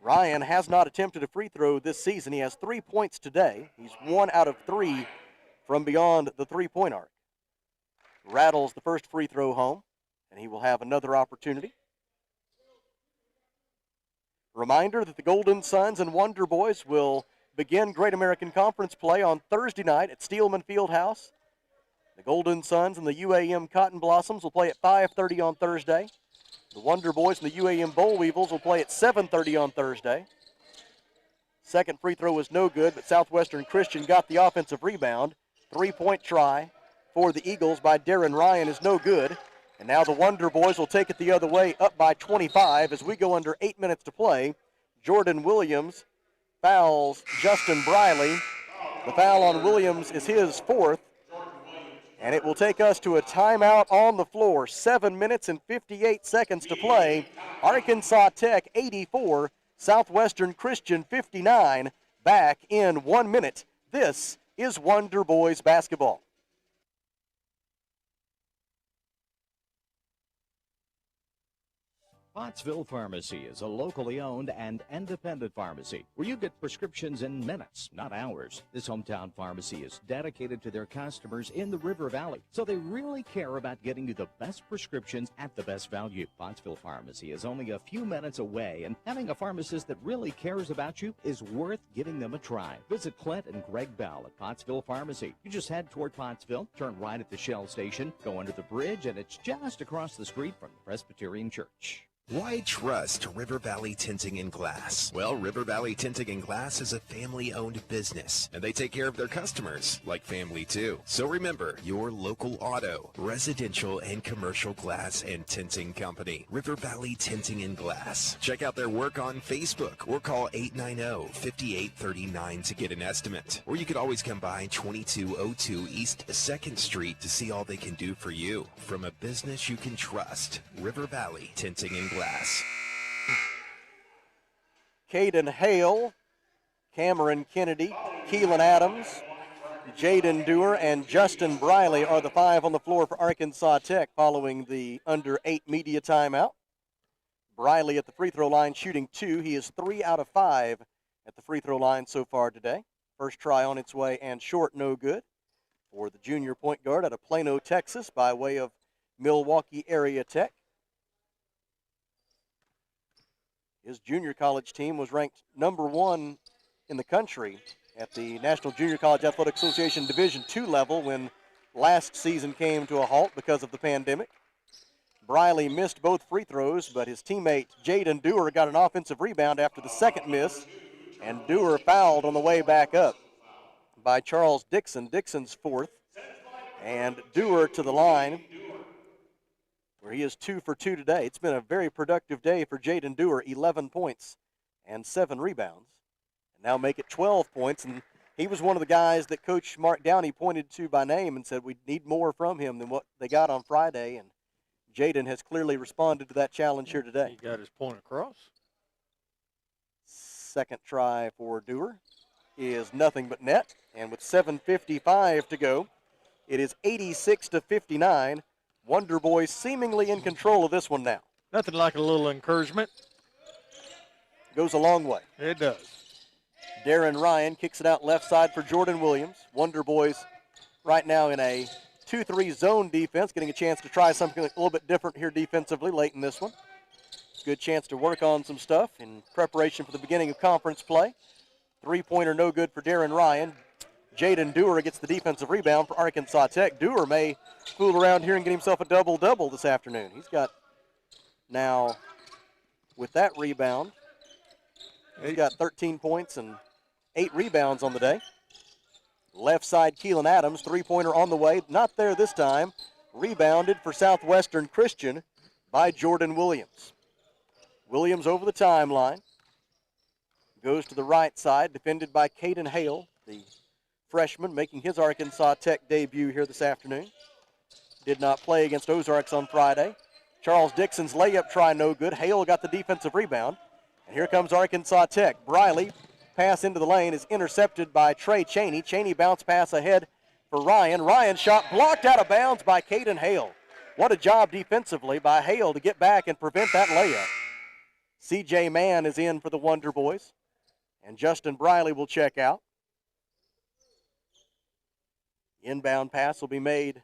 Ryan has not attempted a free throw this season. He has 3 points today. He's 1 out of 3 from beyond the three-point arc. Rattles the first free throw home, and he will have another opportunity. Reminder that the Golden Suns and Wonder Boys will begin Great American Conference play on Thursday night at Steelman Fieldhouse. The Golden Suns and the UAM Cotton Blossoms will play at 5:30 on Thursday. The Wonder Boys and the UAM Boll Weevils will play at 7:30 on Thursday. Second free throw was no good, but Southwestern Christian got the offensive rebound. Three-point try for the Eagles by Darren Ryan is no good. And now the Wonder Boys will take it the other way, up by 25 as we go under 8 minutes to play. Jordan Williams fouls Justin Brylee. The foul on Williams is his fourth. And it will take us to a timeout on the floor. 7 minutes and 58 seconds to play. Arkansas Tech 84, Southwestern Christian 59. Back in 1 minute. This is Wonder Boys basketball. Pottsville Pharmacy is a locally owned and independent pharmacy where you get prescriptions in minutes, not hours. This hometown pharmacy is dedicated to their customers in the River Valley, so they really care about getting you the best prescriptions at the best value. Pottsville Pharmacy is only a few minutes away, and having a pharmacist that really cares about you is worth giving them a try. Visit Clint and Greg Bell at Pottsville Pharmacy. You just head toward Pottsville, turn right at the Shell Station, go under the bridge, and it's just across the street from the Presbyterian Church. Why trust River Valley Tinting and Glass? Well, River Valley Tinting and Glass is a family-owned business, and they take care of their customers like family too. So remember, your local auto, residential, and commercial glass and tinting company, River Valley Tinting and Glass. Check out their work on Facebook or call 890-5839 to get an estimate. Or you could always come by 2202 East 2nd Street to see all they can do for you. From a business you can trust, River Valley Tinting and Glass. Caden Hale, Cameron Kennedy, Keelan Adams, Jaden Dewar, and Justin Brylee are the 5 on the floor for Arkansas Tech following the under 8 media timeout. Brylee at the free throw line shooting 2. He is 3 out of 5 at the free throw line so far today. First try on its way and short, no good for the junior point guard out of Plano, Texas by way of Milwaukee Area Tech. His junior college team was ranked number 1 in the country at the National Junior College Athletic Association Division II level when last season came to a halt because of the pandemic. Brylee missed both free throws, but his teammate Jaden Dewar got an offensive rebound after the second miss, and Dewar fouled on the way back up by Charles Dixon, Dixon's fourth. And Dewar to the line, where he is 2 for 2 today. It's been a very productive day for Jaden Dewar, 11 points and 7 rebounds. And now make it 12 points. And he was one of the guys that Coach Mark Downey pointed to by name and said we need more from him than what they got on Friday. And Jaden has clearly responded to that challenge here today. He got his point across. Second try for Dewar is nothing but net. And with 7:55 to go, it is 86-59. Wonder Boys seemingly in control of this one now. Nothing like a little encouragement. Goes a long way. It does. Darren Ryan kicks it out left side for Jordan Williams. Wonder Boys right now in a 2-3 zone defense, getting a chance to try something a little bit different here defensively late in this one. Good chance to work on some stuff in preparation for the beginning of conference play. Three-pointer no good for Darren Ryan. Jaden Dewar gets the defensive rebound for Arkansas Tech. Dewar may fool around here and get himself a double-double this afternoon. He's got now, with that rebound, he's got 13 points and 8 rebounds on the day. Left side, Keelan Adams, three-pointer on the way. Not there this time. Rebounded for Southwestern Christian by Jordan Williams. Williams over the timeline. Goes to the right side, defended by Caden Hale, the freshman, making his Arkansas Tech debut here this afternoon. Did not play against Ozarks on Friday. Charles Dixon's layup try no good. Hale got the defensive rebound. And here comes Arkansas Tech. Brylee, pass into the lane, is intercepted by Trey Cheney. Cheney bounce pass ahead for Ryan. Ryan shot blocked out of bounds by Caden Hale. What a job defensively by Hale to get back and prevent that layup. C.J. Mann is in for the Wonder Boys. And Justin Brylee will check out. Inbound pass will be made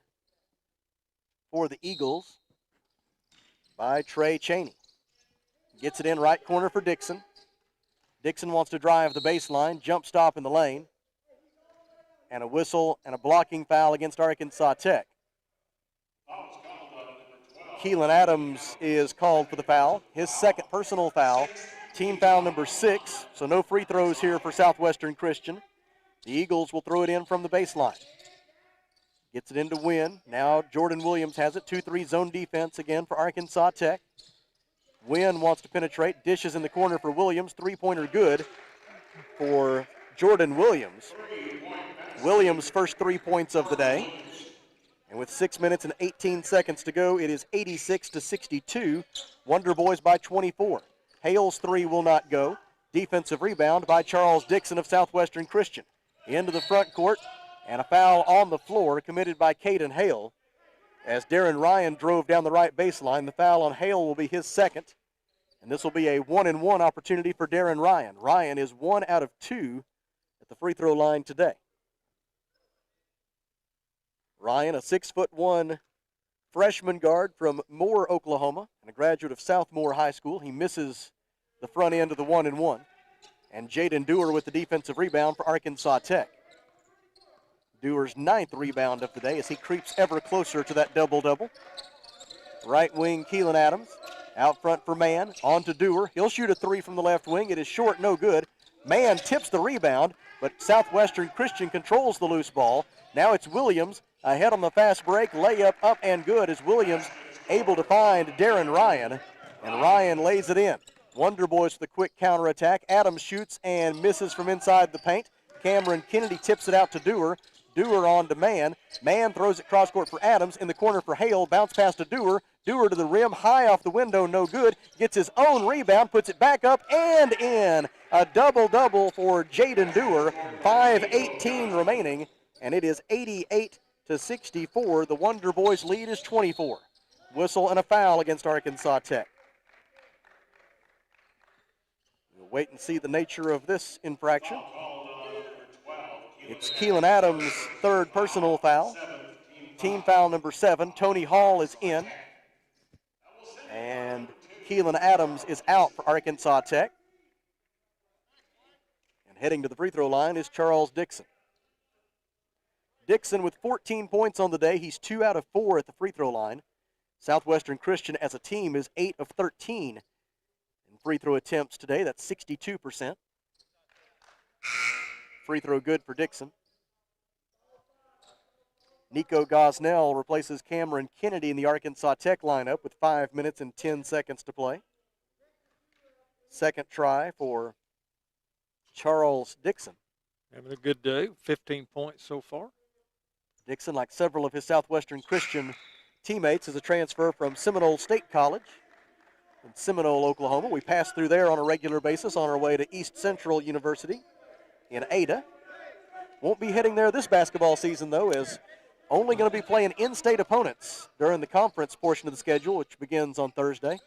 for the Eagles by Trey Cheney. Gets it in right corner for Dixon. Dixon wants to drive the baseline, jump stop in the lane, and a whistle and a blocking foul against Arkansas Tech. Keelan Adams is called for the foul, his second personal foul, team foul number 6, so no free throws here for Southwestern Christian. The Eagles will throw it in from the baseline. Gets it in to Wynn. Now Jordan Williams has it, 2-3 zone defense again for Arkansas Tech. Wynn wants to penetrate, dishes in the corner for Williams, three-pointer good for Jordan Williams. Williams' first 3 points of the day. And with 6 minutes and 18 seconds to go, it is 86-62. Wonder Boys by 24. Hale's three will not go. Defensive rebound by Charles Dixon of Southwestern Christian. Into the front court, and a foul on the floor committed by Caden Hale. As Darren Ryan drove down the right baseline, the foul on Hale will be his second. And this will be a 1-and-1 opportunity for Darren Ryan. Ryan is 1 out of 2 at the free throw line today. Ryan, a 6'1" freshman guard from Moore, Oklahoma, and a graduate of South Moore High School. He misses the front end of the 1-and-1. And Jaden Dewar with the defensive rebound for Arkansas Tech. Dewar's 9th rebound of the day as he creeps ever closer to that double-double. Right wing, Keelan Adams. Out front for Mann. On to Dewar. He'll shoot a three from the left wing. It is short, no good. Mann tips the rebound, but Southwestern Christian controls the loose ball. Now it's Williams ahead on the fast break. Layup up and good as Williams able to find Darren Ryan, and Ryan lays it in. Wonder Boys with the quick counterattack. Adams shoots and misses from inside the paint. Cameron Kennedy tips it out to Dewar. Dewar on to Mann. Mann throws it cross court for Adams. In the corner for Hale. Bounce pass to Dewar. Dewar to the rim. High off the window. No good. Gets his own rebound. Puts it back up and in. A double-double for Jaden Dewar. 5:18 remaining. And it is 88-64. The Wonder Boys lead is 24. Whistle and a foul against Arkansas Tech. We'll wait and see the nature of this infraction. It's Keelan Adams' third personal foul. Team foul number 7. Tony Hall is in. And Keelan Adams is out for Arkansas Tech. And heading to the free throw line is Charles Dixon. Dixon with 14 points on the day. He's 2 out of 4 at the free throw line. Southwestern Christian as a team is 8 of 13 in free throw attempts today. That's 62%. Free throw good for Dixon. Nico Gosnell replaces Cameron Kennedy in the Arkansas Tech lineup with 5 minutes and 10 seconds to play. Second try for Charles Dixon. Having a good day, 15 points so far. Dixon, like several of his Southwestern Christian teammates, is a transfer from Seminole State College in Seminole, Oklahoma. We pass through there on a regular basis on our way to East Central University in Ada. Won't be heading there this basketball season, though, as only going to be playing in-state opponents during the conference portion of the schedule, which begins on Thursday.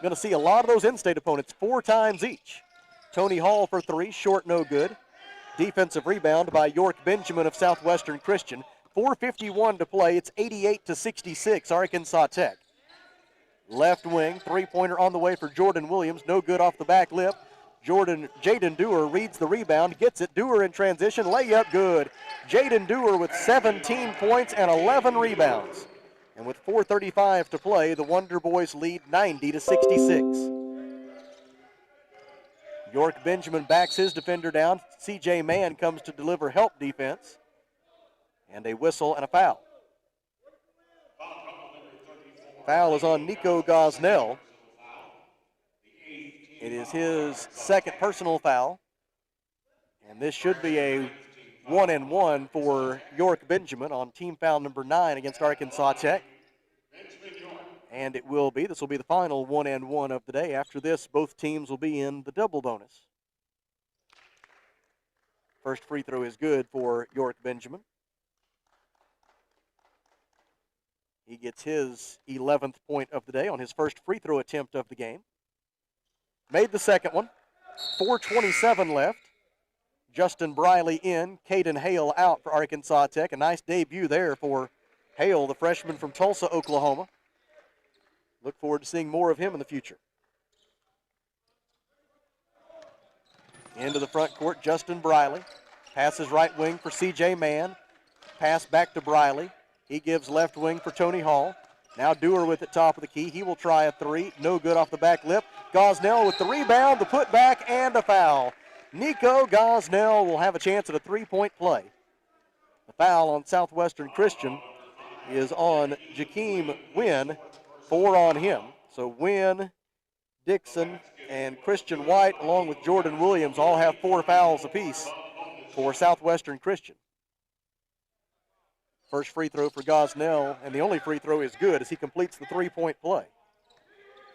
Going to see a lot of those in-state opponents 4 times each. Tony Hall for 3, short, no good. Defensive rebound by York Benjamin of Southwestern Christian. 4:51 to play. It's 88-66, Arkansas Tech. Left wing, three-pointer on the way for Jordan Williams. No good off the back lip. Jaden Dewar reads the rebound, gets it. Dewar in transition, layup good. Jaden Dewar with 17 points and 11 rebounds. And with 4:35 to play, the Wonder Boys lead 90-66. York Benjamin backs his defender down. C.J. Mann comes to deliver help defense. And a whistle and a foul. Foul is on Nico Gosnell. It is his second personal foul. And this should be a 1-and-1 for York Benjamin on team foul number 9 against Arkansas Tech. And it will be. This will be the final 1-and-1 of the day. After this, both teams will be in the double bonus. First free throw is good for York Benjamin. He gets his 11th point of the day on his first free throw attempt of the game. Made the second one. 4:27 left. Justin Brylee in. Caden Hale out for Arkansas Tech. A nice debut there for Hale, the freshman from Tulsa, Oklahoma. Look forward to seeing more of him in the future. Into the front court, Justin Brylee. Passes right wing for C.J. Mann. Pass back to Brylee. He gives left wing for Tony Hall. Now Dewar with it top of the key. He will try a 3. No good off the back lip. Gosnell with the rebound, the putback, and a foul. Nico Gosnell will have a chance at a 3-point play. The foul on Southwestern Christian is on Jakeem Wynn. 4 on him. So Wynn, Dixon, and Christian White, along with Jordan Williams, all have 4 fouls apiece for Southwestern Christian. First free throw for Gosnell, and the only free throw is good as he completes the 3-point play.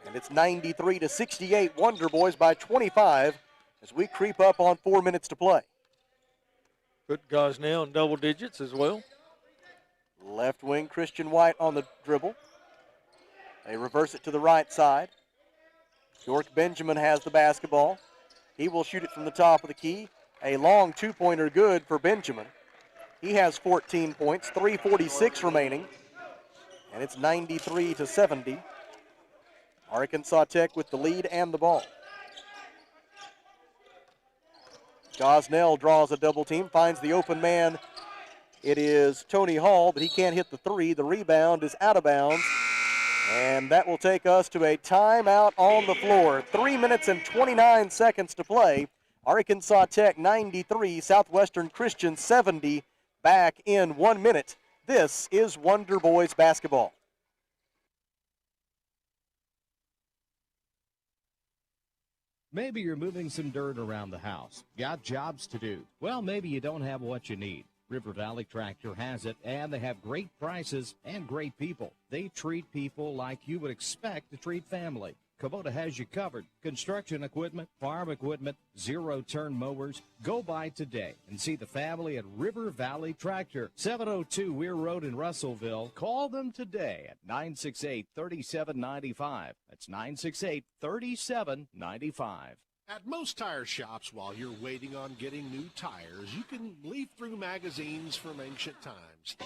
And it's 93-68, Wonder Boys by 25 as we creep up on 4 minutes to play. Put Gosnell in double digits as well. Left wing, Christian White on the dribble. They reverse it to the right side. York Benjamin has the basketball. He will shoot it from the top of the key. A long 2-pointer good for Benjamin. He has 14 points, 3:46 remaining, and it's 93-70. Arkansas Tech with the lead and the ball. Gosnell draws a double team, finds the open man. It is Tony Hall, but he can't hit the 3. The rebound is out of bounds, and that will take us to a timeout on the floor. 3 minutes and 29 seconds to play. Arkansas Tech 93, Southwestern Christian 70. Back in 1 minute. This is Wonder Boys basketball. Maybe you're moving some dirt around the house. Got jobs to do. Well, maybe you don't have what you need. River Valley Tractor has it, and they have great prices and great people. They treat people like you would expect to treat family. Kubota has you covered. Construction equipment, farm equipment, zero-turn mowers. Go by today and see the family at River Valley Tractor, 702 Weir Road in Russellville. Call them today at 968-3795. That's 968-3795. At most tire shops, while you're waiting on getting new tires, you can leaf through magazines from ancient times.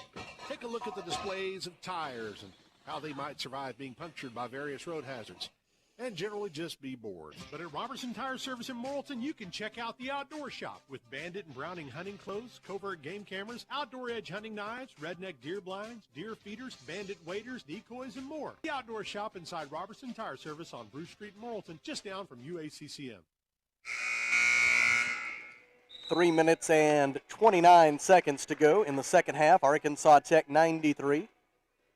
Take a look at the displays of tires and how they might survive being punctured by various road hazards, and generally just be bored. But at Robertson Tire Service in Morrilton, you can check out the outdoor shop with Bandit and Browning hunting clothes, covert game cameras, outdoor edge hunting knives, redneck deer blinds, deer feeders, bandit waders, decoys, and more. The outdoor shop inside Robertson Tire Service on Bruce Street in Morrilton, just down from UACCM. 3 minutes and 29 seconds to go in the second half. Arkansas Tech 93.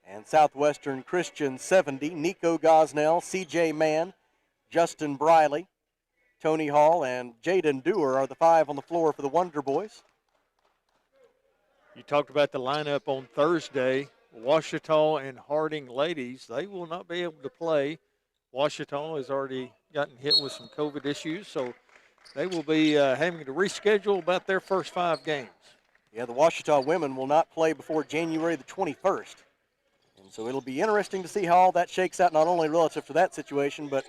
And Southwestern Christian 70. Nico Gosnell, C.J. Mann, Justin Brylee, Tony Hall, and Jaden Dewar are the 5 on the floor for the Wonder Boys. You talked about the lineup on Thursday. Washita and Harding ladies, they will not be able to play. Washita has already gotten hit with some COVID issues, so they will be having to reschedule about their first 5 games. Yeah, the Ouachita women will not play before January the 21st. And so it'll be interesting to see how all that shakes out, not only relative to that situation, but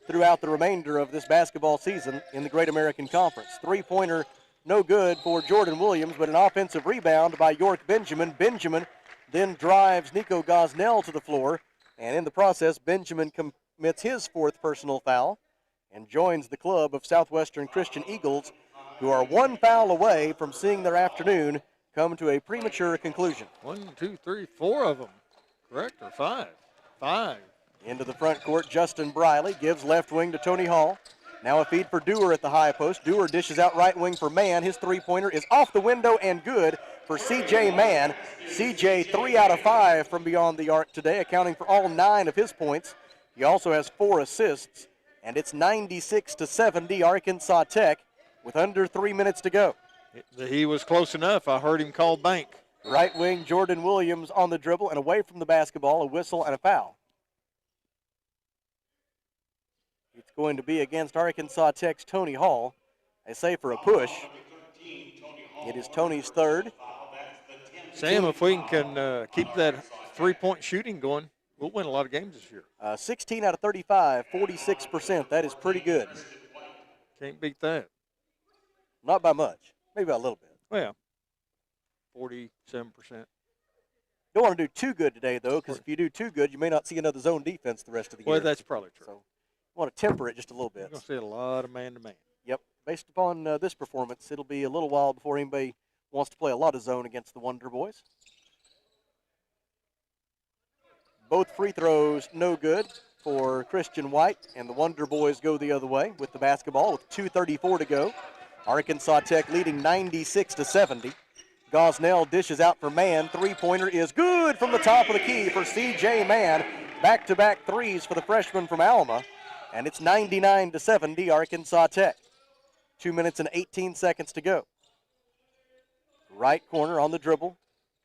throughout the remainder of this basketball season in the Great American Conference. Three-pointer, no good for Jordan Williams, but an offensive rebound by York Benjamin. Benjamin then drives Nico Gosnell to the floor, and in the process, Benjamin commits his fourth personal foul and joins the club of Southwestern Christian Eagles, who are one foul away from seeing their afternoon come to a premature conclusion. 1, 2, 3, 4 of them, correct, or 5? 5. Into the front court, Justin Brylee gives left wing to Tony Hall. Now a feed for Dewar at the high post. Dewar dishes out right wing for Mann. His three-pointer is off the window and good for C.J. Mann. C.J. 3 out of 5 from beyond the arc today, accounting for all 9 of his points. He also has 4 assists, and it's 96-70 Arkansas Tech with under 3 minutes to go. He was close enough. I heard him call bank. Right wing, Jordan Williams on the dribble and away from the basketball, a whistle and a foul. It's going to be against Arkansas Tech's Tony Hall. They say for a push. It is Tony's third. Sam, if we can keep that three-point shooting going, we'll win a lot of games this year. 16 out of 35, 46%. That is pretty good. Can't beat that. Not by much. Maybe by a little bit. Well, 47%. Don't want to do too good today, though, because if you do too good, you may not see another zone defense the rest of the year. Well, that's probably true. So want to temper it just a little bit. You're going to see a lot of man-to-man. Yep. Based upon this performance, it'll be a little while before anybody wants to play a lot of zone against the Wonder Boys. Both free throws no good for Christian White, and the Wonder Boys go the other way with the basketball with 2:34 to go. Arkansas Tech leading 96-70. Gosnell dishes out for Mann. Three-pointer is good from the top of the key for C.J. Mann. Back-to-back threes for the freshman from Alma. And it's 99-70 Arkansas Tech. 2 minutes and 18 seconds to go. Right corner on the dribble.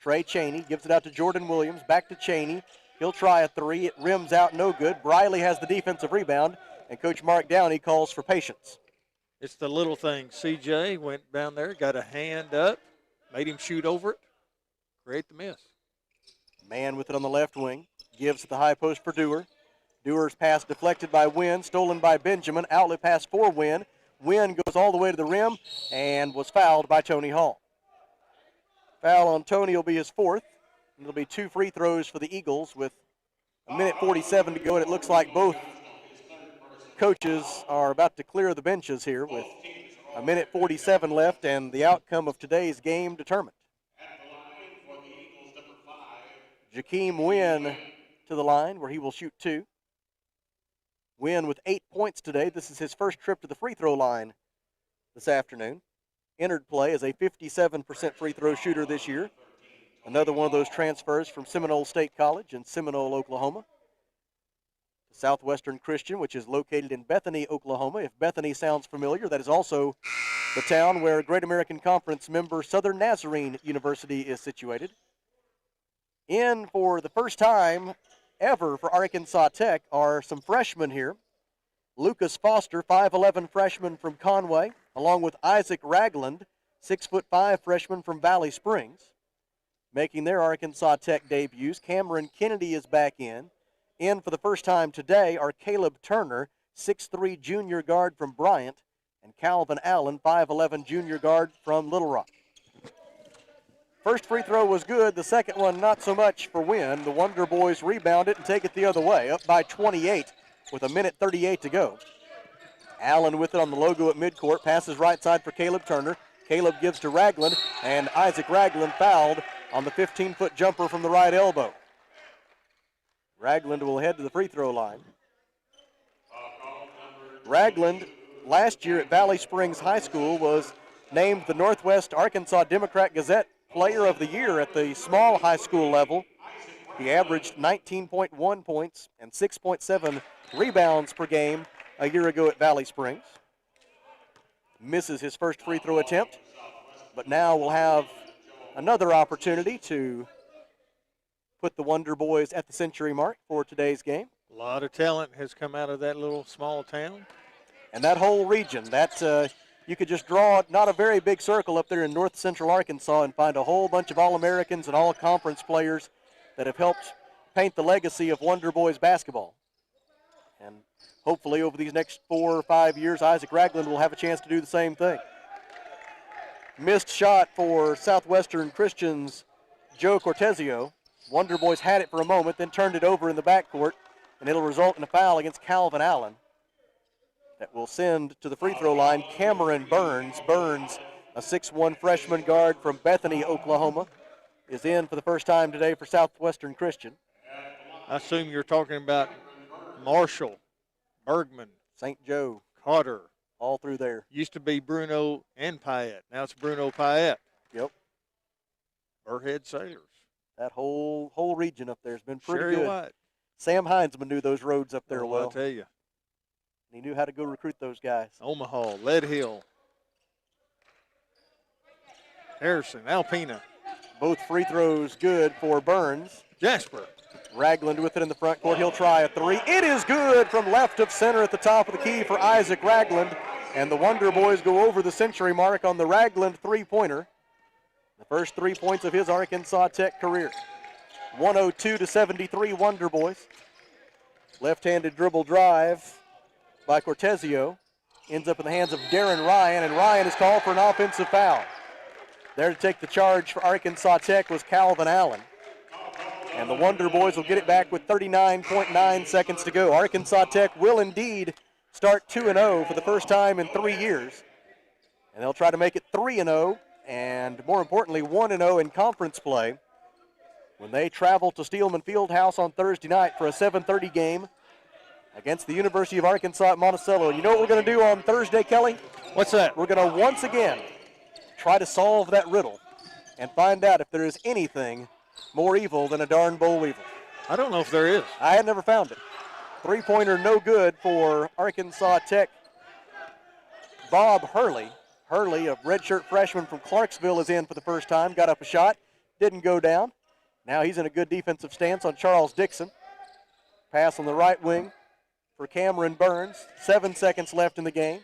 Trey Chaney gives it out to Jordan Williams. Back to Chaney. He'll try a three. It rims out no good. Brylee has the defensive rebound. And Coach Mark Downey calls for patience. It's the little things. C.J. went down there, got a hand up, made him shoot over it, create the miss. Mann with it on the left wing. Gives at the high post for Dewar. Dewar's pass deflected by Wynn, stolen by Benjamin. Outlet pass for Wynn. Wynn goes all the way to the rim and was fouled by Tony Hall. Foul on Tony will be his fourth. And it'll be 2 free throws for the Eagles with a minute 47 to go, and it looks like both coaches are about to clear the benches here with a minute 47 left and the outcome of today's game determined. Jakeem Wynn to the line where he will shoot 2. Wynn with 8 points today. This is his first trip to the free throw line this afternoon. Entered play as a 57% free throw shooter this year. Another one of those transfers from Seminole State College in Seminole, Oklahoma. Southwestern Christian, which is located in Bethany, Oklahoma. If Bethany sounds familiar, that is also the town where Great American Conference member Southern Nazarene University is situated. In for the first time ever for Arkansas Tech are some freshmen here. Lucas Foster, 5'11 freshman from Conway, along with Isaac Ragland, 6'5 freshman from Valley Springs. Making their Arkansas Tech debuts, Cameron Kennedy is back in. In for the first time today are Caleb Turner, 6'3 junior guard from Bryant, and Calvin Allen, 5'11 junior guard from Little Rock. First free throw was good. The second one not so much for Wynn. The Wonder Boys rebound it and take it the other way, up by 28 with a minute 38 to go. Allen with it on the logo at midcourt, passes right side for Caleb Turner. Caleb gives to Ragland, and Isaac Ragland fouled on the 15-foot jumper from the right elbow. Ragland will head to the free throw line. Ragland, last year at Valley Springs High School, was named the Northwest Arkansas Democrat-Gazette Player of the Year at the small high school level. He averaged 19.1 points and 6.7 rebounds per game a year ago at Valley Springs. Misses his first free throw attempt, but now will have another opportunity to put the Wonder Boys at the century mark for today's game. A lot of talent has come out of that little small town. And that whole region, that you could just draw not a very big circle up there in north central Arkansas and find a whole bunch of All-Americans and all-conference players that have helped paint the legacy of Wonder Boys basketball. And hopefully over these next 4 or 5 years, Isaac Ragland will have a chance to do the same thing. Missed shot for Southwestern Christian's Joe Cortezio. Wonder Boys had it for a moment, then turned it over in the backcourt, and it'll result in a foul against Calvin Allen. That will send to the free throw line Cameron Burns. Burns, a 6'1 freshman guard from Bethany, Oklahoma, is in for the first time today for Southwestern Christian. I assume you're talking about Marshall, Bergman, St. Joe, Carter. All through there. Used to be Bruno and Payette. Now it's Bruno Payette. Yep. Burhead Sailors. That whole region up there has been pretty Sherry good. White. Sam Heinzman knew those roads up there well. I'll tell you. He knew how to go recruit those guys. Omaha, Lead Hill, Harrison, Alpena. Both free throws good for Burns. Jasper. Ragland with it in the front court. He'll try a three. It is good from left of center at the top of the key for Isaac Ragland. And the Wonder Boys go over the century mark on the Ragland three-pointer. The first 3 points of his Arkansas Tech career. 102-73 Wonder Boys. Left-handed dribble drive by Cortezio. Ends up in the hands of Darren Ryan, and Ryan is called for an offensive foul. There to take the charge for Arkansas Tech was Calvin Allen. And the Wonder Boys will get it back with 39.9 seconds to go. Arkansas Tech will indeed start 2-0 for the first time in 3 years. And they'll try to make it 3-0, and more importantly, 1-0 in conference play when they travel to Steelman Fieldhouse on Thursday night for a 7:30 game against the University of Arkansas at Monticello. And you know what we're going to do on Thursday, Kelly? What's that? We're going to once again try to solve that riddle and find out if there is anything more evil than a darn boll weevil. I don't know if there is. I had never found it. Three-pointer no good for Arkansas Tech. Bob Hurley. Hurley, a redshirt freshman from Clarksville, is in for the first time. Got up a shot. Didn't go down. Now he's in a good defensive stance on Charles Dixon. Pass on the right wing for Cameron Burns. 7 seconds left in the game.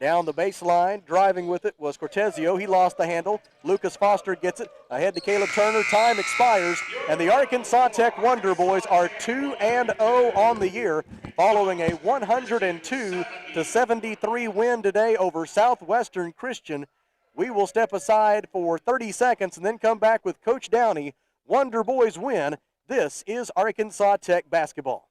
Down the baseline, driving with it was Cortezio. He lost the handle. Lucas Foster gets it. Ahead to Caleb Turner. Time expires, and the Arkansas Tech Wonder Boys are 2-0 on the year, following a 102-73 win today over Southwestern Christian. We will step aside for 30 seconds and then come back with Coach Downey. Wonder Boys win. This is Arkansas Tech basketball.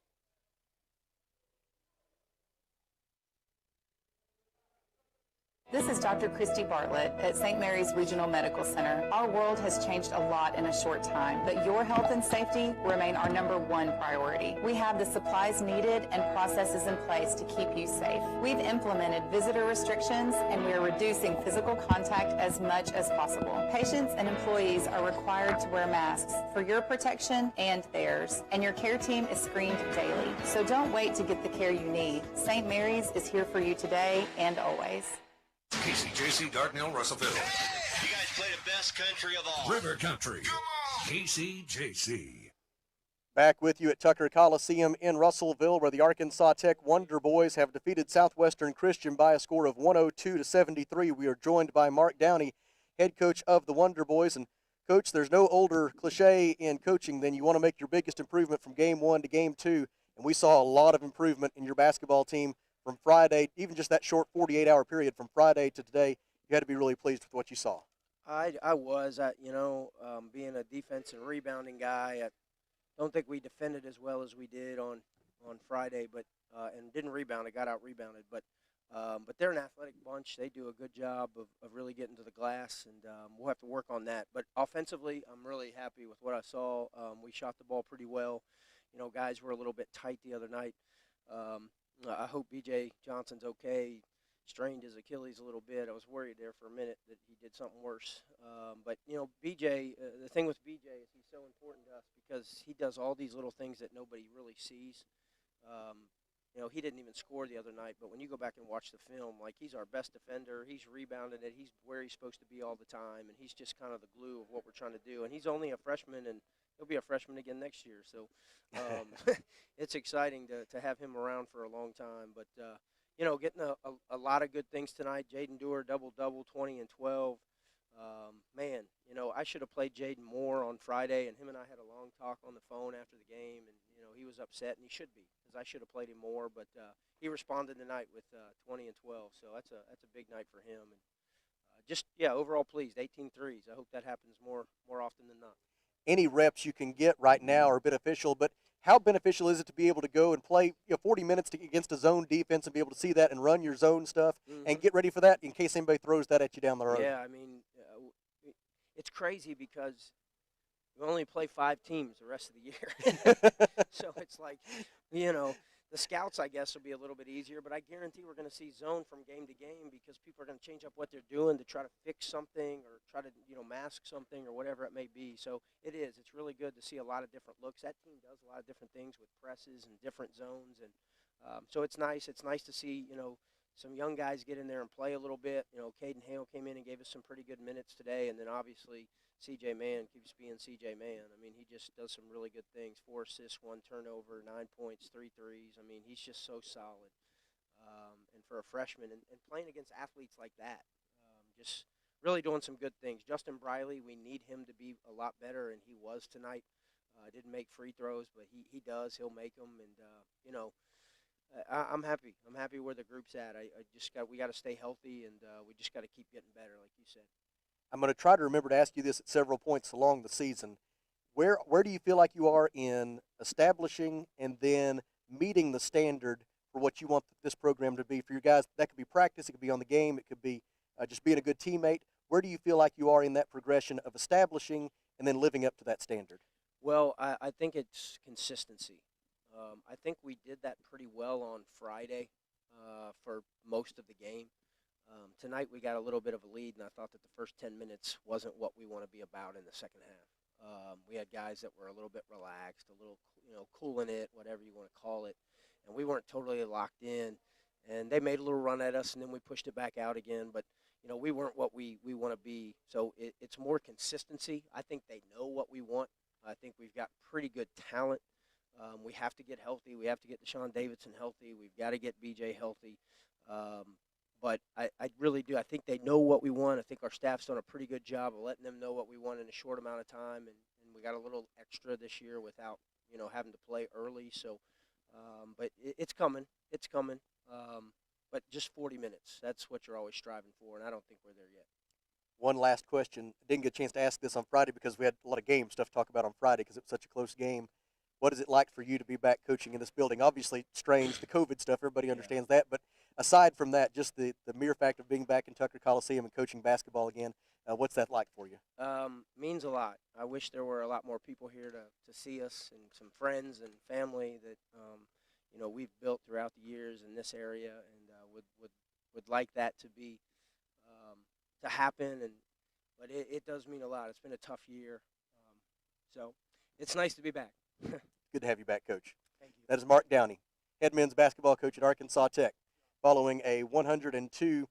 This is Dr. Christy Bartlett at St. Mary's Regional Medical Center. Our world has changed a lot in a short time, but your health and safety remain our #1 priority. We have the supplies needed and processes in place to keep you safe. We've implemented visitor restrictions, and we are reducing physical contact as much as possible. Patients and employees are required to wear masks for your protection and theirs, and your care team is screened daily. So don't wait to get the care you need. St. Mary's is here for you today and always. KCJC, Dardanelle, Russellville. You guys play the best country of all. River Country. KCJC. Back with you at Tucker Coliseum in Russellville, where the Arkansas Tech Wonder Boys have defeated Southwestern Christian by a score of 102-73. We are joined by Mark Downey, head coach of the Wonder Boys. And Coach, there's no older cliche in coaching than you want to make your biggest improvement from game 1 to game 2. And we saw a lot of improvement in your basketball team from Friday, even just that short 48-hour period from Friday to today. You had to be really pleased with what you saw. I was, being a defense and rebounding guy, I don't think we defended as well as we did on Friday, but and didn't rebound. I got out rebounded, but they're an athletic bunch. They do a good job of really getting to the glass, and we'll have to work on that. But offensively, I'm really happy with what I saw. We shot the ball pretty well. Guys were a little bit tight the other night. I hope B.J. Johnson's okay. Strained his Achilles a little bit. I was worried there for a minute that he did something worse. But B.J., the thing with B.J. is he's so important to us because he does all these little things that nobody really sees. He didn't even score the other night, but when you go back and watch the film, he's our best defender. He's rebounding it. He's where he's supposed to be all the time, and he's just kind of the glue of what we're trying to do. And he's only a freshman, and he'll be a freshman again next year. So it's exciting to have him around for a long time. But, getting a lot of good things tonight. Jaden Dewar, double-double, 20 and 12. Man, I should have played Jaden more on Friday, and him and I had a long talk on the phone after the game, and, he was upset, and he should be, because I should have played him more, but he responded tonight with 20 and 12, so that's a big night for him. And overall pleased, 18 threes. I hope that happens more often than not. Any reps you can get right now are beneficial, but how beneficial is it to be able to go and play 40 minutes against a zone defense and be able to see that and run your zone stuff and get ready for that in case anybody throws that at you down the road? Yeah, I mean, it's crazy because we only play 5 teams the rest of the year. So it's like, the scouts, I guess, will be a little bit easier, but I guarantee we're going to see zone from game to game because people are going to change up what they're doing to try to fix something or try to, mask something or whatever it may be. So it is. It's really good to see a lot of different looks. That team does a lot of different things with presses and different zones, and so it's nice. It's nice to see, some young guys get in there and play a little bit. Caden Hale came in and gave us some pretty good minutes today, and then obviously C.J. Mann keeps being C.J. Mann. I mean, he just does some really good things. 4 assists, 1 turnover, 9 points, 3 threes. I mean, he's just so solid. And for a freshman, and playing against athletes like that, just really doing some good things. Justin Brylee, we need him to be a lot better, and he was tonight. Didn't make free throws, but he does. He'll make them, and, I'm happy. I'm happy where the group's at. We got to stay healthy, and we just got to keep getting better, like you said. I'm going to try to remember to ask you this at several points along the season. Where do you feel like you are in establishing and then meeting the standard for what you want this program to be for your guys? That could be practice, it could be on the game, it could be just being a good teammate. Where do you feel like you are in that progression of establishing and then living up to that standard? Well, I think it's consistency. I think we did that pretty well on Friday for most of the game. Tonight we got a little bit of a lead, and I thought that the first 10 minutes wasn't what we want to be about in the second half. We had guys that were a little bit relaxed, a little, cooling it, whatever you want to call it, and we weren't totally locked in. And they made a little run at us, and then we pushed it back out again. But, we weren't what we want to be. So it's more consistency. I think they know what we want. I think we've got pretty good talent. We have to get healthy. We have to get Deshaun Davidson healthy. We've got to get BJ healthy. But I really do. I think they know what we want. I think our staff's done a pretty good job of letting them know what we want in a short amount of time. And we got a little extra this year without, having to play early. So, but it's coming. It's coming. But just 40 minutes. That's what you're always striving for, and I don't think we're there yet. One last question. I didn't get a chance to ask this on Friday because we had a lot of game stuff to talk about on Friday because it was such a close game. What is it like for you to be back coaching in this building? Obviously, strange, the COVID stuff, everybody understands that. But aside from that, just the mere fact of being back in Tucker Coliseum and coaching basketball again, what's that like for you? Means a lot. I wish there were a lot more people here to see us and some friends and family that, we've built throughout the years in this area, and would like that to be to happen. But it does mean a lot. It's been a tough year. So it's nice to be back. Good to have you back, Coach. Thank you. That is Mark Downey, head men's basketball coach at Arkansas Tech, following a 102-73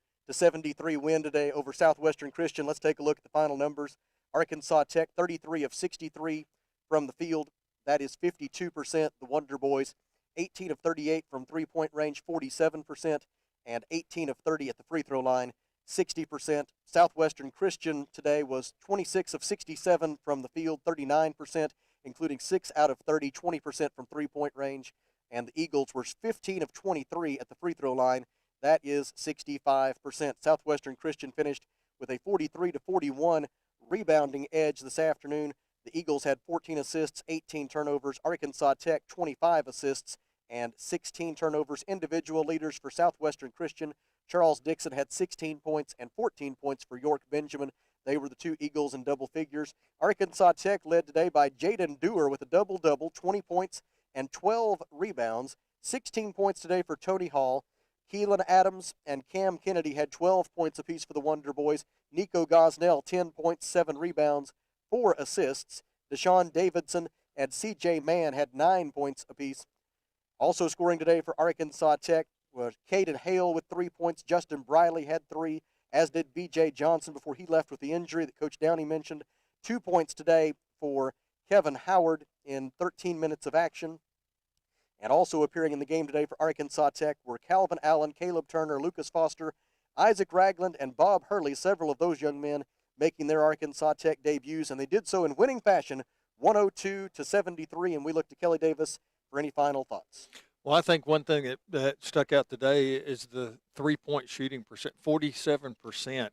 win today over Southwestern Christian. Let's take a look at the final numbers. Arkansas Tech, 33 of 63 from the field. That is 52%. The Wonder Boys, 18 of 38 from three-point range, 47%, and 18 of 30 at the free throw line, 60%. Southwestern Christian today was 26 of 67 from the field, 39%, including 6 out of 30, 20% from three-point range. And the Eagles were 15 of 23 at the free throw line. That is 65%. Southwestern Christian finished with a 43-41 rebounding edge this afternoon. The Eagles had 14 assists, 18 turnovers. Arkansas Tech, 25 assists and 16 turnovers. Individual leaders for Southwestern Christian, Charles Dixon had 16 points and 14 points for York Benjamin. They were the two Eagles in double figures. Arkansas Tech led today by Jaden Dewar with a double-double, 20 points and 12 rebounds. 16 points today for Tony Hall. Keelan Adams and Cam Kennedy had 12 points apiece for the Wonder Boys. Nico Gosnell, 10 points, 7 rebounds, 4 assists. Deshaun Davidson and C.J. Mann had 9 points apiece. Also scoring today for Arkansas Tech was Caden Hale with 3 points. Justin Brylee had 3, as did B.J. Johnson before he left with the injury that Coach Downey mentioned. 2 points today for Kevin Howard in 13 minutes of action. And also appearing in the game today for Arkansas Tech were Calvin Allen, Caleb Turner, Lucas Foster, Isaac Ragland, and Bob Hurley, several of those young men making their Arkansas Tech debuts, and they did so in winning fashion, 102-73, and we look to Kelly Davis for any final thoughts. Well, I think one thing that stuck out today is the three-point shooting percent, 47%,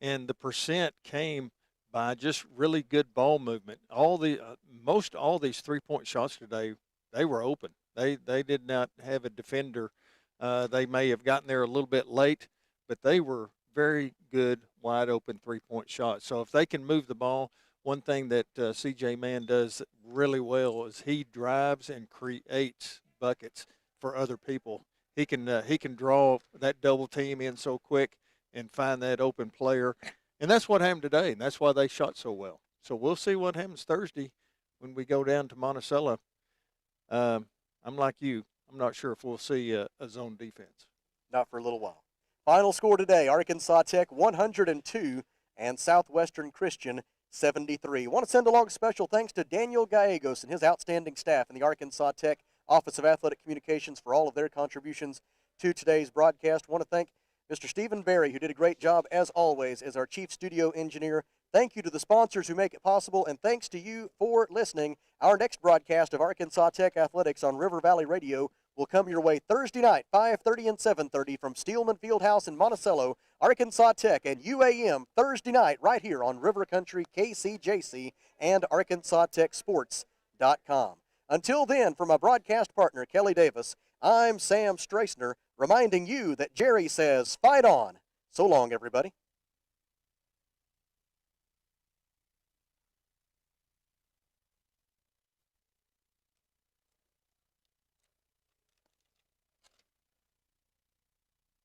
and the percent came by just really good ball movement. All these three-point shots today, they were open. They did not have a defender. They may have gotten there a little bit late, but they were very good, wide-open three-point shots. So if they can move the ball, one thing that C.J. Mann does really well is he drives and creates buckets for other people. He can draw that double team in so quick and find that open player. And that's what happened today, and that's why they shot so well. So we'll see what happens Thursday when we go down to Monticello. I'm like you. I'm not sure if we'll see a zone defense. Not for a little while. Final score today, Arkansas Tech 102 and Southwestern Christian 73. I want to send along special thanks to Daniel Gallegos and his outstanding staff in the Arkansas Tech Office of Athletic Communications for all of their contributions to today's broadcast. I want to thank Mr. Stephen Berry, who did a great job, as always, as our chief studio engineer. Thank you to the sponsors who make it possible, and thanks to you for listening. Our next broadcast of Arkansas Tech Athletics on River Valley Radio will come your way Thursday night, 5:30 and 7:30 from Steelman Fieldhouse in Monticello, Arkansas Tech, and UAM Thursday night right here on River Country, KCJC, and ArkansasTechSports.com. Until then, for my broadcast partner, Kelly Davis, I'm Sam Strassner, reminding you that Jerry says, fight on. So long, everybody.